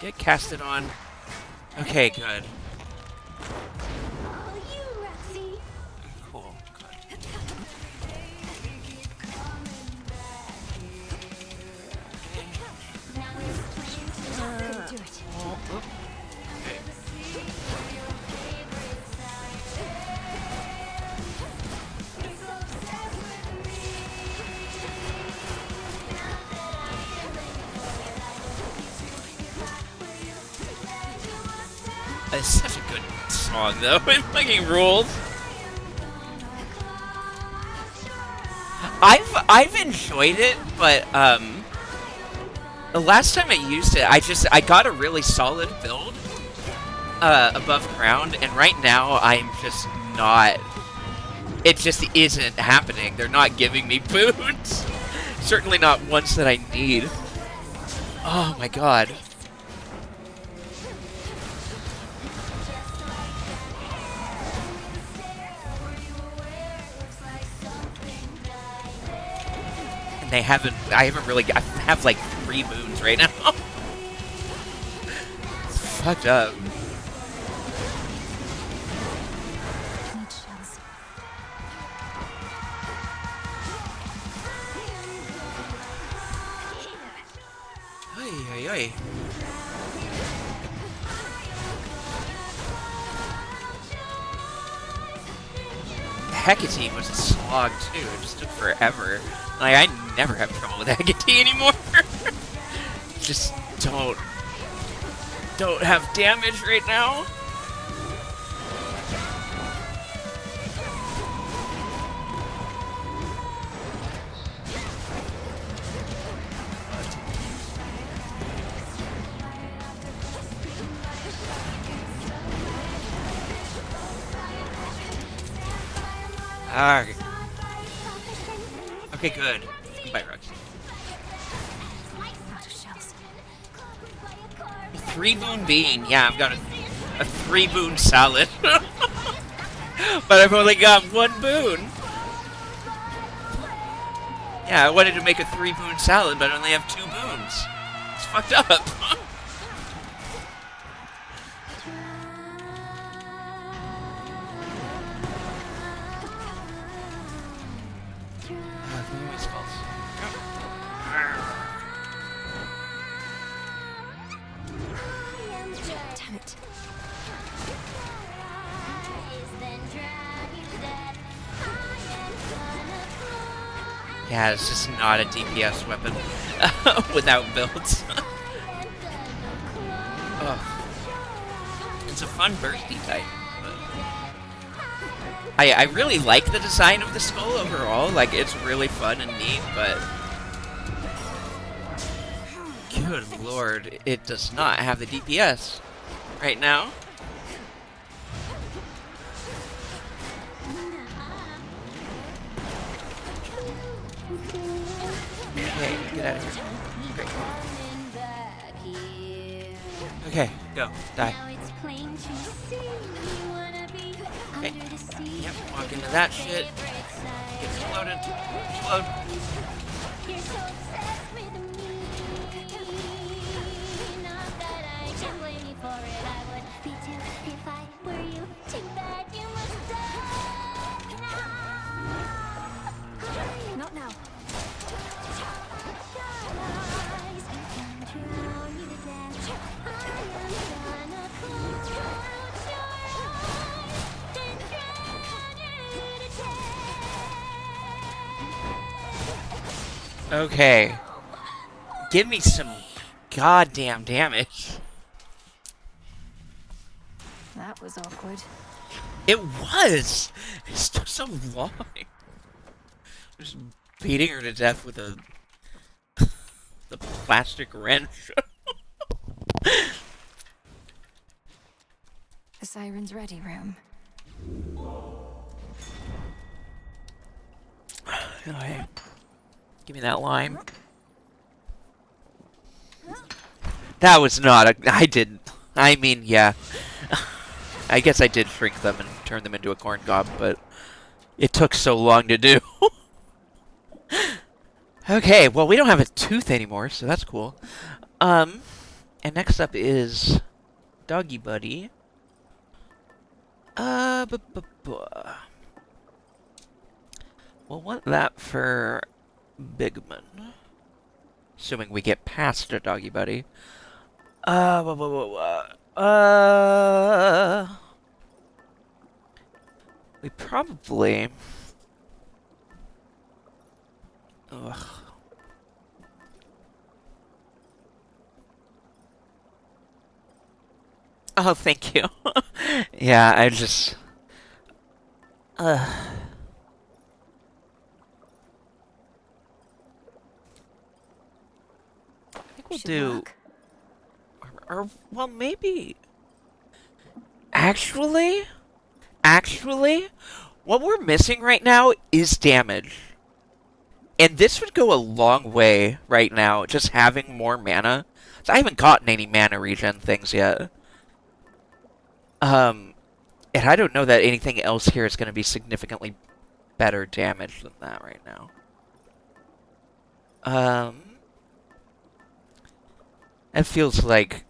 Get casted on. Okay, good. Cool. Good. It's such a good song, though. It fucking rules. I've enjoyed it, but the last time I used it, I got a really solid build above ground, and right now I'm just not. It just isn't happening. They're not giving me boots. Certainly not ones that I need. Oh my god. I haven't really, I have like 3 boons right now. It's fucked up. Oy, oy, oy. Hecate was a slog too, it just took forever. Like, I never have trouble with Hecate anymore. Just don't have damage right now. Alright. Okay, good. Goodbye, Rox. 3 boon bean. Yeah, I've got a 3 boon salad. But I've only got one boon. Yeah, I wanted to make a 3-boon salad, but I only have 2 boons. It's fucked up. Damn it. Yeah, it's just not a DPS weapon without builds. Ugh. It's a fun bursty type. I really like the design of the skull overall. Like, it's really fun and neat, but good lord, it does not have the DPS right now. Okay, get out of here. Great. Okay, go. Die. Okay. Yep, walk into that shit. Get exploded. Explode. Not now. Okay. Give me some goddamn damage. That was awkward. It was! It's took so long. Just beating her to death with the plastic wrench. The siren's ready room. Okay. Give me that lime. That was not a... I didn't. I mean, yeah. I guess I did shrink them and turn them into a corn cob, but it took so long to do. Okay, well, we don't have a tooth anymore, so that's cool. And next up is Doggy Buddy. We'll want that for Bigman. Assuming we get past a Doggy Buddy. We probably... Ugh. Oh, thank you. Yeah, I just... I think we'll do... Or, well, maybe... Actually, what we're missing right now is damage. And this would go a long way right now, just having more mana. So I haven't gotten any mana regen things yet. And I don't know that anything else here is going to be significantly better damage than that right now. It feels like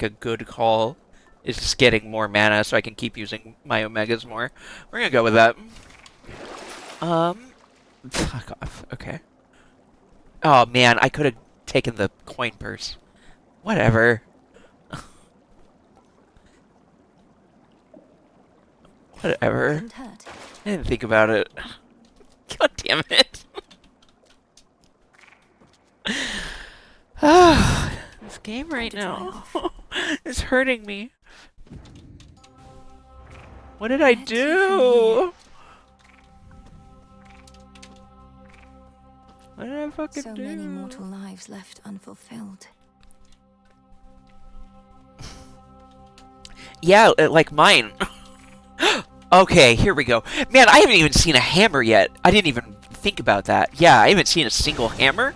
a good call. Is just getting more mana so I can keep using my Omegas more. We're gonna go with that. Fuck off. Okay. Oh man, I could have taken the coin purse. Whatever. Whatever. I didn't think about it. God damn it. This game right now is hurting me. What did I do? What did I fucking do? So many mortal lives left unfulfilled. Yeah, like mine. Okay, here we go. Man, I haven't even seen a hammer yet. I didn't even think about that. Yeah, I haven't seen a single hammer.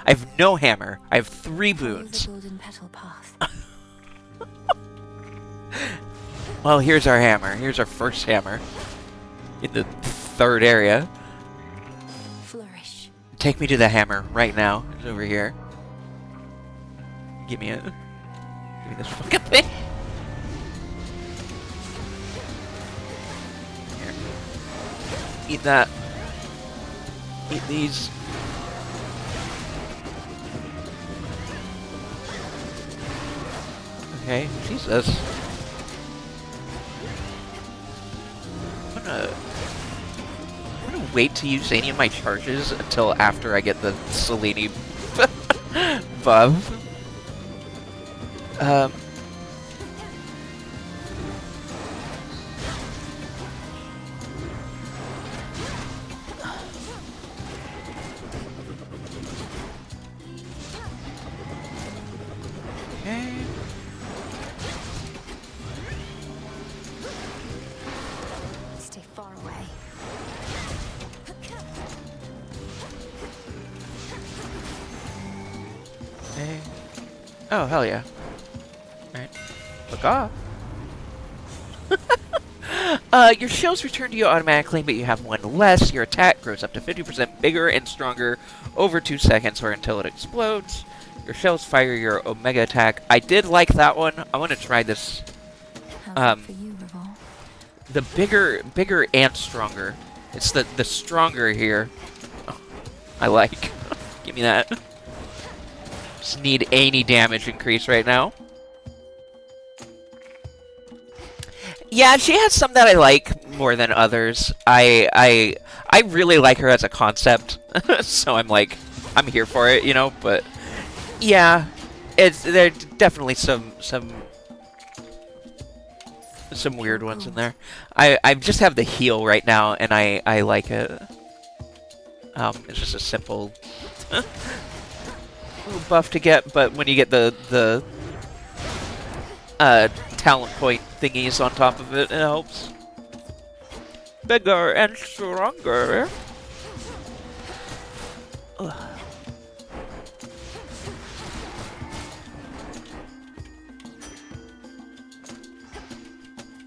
I have no hammer. I have 3 boons. The golden petal path. Well, here's our hammer. Here's our first hammer. in the third area. Flourish. Take me to the hammer right now. It's over here. Give me this fucking thing. Here. Eat that. Eat these. Okay, Jesus. I'm gonna wait to use any of my charges until after I get the Selene buff. Okay. Stay far away. Okay. Oh, hell yeah. Alright. Look off. Your shields return to you automatically, but you have one less. Your attack grows up to 50% bigger and stronger over 2 seconds or until it explodes. Your shells fire your Omega attack. I did like that one. I want to try this. How's it for you, Revolve? The bigger and stronger. It's the stronger here. Oh, I like. Give me that. Just need any damage increase right now. Yeah, she has some that I like more than others. I really like her as a concept, so I'm here for it, you know. But yeah, there are definitely some weird ones in there. I just have the heal right now, and I like it. It's just a simple buff to get, but when you get the talent point thingies on top of it, it helps. Bigger and stronger. Ugh.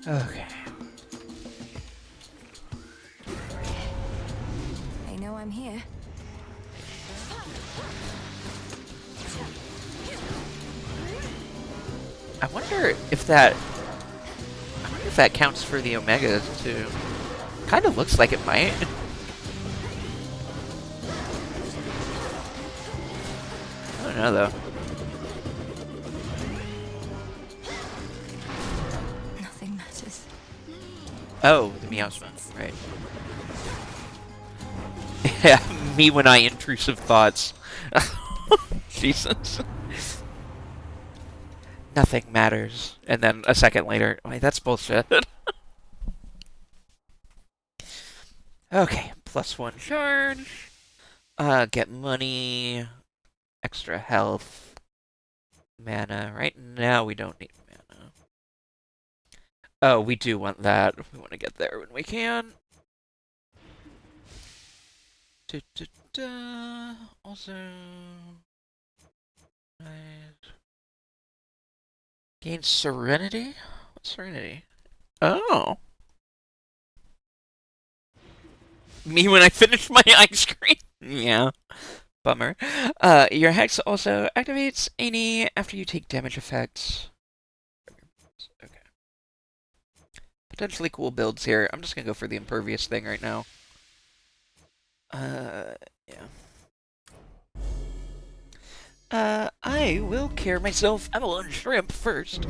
Okay. They know I'm here. I wonder if that counts for the Omega too. Kind of looks like it might. I don't know though. Nothing matters. Oh, the Meowsma, right. Yeah, me when I intrusive thoughts. Jesus. Nothing matters. And then a second later, wait, that's bullshit. Okay, +1 charge. Get money. Extra health. Mana. Right now we don't need mana. Oh, we do want that. We want to get there when we can. Also... Right. Gain Serenity? What's Serenity? Oh. Me when I finish my ice cream? Yeah. Bummer. Your Hex also activates any after you take damage effects. Okay. Potentially cool builds here. I'm just gonna go for the Impervious thing right now. Yeah. I will cure myself Avalon Shrimp first.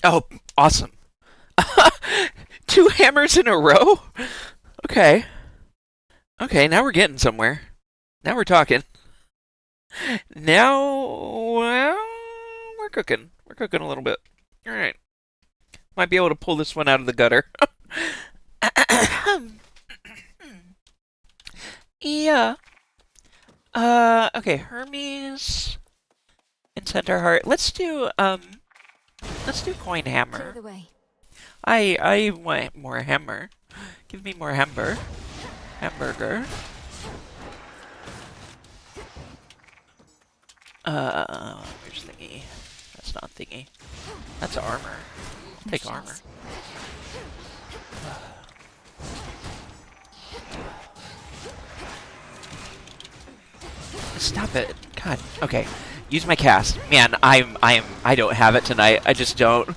Oh, awesome. 2 hammers in a row? Okay. Okay, now we're getting somewhere. Now we're talking. Now, well, we're cooking. We're cooking a little bit. Alright. Might be able to pull this one out of the gutter. Yeah. Okay, Hermes and Centaur Heart. Let's do, Let's do coin Clear hammer. the way. I want more hammer. Give me more hamburger. Where's thingy? That's not thingy. That's armor. I'll take armor. Stop it. God. Okay. Use my cast. Man, I don't have it tonight. I just don't.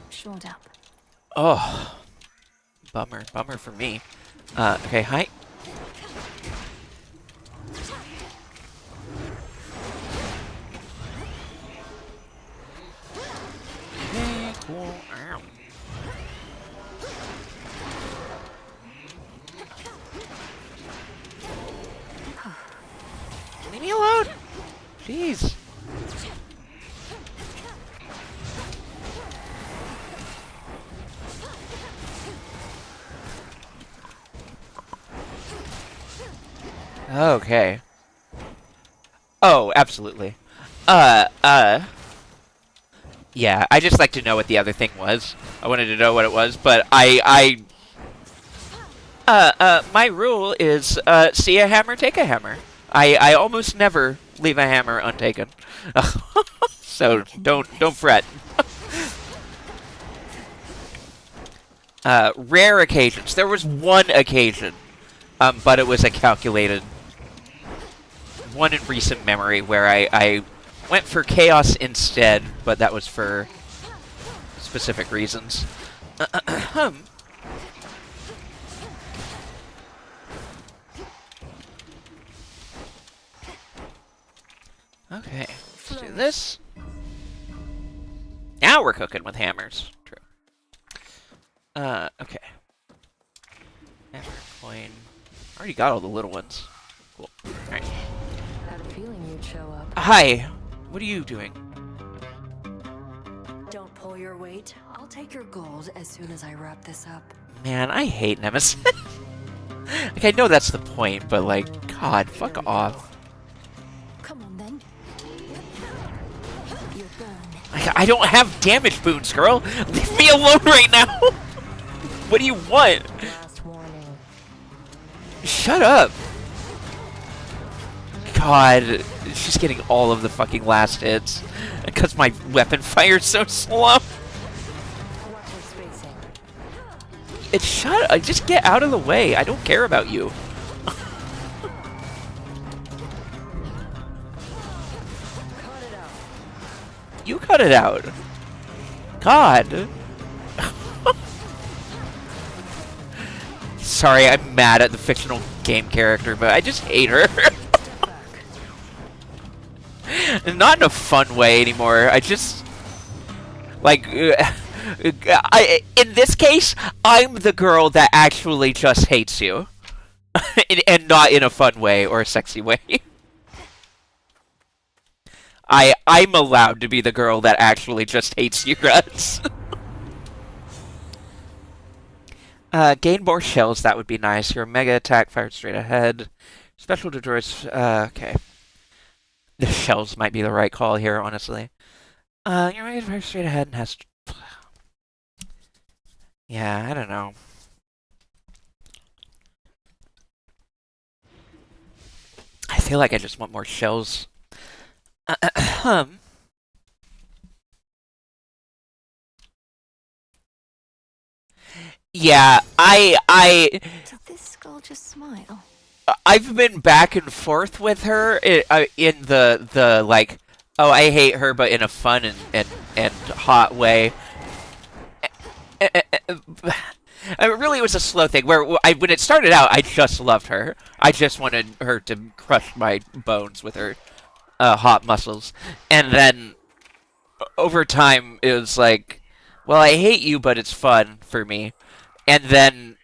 Shored up. Oh. Bummer. Bummer for me. Okay, hi. Okay, cool. Ow. Leave me alone! Jeez. Okay. Oh, absolutely. Yeah, I just like to know what the other thing was. I wanted to know what it was, but my rule is, see a hammer, take a hammer. I almost never leave a hammer untaken. So don't fret. Rare occasions. There was one occasion, but it was a calculated one in recent memory where I went for chaos instead, but that was for specific reasons. Okay, let's do this. Now we're cooking with hammers. True. Okay. Hammer, coin. Already got all the little ones. Cool. Alright. Had a feeling you'd show up. Hi! What are you doing? Don't pull your weight. I'll take your gold as soon as I wrap this up. Man, I hate Nemesis. Like, I know that's the point, but like, God, fuck off. Come on then. You'll burn. I don't have damage boons, girl! Leave me alone right now! What do you want? Last warning. Shut up! God, she's getting all of the fucking last hits. Because my weapon fires so slow. Watch your spacing. It's shut up. Just get out of the way. I don't care about you. Cut it out. You cut it out. God. Sorry, I'm mad at the fictional game character, but I just hate her. Not in a fun way anymore. I just... Like... in this case, I'm the girl that actually just hates you. And not in a fun way or a sexy way. I'm allowed to be the girl that actually just hates you guys. Gain more shells, that would be nice. Your mega attack fired straight ahead. Special destroys, okay. The shells might be the right call here, honestly. Your mega fired straight ahead and has... Yeah, I don't know. I feel like I just want more shells. Yeah, Did this skull just smile? I've been back and forth with her in the like, oh, I hate her, but in a fun and hot way. Really, it was a slow thing where when it started out, I just loved her. I just wanted her to crush my bones with her hot muscles, and then over time, it was like, well, I hate you, but it's fun for me. And then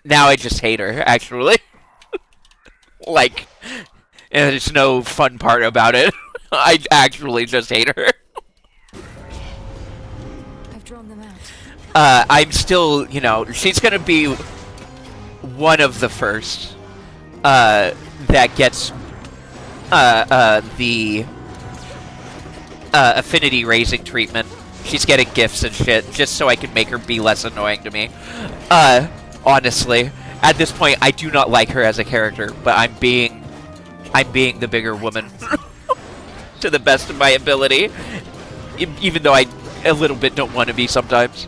now I just hate her, actually. Like, and there's no fun part about it. I actually just hate her. I've drawn them out. I'm still, you know, she's gonna be one of the first that gets the affinity raising treatment. She's getting gifts and shit just so I can make her be less annoying to me. Honestly, at this point, I do not like her as a character, but I'm being the bigger woman to the best of my ability, even though I a little bit don't want to be sometimes.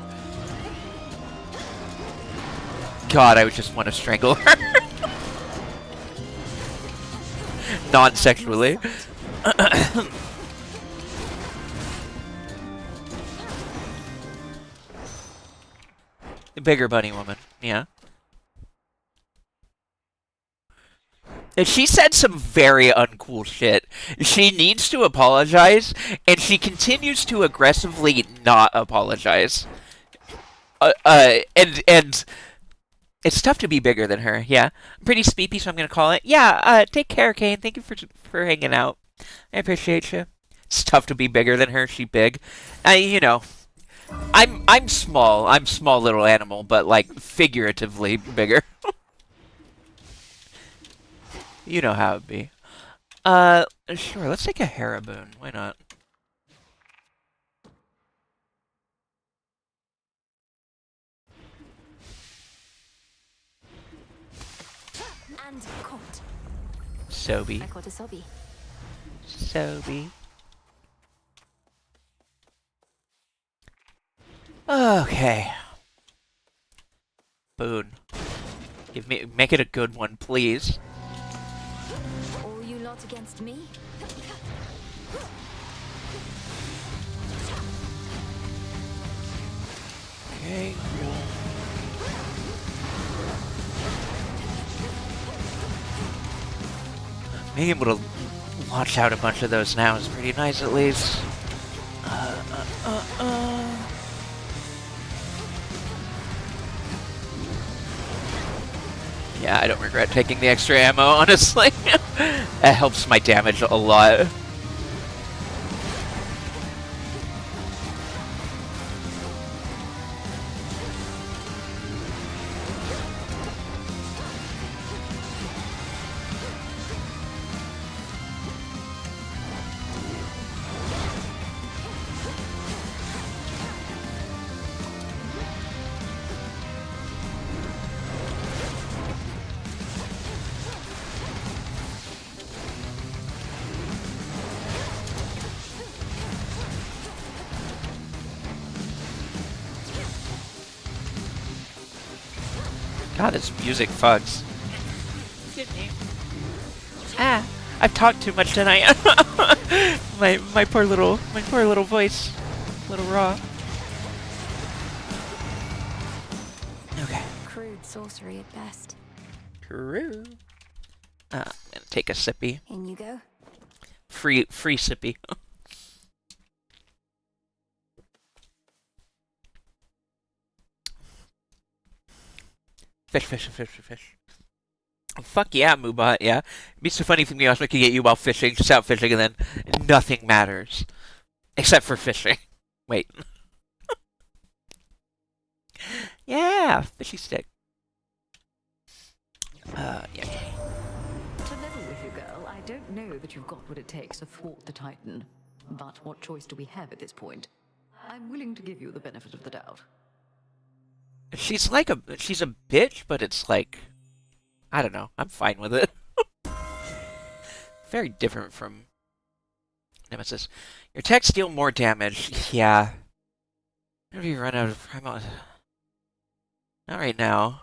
God, I would just want to strangle her. Non-sexually. The bigger bunny woman, yeah. And she said some very uncool shit. She needs to apologize, and she continues to aggressively not apologize. And it's tough to be bigger than her, yeah. I'm pretty speepy, so I'm gonna call it. Yeah, take care, Kane. Thank you for hanging out. I appreciate you. It's tough to be bigger than her. She big. You know, I'm small. I'm small little animal, but like figuratively bigger. You know how it be. Sure. Let's take a Haraboon. Why not? And caught. Sobi. I caught a Sobi. Sobi. Okay. Boon. Make it a good one, please. All you lot against me? Okay. Being able to launch out a bunch of those now is pretty nice, at least. Yeah, I don't regret taking the extra ammo, honestly. It helps my damage a lot. God, this music fucks. Ah, I've talked too much tonight. my poor little voice, a little raw. Okay. Crude sorcery at best. Crude. I'm gonna take a sippy. In you go. Free sippy. Fish. Oh, fuck yeah, Moobot, yeah. It'd be so funny if me also could get you while fishing, just out fishing, and then nothing matters. Except for fishing. Wait. Yeah, fishy stick. Yeah. To level with you, girl, I don't know that you've got what it takes to thwart the Titan. But what choice do we have at this point? I'm willing to give you the benefit of the doubt. She's a bitch, but it's like, I don't know. I'm fine with it. Very different from Nemesis. Your attacks deal more damage. Yeah. Whenever you run out of primal. Not right now.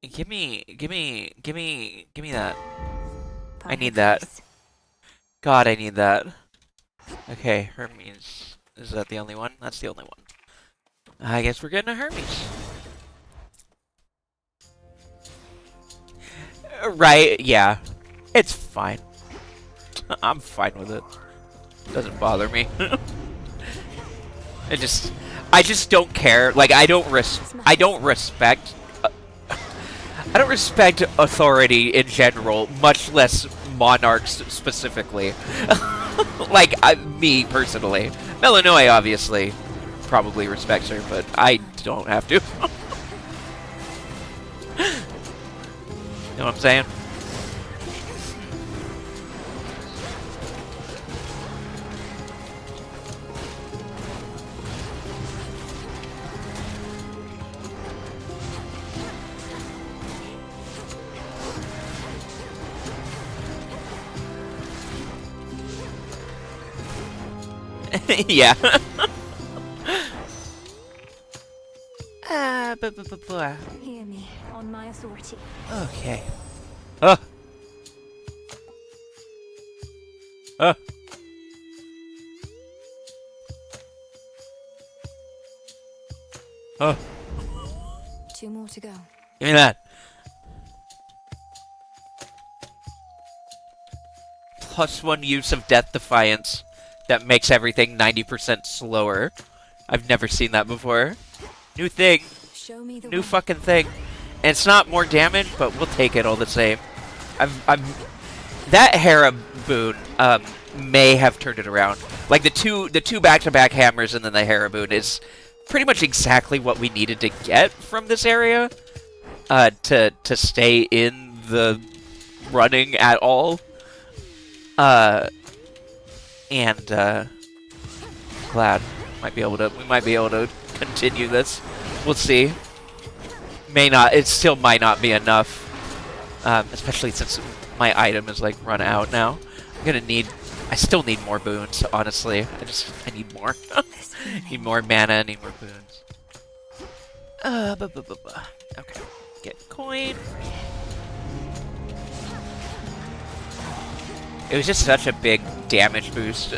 Give me that. I need that. God, I need that. Okay, Hermes. Is that the only one? That's the only one. I guess we're getting a Hermes. Right, yeah. It's fine. I'm fine with it. Doesn't bother me. I just don't care. Like, I don't respect authority in general, much less monarchs specifically. Like, me personally. Melanoy obviously probably respects her, but I don't have to. know what I'm saying? Yeah. Hear me, on my authority. Okay. Oh. Oh. Oh. 2 more to go. Give me that. +1 use of Death Defiance that makes everything 90% slower. I've never seen that before. New thing. Show me the New way. fucking thing. And it's not more damage, but we'll take it all the same. That Hera boon may have turned it around. Like the two back-to-back hammers and then the Hera boon is pretty much exactly what we needed to get from this area to stay in the running at all. Glad we might be able to continue this. We'll see. It still might not be enough. Especially since my item is like run out now. I still need more boons, honestly. I need more. Need more mana, I need more boons. Okay. Get coin. It was just such a big damage boost.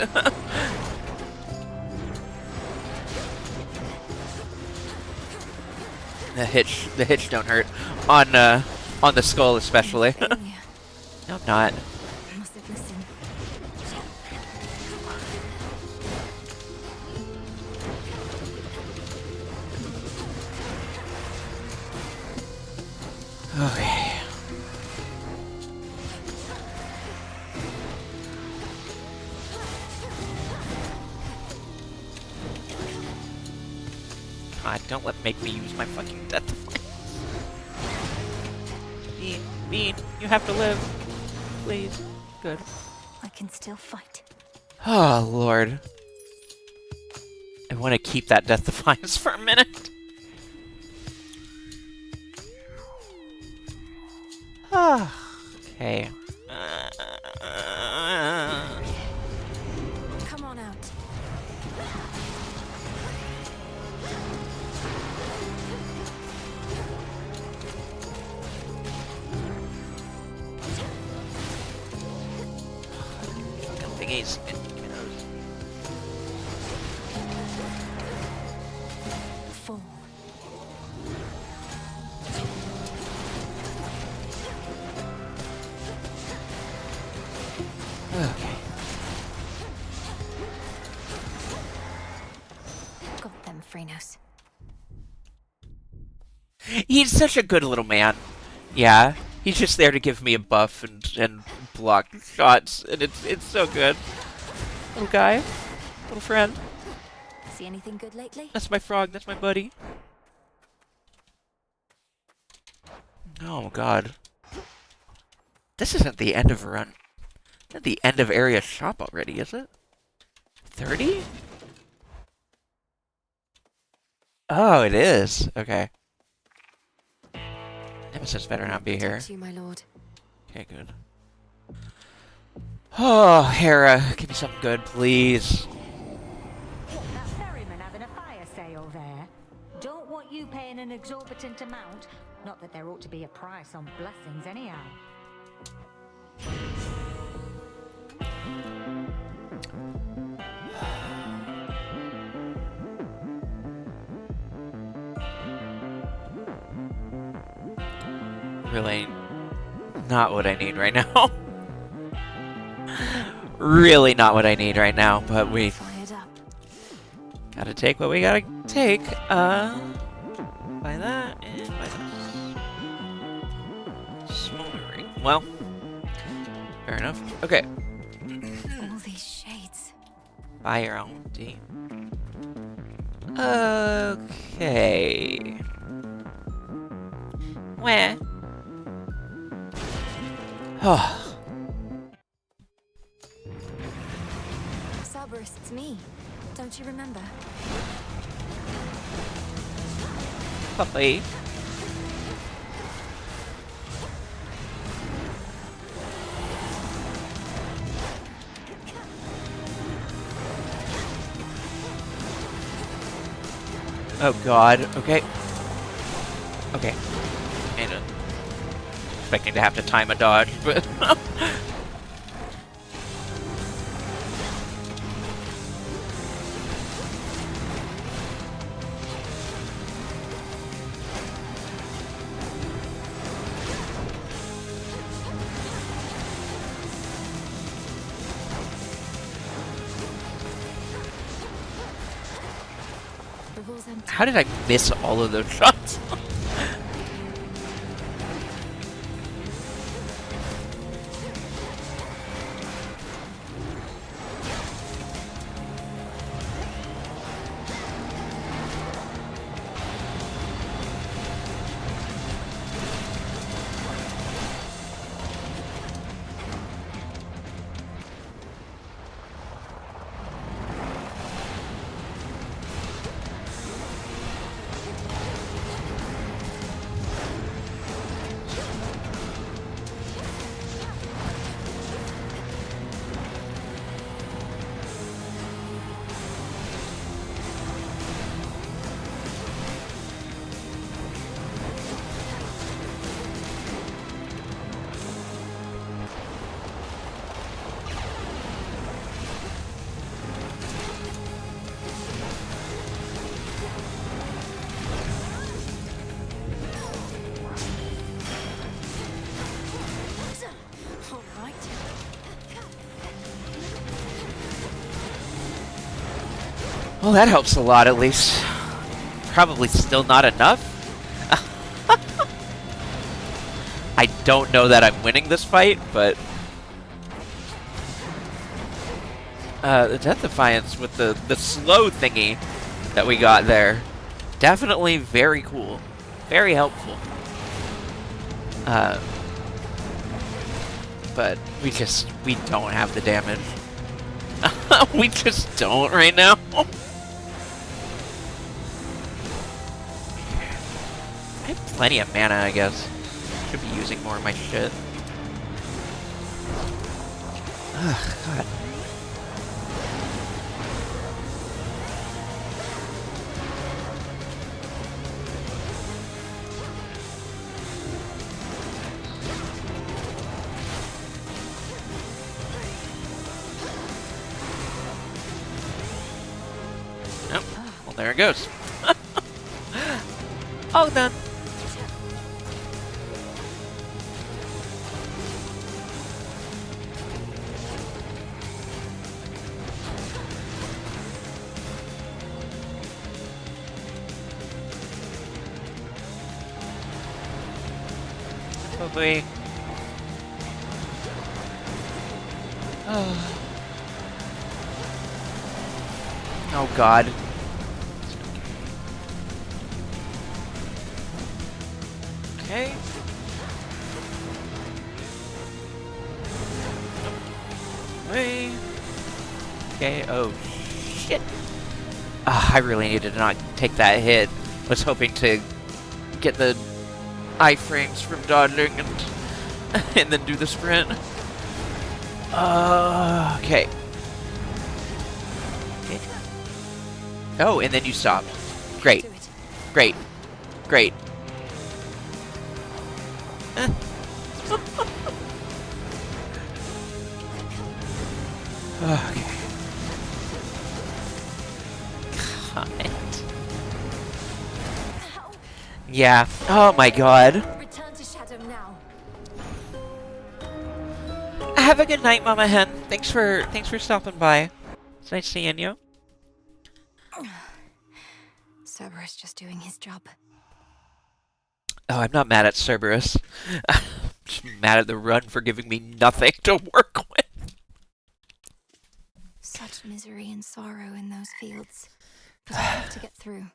The hitch don't hurt on the skull especially. No, I'm not. Must have listened. Okay. God, don't make me use my fucking death defiance. Bean, you have to live. Please. Good. I can still fight. Oh, Lord. I want to keep that death defiance for a minute. Okay. Come on out. Fucking thingies. Fall. Okay. Got them, Frenos. He's such a good little man. Yeah. He's just there to give me a buff and block shots, and it's so good. Little guy. Little friend. See anything good lately? That's my frog, that's my buddy. Oh god. This isn't the end of a run. Not the end of area shop already, is it? 30? Oh, it is. Okay. Nemesis better not be here. To you, my lord. Okay, good. Oh, Hera, give me something good, please. That ferryman having a fire sale there. Don't want you paying an exorbitant amount. Not that there ought to be a price on blessings anyhow. Really not what I need right now. Really not what I need right now, but we Fired up. gotta take what we gotta take. By that and by that. Smoldering. Well, fair enough. Okay. All these shades. Buy your own D. Okay. Where? Oh, Cerberus, it's me. Don't you remember? puppy. Oh god, okay. Okay. And expecting to have to time a dodge, but The hall's empty. how did I miss all of those shots? All right. Well, that helps a lot, at least. Probably still not enough. I don't know that I'm winning this fight, but... the Death Defiance with the slow thingy that we got there. Definitely very cool. Very helpful. But we don't have the damage. We just don't right now. I have plenty of mana, I guess. Should be using more of my shit. Ugh, God. Nope. Well, there it goes. All done. Probably. Oh God. Okay. Way. Okay. Oh shit. I really needed to not take that hit. Was hoping to get the iframes from dodging and and then do the sprint. Okay. Okay. Oh, and then you stopped. Great. Great. Great. Okay. God. Yeah. Oh my God. Return to Shadow now. Have a good night, Mama Hen. Thanks for stopping by. It's nice seeing you. Cerberus just doing his job. Oh, I'm not mad at Cerberus. I'm just mad at the run for giving me nothing to work with. Such misery and sorrow in those fields. But I have to get through.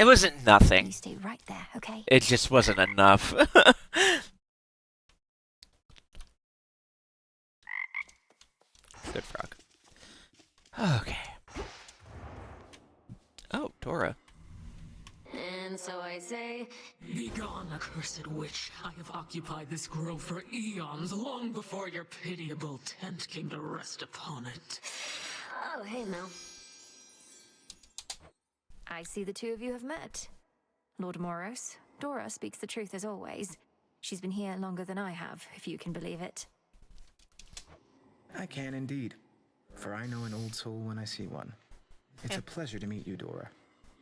It wasn't You nothing. stay right there, okay? It just wasn't enough. Good frog. Okay. Oh, Dora. And so I say, Begone, accursed witch. I have occupied this grove for eons, long before your pitiable tent came to rest upon it. oh, hey, Mel. I see the two of you have met. Lord Moros, Dora speaks the truth as always. She's been here longer than I have, if you can believe it. I can indeed, for I know an old soul when I see one. It's a pleasure to meet you, Dora.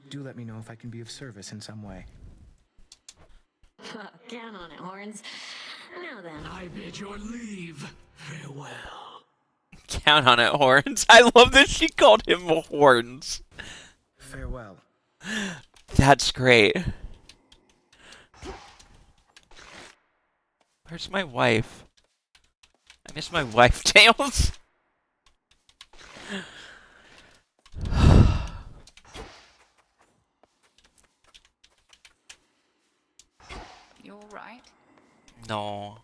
Do let me know if I can be of service in some way. Count on it, Horns. Now then. I bid your leave. Farewell. Count on it, Horns. I love that she called him Horns. Farewell. That's great. Where's my wife? I miss my wife, Tails. You all right? No.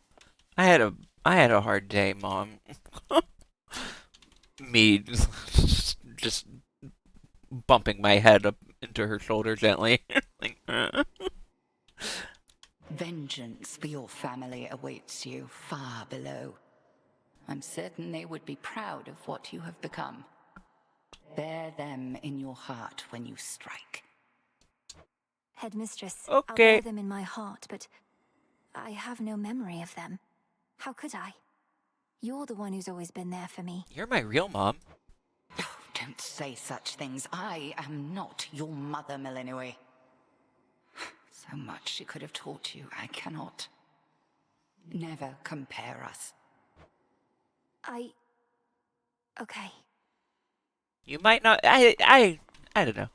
I had a hard day, Mom. Me just bumping my head up into her shoulder gently. Like, Vengeance for your family awaits you far below. I'm certain they would be proud of what you have become. Bear them in your heart when you strike. Headmistress, Okay. I'll bear them in my heart, but I have no memory of them. How could I? You're the one who's always been there for me. You're my real mom. Oh, don't say such things. I am not your mother, Millennium. So much she could have taught you. I cannot. Never compare us. Okay. You might not. I don't know.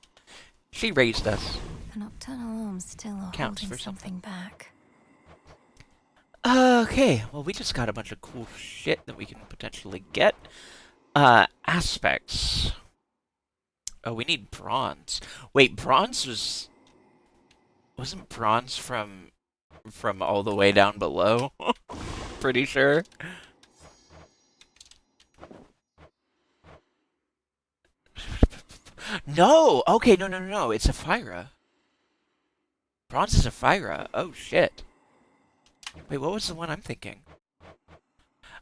She raised us. The nocturnal arms still are Counts holding for something back. Okay, well, we just got a bunch of cool shit that we can potentially get. Aspects. Oh, we need bronze. Wait, bronze wasn't bronze from all the way down below? Pretty sure. No! Okay, no. It's Sapphira. Bronze is Sapphira. Oh, shit. Wait, what was the one I'm thinking?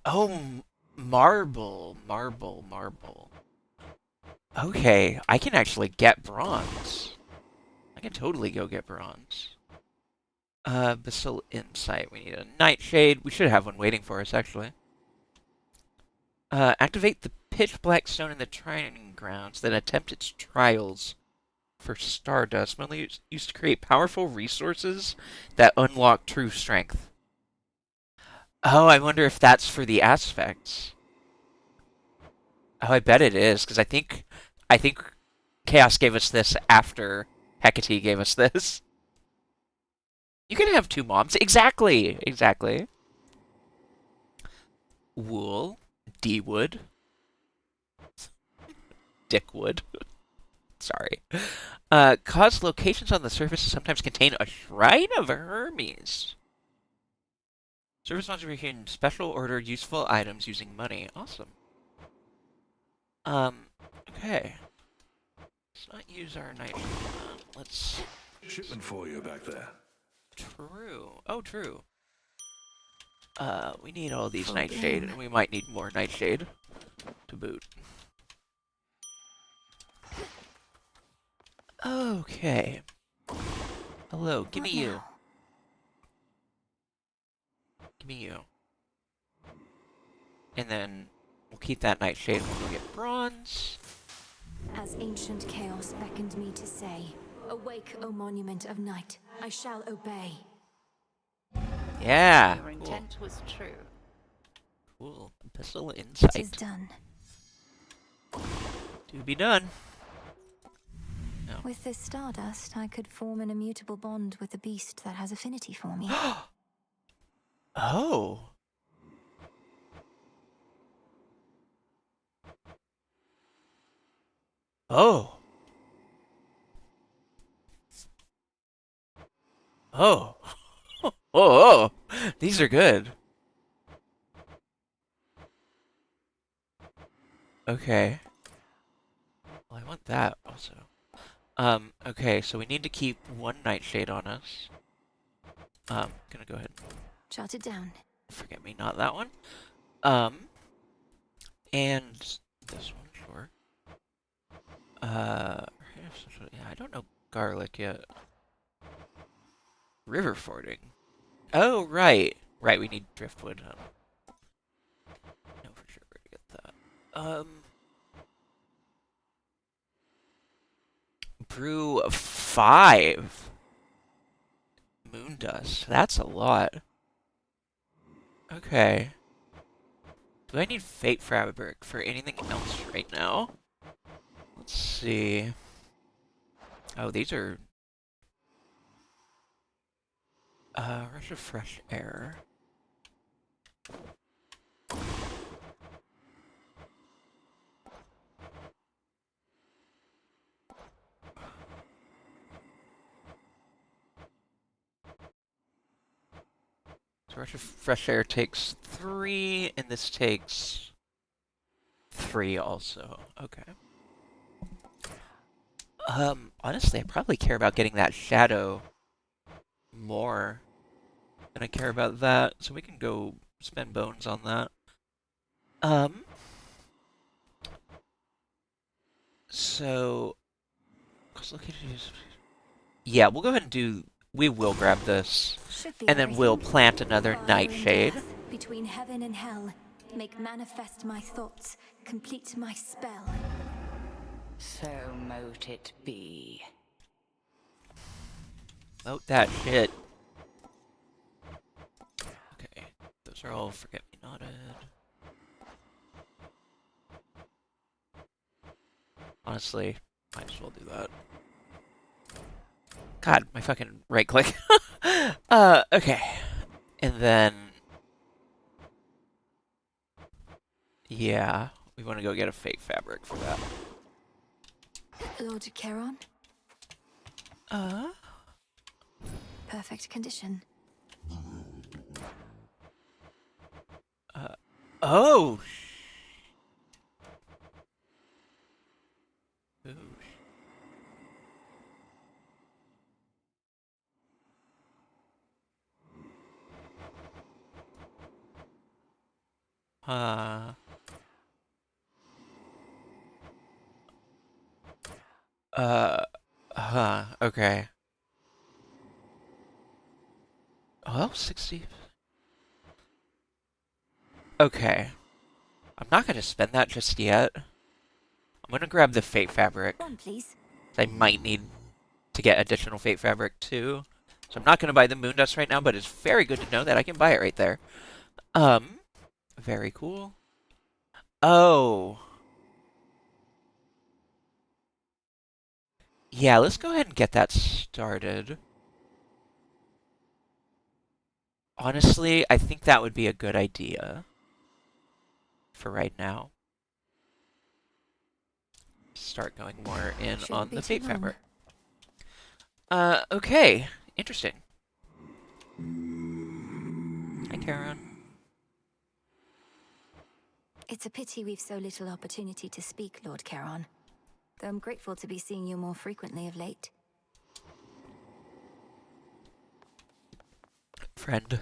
Oh, marble. Okay, I can actually get bronze. I can totally go get bronze. Abyssal Insight. We need a Nightshade. We should have one waiting for us, actually. Activate the pitch black stone in the training grounds, then attempt its trials for Stardust. Mainly used to create powerful resources that unlock true strength. Oh, I wonder if that's for the aspects. Oh, I bet it is, because I think Chaos gave us this after Hecate gave us this. You can have two moms. Exactly. Wool. D-wood. Dickwood. Sorry. Cause locations on the surface sometimes contain a shrine of Hermes. Service monsters can special order useful items using money. Awesome. Okay. Let's not use our night. Let's... Shipment for you back there. True. Oh, true. We need all these nightshade, and we might need more nightshade to boot. Okay. Hello, give me you. Give me you. And then we'll keep that nightshade and we'll go get bronze. As ancient chaos beckoned me to say, awake, O monument of night, I shall obey. Yeah. Your intent was true. Cool. Abyssal Insight. It is done. To be done. No. With this stardust, I could form an immutable bond with the beast that has affinity for me. Oh. Oh. Oh. Oh, these are good. Okay. Well, I want that also. Okay, so we need to keep one nightshade on us. Gonna go ahead and Jot it down. forget me not that one. And this one, sure. Yeah, I don't know garlic yet. River fording. Oh, right. Right, we need driftwood. No, for sure where to get that. Brew 5 moon dust. That's a lot. Okay. Do I need fate fabric for anything else right now? Let's see. Oh, these are rush of fresh air. So rush of fresh air takes 3, and this takes 3 also. Okay. Honestly, I probably care about getting that shadow more than I care about that, so we can go spend bones on that. So, yeah, we'll go ahead and do. We will grab this, and then we'll plant another Fire and nightshade. death, between heaven and hell, make manifest my thoughts, complete my spell. So mote it be. Oh, that shit. Okay, those are all forget me notted. Honestly, might as well do that. God, my fucking right click. Okay. And then... yeah, we want to go get a fake fabric for that. Lord Charon? Perfect condition. Oh! Ooh. Okay. Well, 60. Okay. I'm not gonna spend that just yet. I'm gonna grab the fate fabric. One, please. I might need to get additional fate fabric too. So I'm not gonna buy the moon dust right now, but it's very good to know that I can buy it right there. Very cool. Oh. Yeah, let's go ahead and get that started. Honestly, I think that would be a good idea for right now. Start going more in on the fate fabric. Okay. Interesting. Hi, Karen. It's a pity we've so little opportunity to speak, Lord Charon. Though I'm grateful to be seeing you more frequently of late. Friend.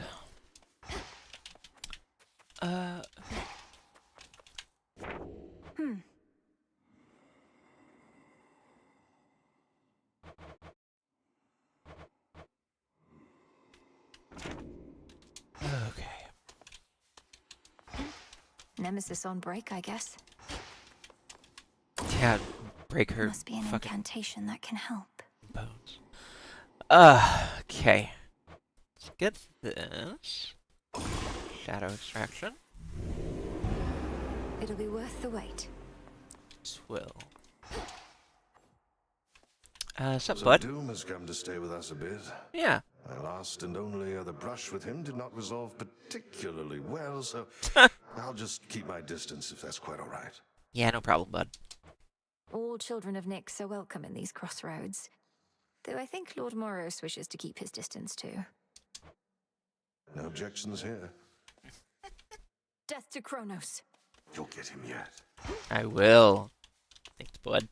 Okay. Nemesis on break, I guess. Yeah, break her Must be an fucking incantation that can help. bones. Okay. Let's get this. Shadow extraction. It'll be worth the wait. Swill. So bud? Doom has come to stay with us a bit. Yeah. My last and only other brush with him did not resolve particularly well, so I'll just keep my distance if that's quite all right. Yeah, no problem, bud. All children of Nyx are welcome in these crossroads. Though I think Lord Moros wishes to keep his distance too. No objections here. Death to Kronos. You'll get him yet. I will. Thanks, bud.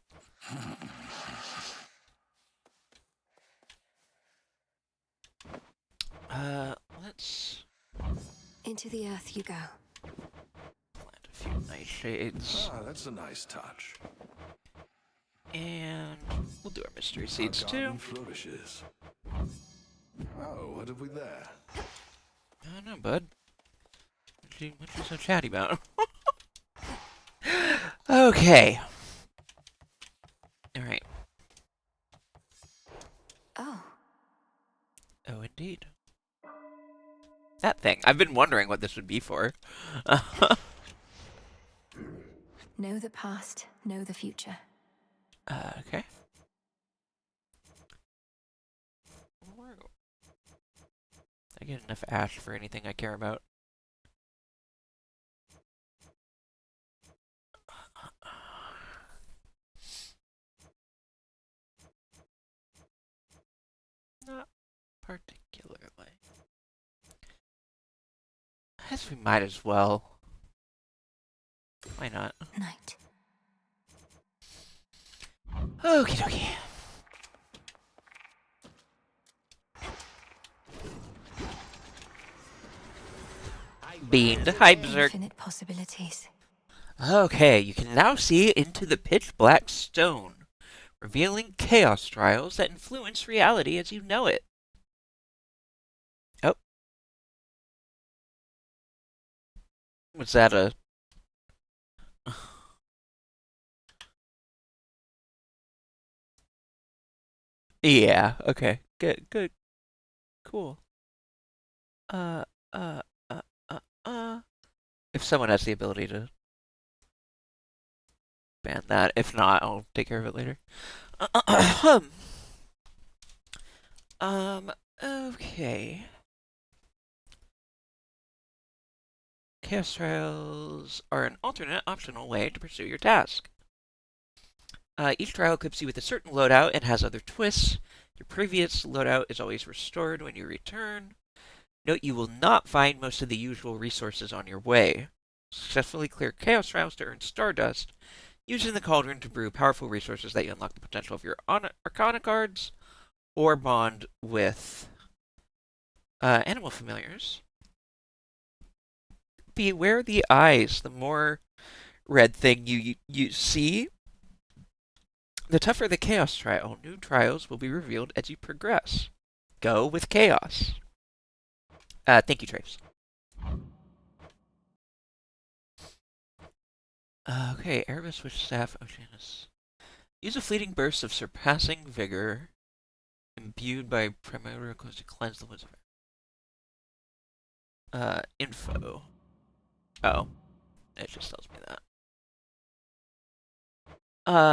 Let's Into the earth you go. plant a few nightshades. Ah, that's a nice touch. And we'll do our mystery seeds Our too. garden flourishes. Oh, what have we there? I don't know, bud. What you so chatty about? Okay. Alright. Oh. Oh, indeed. That thing. I've been wondering what this would be for. Know the past, know the future. Okay. I get enough ash for anything I care about. Not particularly. I guess we might as well. Why not? Night. Okie dokie. Beamed. Hi, Berserk. Infinite possibilities. Okay, you can now see into the pitch black stone, revealing chaos trials that influence reality as you know it. Oh. Was that a... Yeah, okay. Good, good. Cool. Uh, uh, If someone has the ability to ban that. If not, I'll take care of it later. Okay. Chaos Trials are an alternate, optional way to pursue your task. Each trial equips you with a certain loadout and has other twists. Your previous loadout is always restored when you return. Note you will not find most of the usual resources on your way. Successfully clear Chaos Trials to earn Stardust, using the Cauldron to brew powerful resources that you unlock the potential of your Arcana cards, or bond with animal familiars. Beware the eyes. The more red thing you see, the tougher the Chaos Trial. New trials will be revealed as you progress. Go with Chaos. Thank you, Trace. Okay, Erebus Witch Staff, Oceanus. Use a fleeting burst of surpassing vigor, imbued by primordial to cleanse the woods of info. Oh. It just tells me that.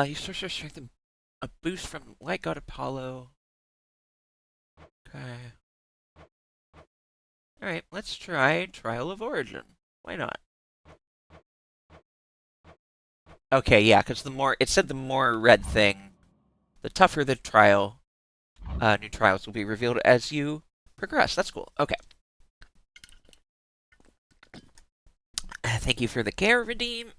You sorcerer strength a boost from Light God Apollo. Okay. Alright, let's try Trial of Origin. Why not? Okay, yeah, because it said the more red thing, the tougher the trial. New trials will be revealed as you progress. That's cool. Okay. Thank you for the care, Redeem.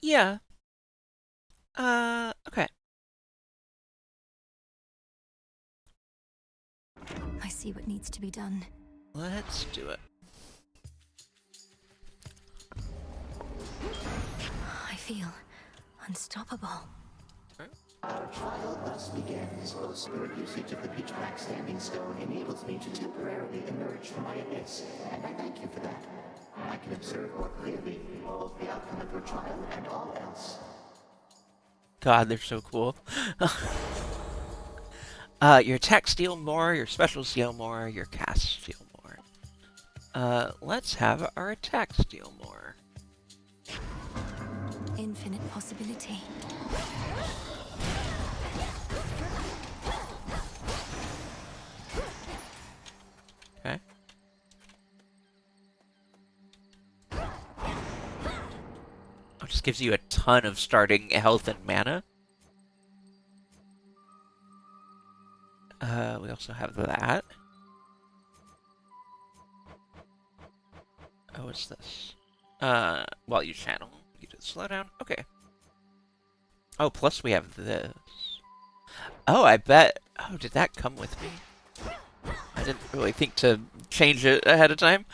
Yeah. Okay. I see what needs to be done. Let's do it. I feel unstoppable. Our trial thus begins. The spirit usage of the pitch black standing stone enables me to temporarily emerge from my abyss, and I thank you for that. I can observe more clearly both the outcome of your trial and all else. God, they're so cool. Your attack steal more, your special steal more, your cast steal more. Let's have our attack steal more. Infinite possibility. Just gives you a ton of starting health and mana. We also have that. Oh, what's this? While you channel, you just slow down. Okay. Oh, plus we have this. Oh, I bet. Oh, did that come with me? I didn't really think to change it ahead of time.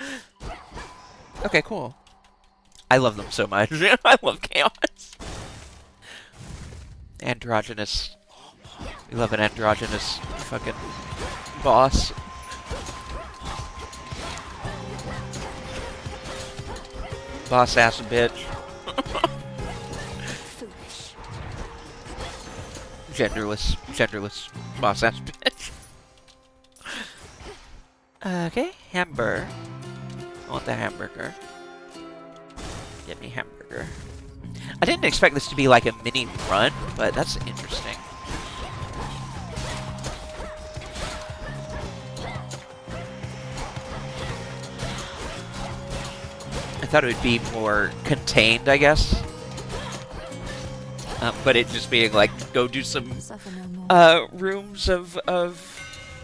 Okay, cool. I love them so much. I love chaos. Androgynous. We love an androgynous fucking boss. Boss ass bitch. Genderless boss ass bitch. Okay, hamburger. I want the hamburger. Get me hamburger. I didn't expect this to be like a mini run, but that's interesting. I thought it would be more contained, I guess. But it just being like, go do some rooms of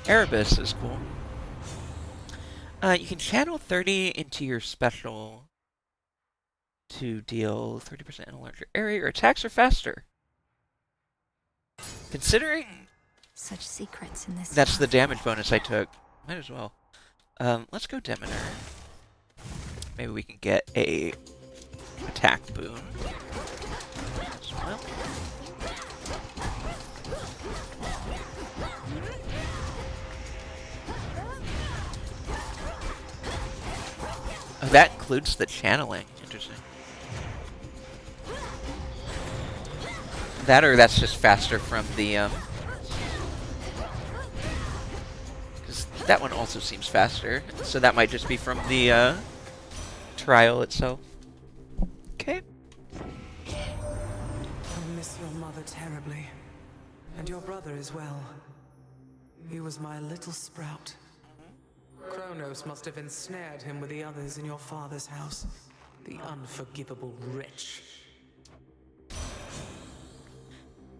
Erebus is cool. You can channel 30 into your special to deal 30% in a larger area. Your attacks are faster. Considering such secrets in this. That's the damage bonus I took. Might as well. Let's go Demeter. Maybe we can get a attack boon as well. Oh, that includes the channeling. Interesting. That or that's just faster from the because that one also seems faster. So that might just be from the trial itself. Okay. I miss your mother terribly. And your brother as well. He was my little sprout. Kronos must have ensnared him with the others in your father's house. The unforgivable wretch.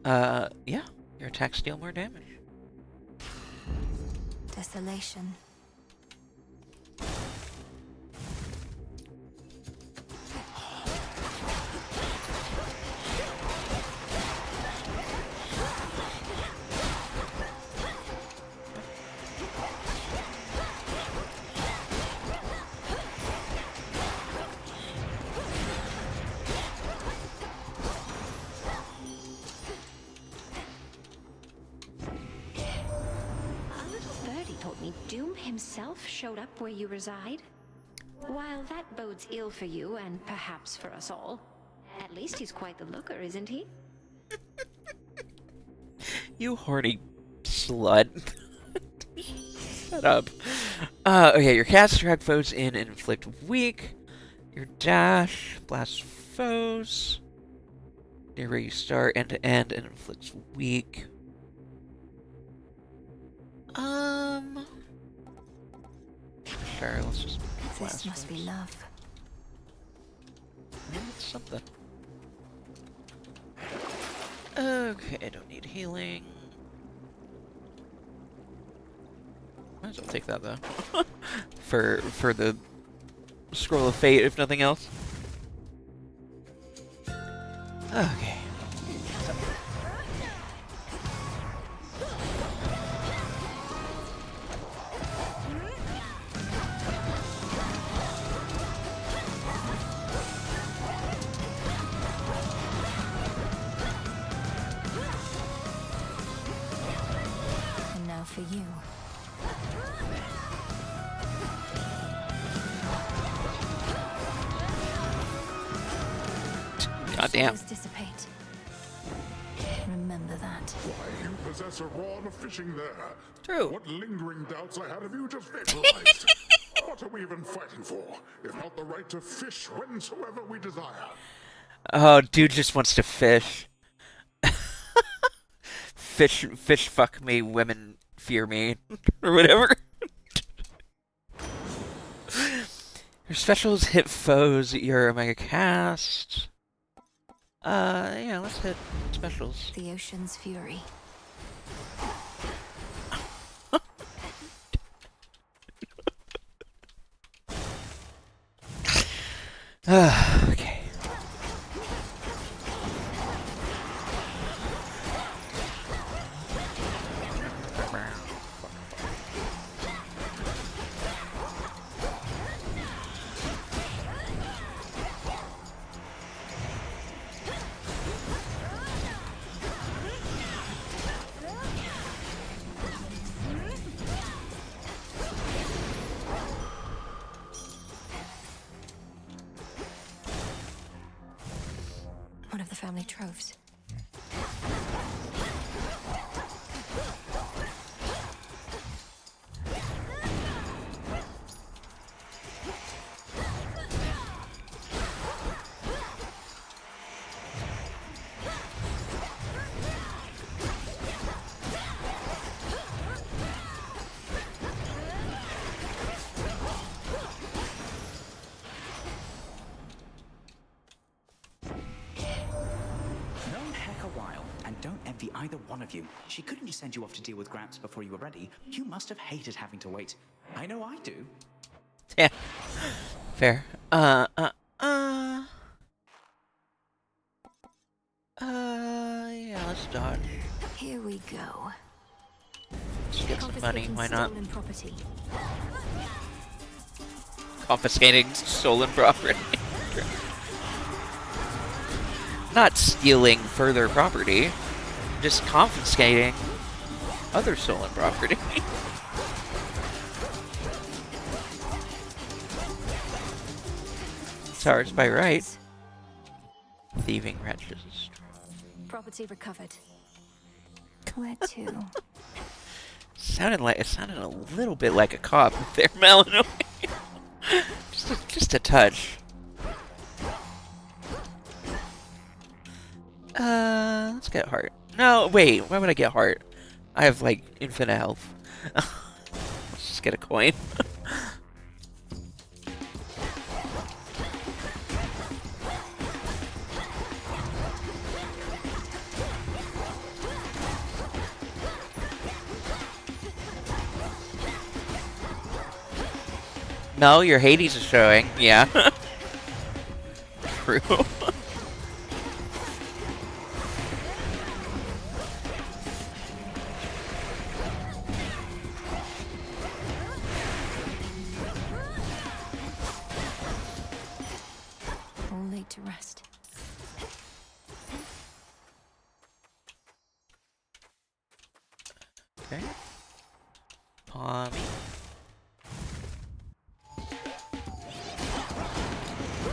Yeah. Your attacks deal more damage. Desolation. Doom himself showed up where you reside? While that bodes ill for you, and perhaps for us all, at least he's quite the looker, isn't he? You horny slut. Shut up. Okay, your cast drag foes in and inflict weak. Your dash blast foes near where you start end to end and inflicts weak. Sure, let's just This must be love. It's something. Okay, I don't need healing. Might as well take that though. for the scroll of fate, if nothing else. Okay. And now for you. Goddamn. Dissipate. Remember that. Why, you possess a rawn of fishing there. True. What lingering doubts I had of you just vaporized. What are we even fighting for, if not the right to fish whensoever we desire? Oh, dude just wants to fish. Fish fuck me, women fear me, or whatever. Your specials hit foes at your Omega cast. Yeah, let's hit specials. The ocean's fury. Okay. One of the family troves. Known Heck a while, and don't envy either one of you. She couldn't just send you off to deal with Gramps before you were ready. You must have hated having to wait. I know I do. Yeah. Fair. Yeah, let's dodge. Here we go. Let's get some money, why not? Stolen property. Confiscating stolen property. Not stealing further property, just confiscating other stolen property. It's ours by right. Thieving wretches. Property recovered. Where to? It sounded a little bit like a cop there, Malinois. just a touch. Let's get heart. No, wait, why would I get heart? I have, like, infinite health. Let's just get a coin. No, your Hades is showing. Yeah. True. All laid to rest. Okay. Pommy.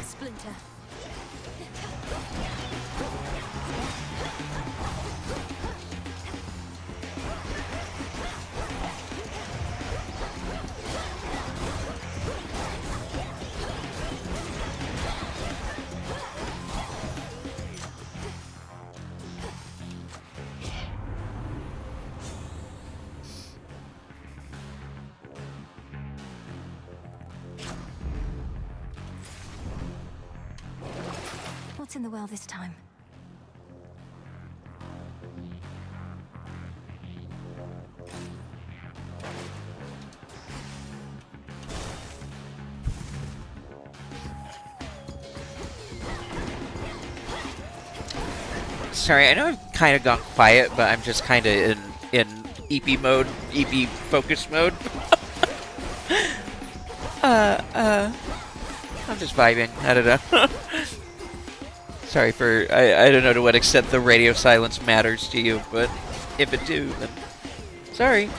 Splinter. What's in the well this time? Sorry, I know I've kind of gone quiet, but I'm just kind of in EP mode, EP focus mode. I'm just vibing. I don't know. Sorry for I don't know to what extent the radio silence matters to you, but if it do, then sorry.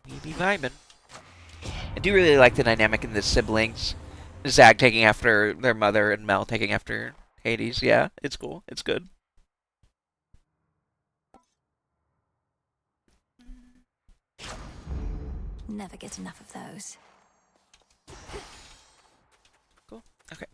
We be vibing. I do really like the dynamic in the siblings. Zag taking after their mother and Mel taking after Hades. Yeah, it's cool. It's good. Never get enough of those. Okay.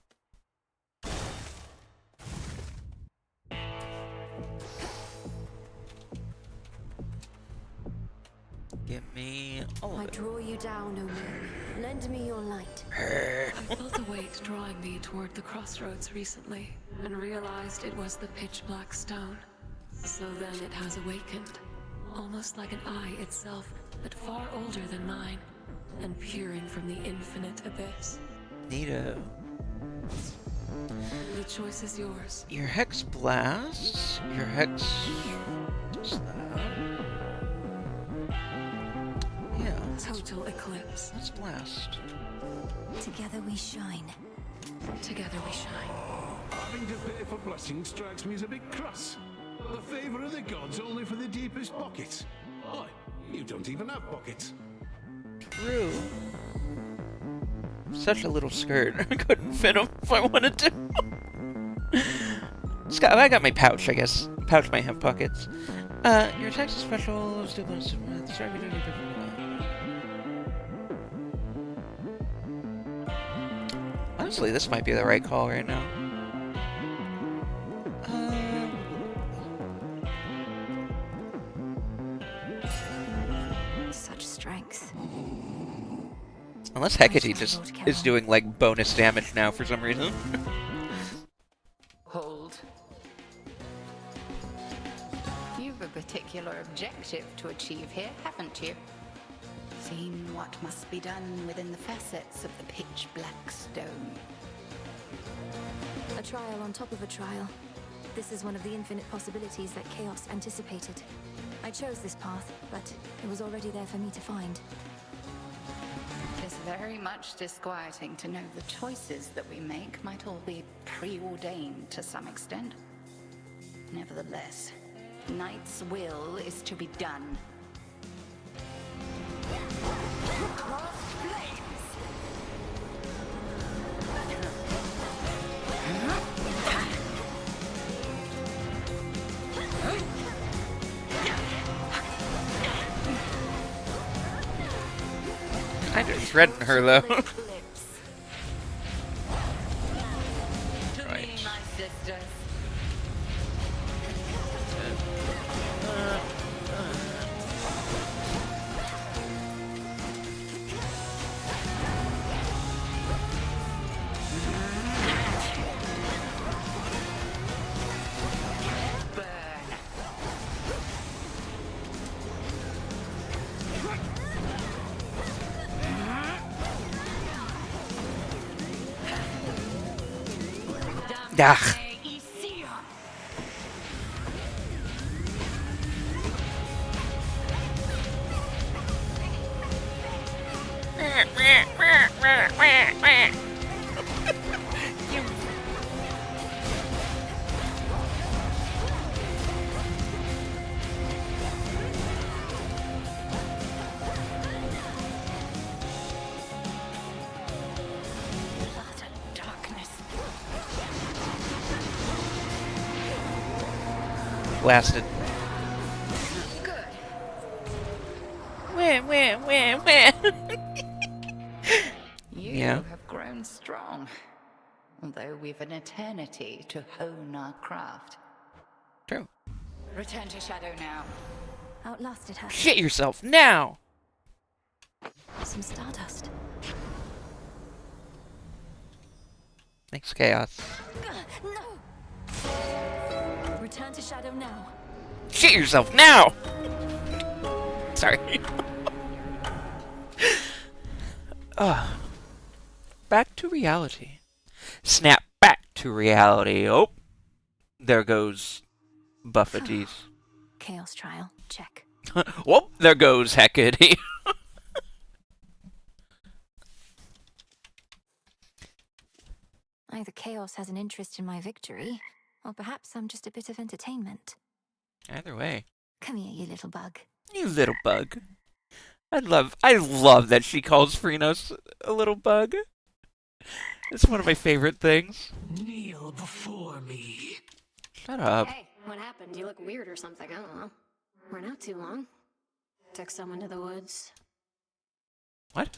Give me all I of it. draw you down, O moon. Lend me your light. I felt a weight drawing me toward the crossroads recently, and realized it was the pitch black stone. So then it has awakened, almost like an eye itself, but far older than mine, and peering from the infinite abyss. Neato. The choice is yours. Your Hex blasts. Your Hex does that. Yeah. Total eclipse. Let's blast. Together we shine. Together we shine. Having to pay for blessings strikes me as a bit crass. The favor of the gods only for the deepest pockets. Why, you don't even have pockets. True. Such a little skirt. I couldn't fit him if I wanted to. I got my pouch, I guess. Pouch might have pockets. Your attacks are special. Still bonus to honestly, this might be the right call right now. Such strength. Unless Hecate just is doing, like, bonus damage now for some reason. Hold. You've a particular objective to achieve here, haven't you? Seen what must be done within the facets of the pitch black stone. A trial on top of a trial. This is one of the infinite possibilities that Chaos anticipated. I chose this path, but it was already there for me to find. It's very much disquieting to know the choices that we make might all be preordained to some extent. Nevertheless, Knight's will is to be done. Kind of shredding her, though. Right. Ugh. Blasted. Good. Wah. You Yeah. have grown strong. Although we've an eternity to hone our craft. True. Return to Shadow now. Outlasted her. Shit yourself now! Some stardust. Thanks, Chaos. No! Return to Shadow now. Shit yourself now! Sorry. Back to reality. Snap back to reality. Oh, there goes Buffeties. Chaos trial. Check. Whoop, there goes Hecate. Either Chaos has an interest in my victory, or perhaps I'm just a bit of entertainment. Either way. Come here, you little bug. You little bug. I love that she calls Phrynos a little bug. It's one of my favorite things. Kneel before me. Shut up. Hey, what happened? You look weird or something. I don't know. We're not too long. Took someone to the woods. What?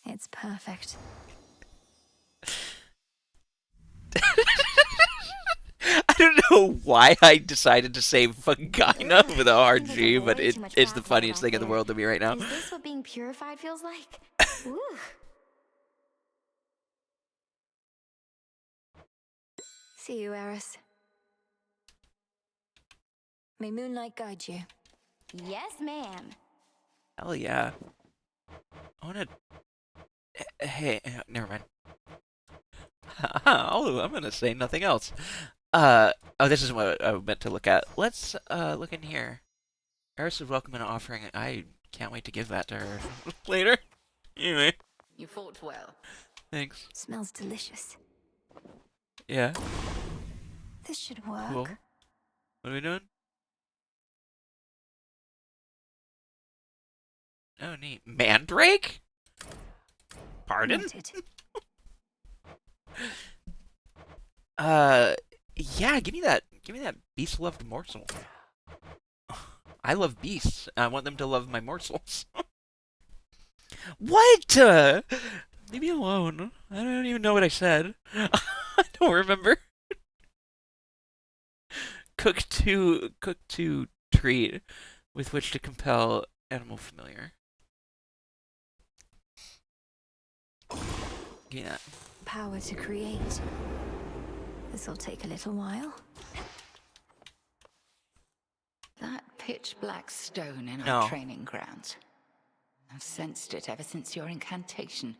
It's perfect. I don't know why I decided to say vagina with a hard G, but it's the funniest thing in the world to me right now. Is this what being purified feels like? Woo. See you, Eris. May moonlight guide you. Yes, ma'am. Hell yeah. I wanna... Hey, never mind. Oh, I'm gonna say nothing else. Oh, this is what I meant to look at. Let's, look in here. Eris is welcome in offering. I can't wait to give that to her later. Anyway. You fought well. Thanks. Smells delicious. Yeah. This should work. Cool. What are we doing? Oh, neat. Mandrake? Pardon? Noted. Yeah, give me that beast-loved morsel. I love beasts. I want them to love my morsels. What? Leave me alone. I don't even know what I said. I don't remember. Cook to treat with which to compel animal familiar. Yeah. Power to create. This'll take a little while. That pitch black stone in No. our training grounds. I've sensed it ever since your incantation.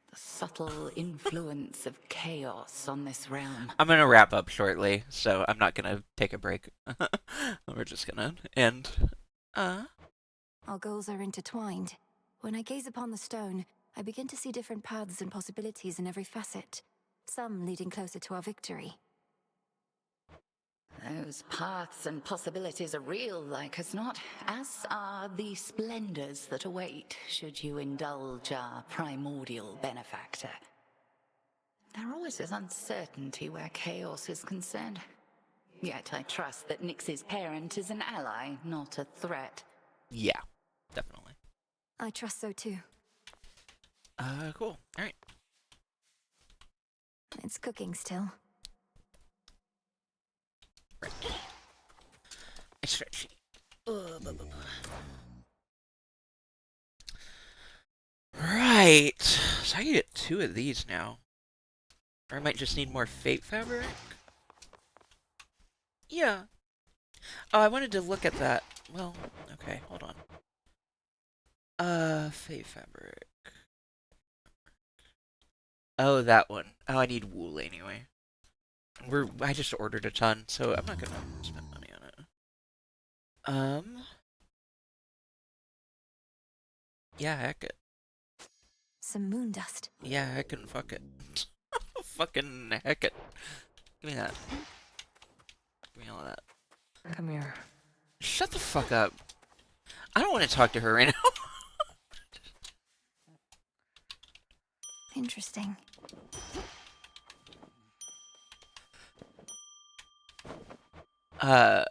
The subtle influence of chaos on this realm. I'm gonna wrap up shortly, so I'm not gonna take a break. We're just gonna end. Our goals are intertwined. When I gaze upon the stone, I begin to see different paths and possibilities in every facet. Some leading closer to our victory. Those paths and possibilities are real, like as not, as are the splendors that await should you indulge our primordial benefactor. There always is uncertainty where chaos is concerned. Yet I trust that Nyx's parent is an ally, not a threat. Yeah, definitely. I trust so too. Cool. Alright. It's cooking still. It's stretchy. Right. So I can get 2 of these now. Or I might just need more fate fabric. Yeah. Oh, I wanted to look at that. Well, okay, hold on. Fate fabric. Oh, that one. Oh, I need wool anyway. I just ordered a ton, so I'm not gonna spend money on it. Yeah, heck it. Some moon dust. Yeah, heck and fuck it. Fucking heck it. Give me that. Give me all of that. Come here. Shut the fuck up. I don't want to talk to her right now. Interesting. Okay.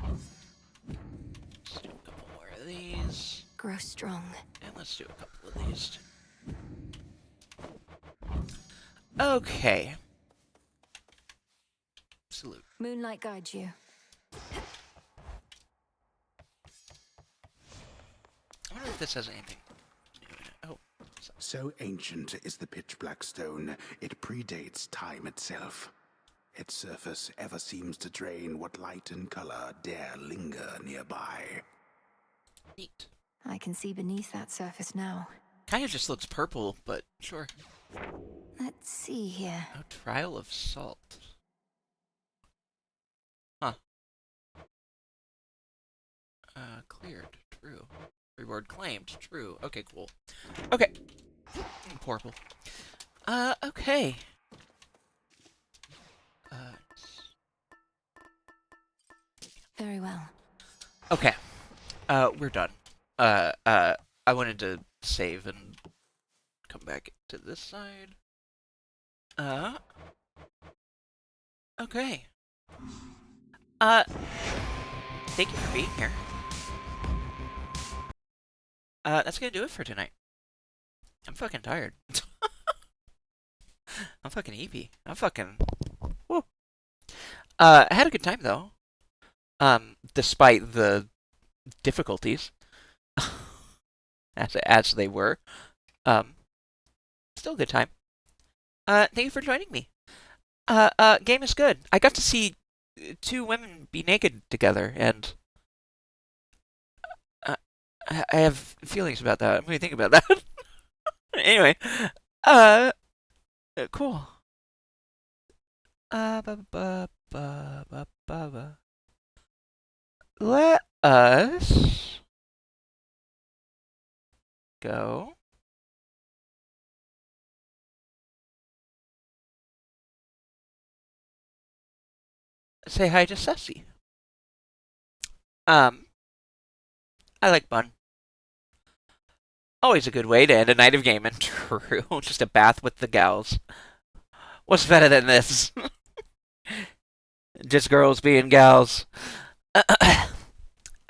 Let's do a couple more of these. Grow strong. And let's do a couple of these too. Okay. Salute. Moonlight guides you. I wonder if this has anything new in it. Oh. So ancient is the pitch black stone, it predates time itself. Its surface ever seems to drain what light and color dare linger nearby. Neat. I can see beneath that surface now. Kind of just looks purple, but sure. Let's see here. Oh, trial of salt. Huh. Cleared. True. Reward claimed. True. Okay, cool. Okay. Purple. Okay. Very well. Okay. We're done. I wanted to save and come back to this side. Okay. Thank you for being here. that's gonna do it for tonight. I'm fucking tired. I'm fucking EP. I'm fucking. Woo. I had a good time though. Despite the difficulties, as they were. Um, Still a good time. Thank you for joining me. Game is good. I got to see two women be naked together, and I have feelings about that. What do you think about that? Anyway, uh, cool. Ba, ba, ba, ba, ba, ba. Let us go. Say hi to Sussy. Um, I like Bun. Always a good way to end a night of gaming. True. Just a bath with the gals. What's better than this? Just girls being gals.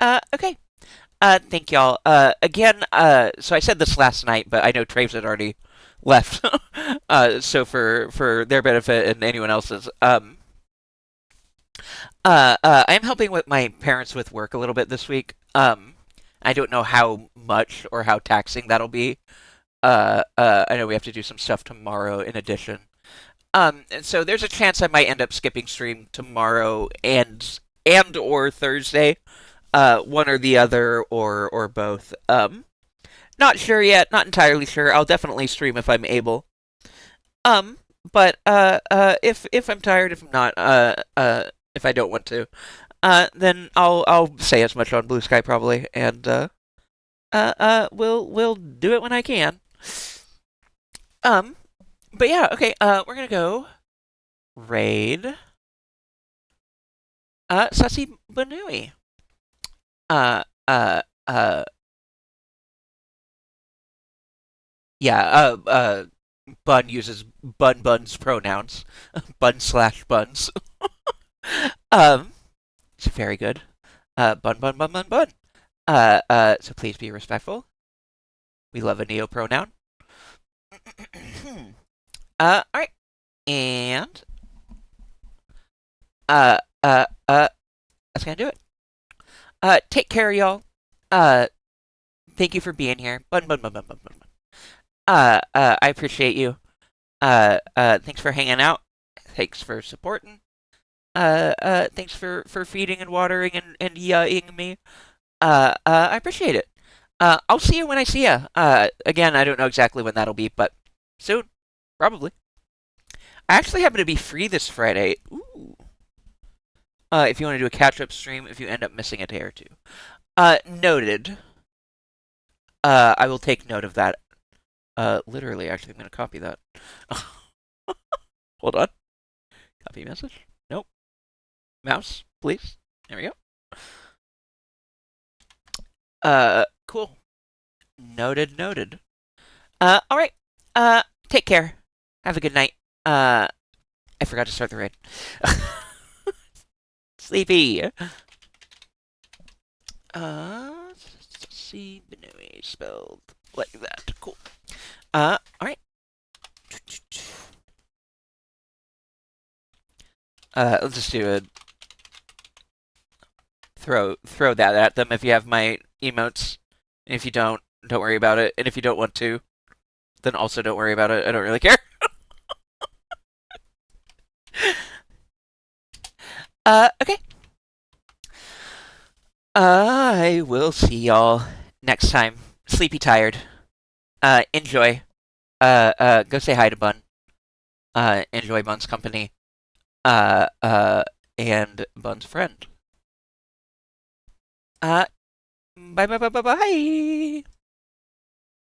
Okay. Thank y'all. Again, so I said this last night, but I know Traves had already left. So for their benefit and anyone else's, I'm helping with my parents with work a little bit this week. I don't know how much or how taxing that'll be. I know we have to do some stuff tomorrow in addition. And so there's a chance I might end up skipping stream tomorrow and or Thursday. One or the other or both. Not sure yet, not entirely sure. I'll definitely stream if I'm able. But if I'm tired, if I'm not, if I don't want to, then I'll say as much on Blue Sky probably, and we'll do it when I can. But yeah, okay. We're gonna go raid Sussy Banui. Uh, uh, uh, yeah. Bun uses Bun's pronouns. Bun/Buns. um, it's very good. Bun. So please be respectful. We love a neo pronoun. Alright. And, that's gonna do it. Take care, y'all. Thank you for being here. Bun. I appreciate you. Thanks for hanging out. Thanks for supporting. Thanks for feeding and watering and yaying me. I appreciate it. I'll see you when I see you. Again, I don't know exactly when that'll be, but soon. Probably. I actually happen to be free this Friday. Ooh. If you want to do a catch-up stream, if you end up missing a day or two. Noted. I will take note of that. Literally, actually, I'm going to copy that. Hold on. Copy message. Nope. Mouse, please. There we go. Cool. Noted. Alright. Take care. Have a good night. I forgot to start the raid. Sleepy. See, Benui spelled like that. Cool. Alright. Let's just do a throw that at them if you have my emotes. And if you don't worry about it. And if you don't want to, then also don't worry about it. I don't really care. Okay. I will see y'all next time. Sleepy tired. Enjoy. Go say hi to Bun. Enjoy Bun's company. And Bun's friend. Bye.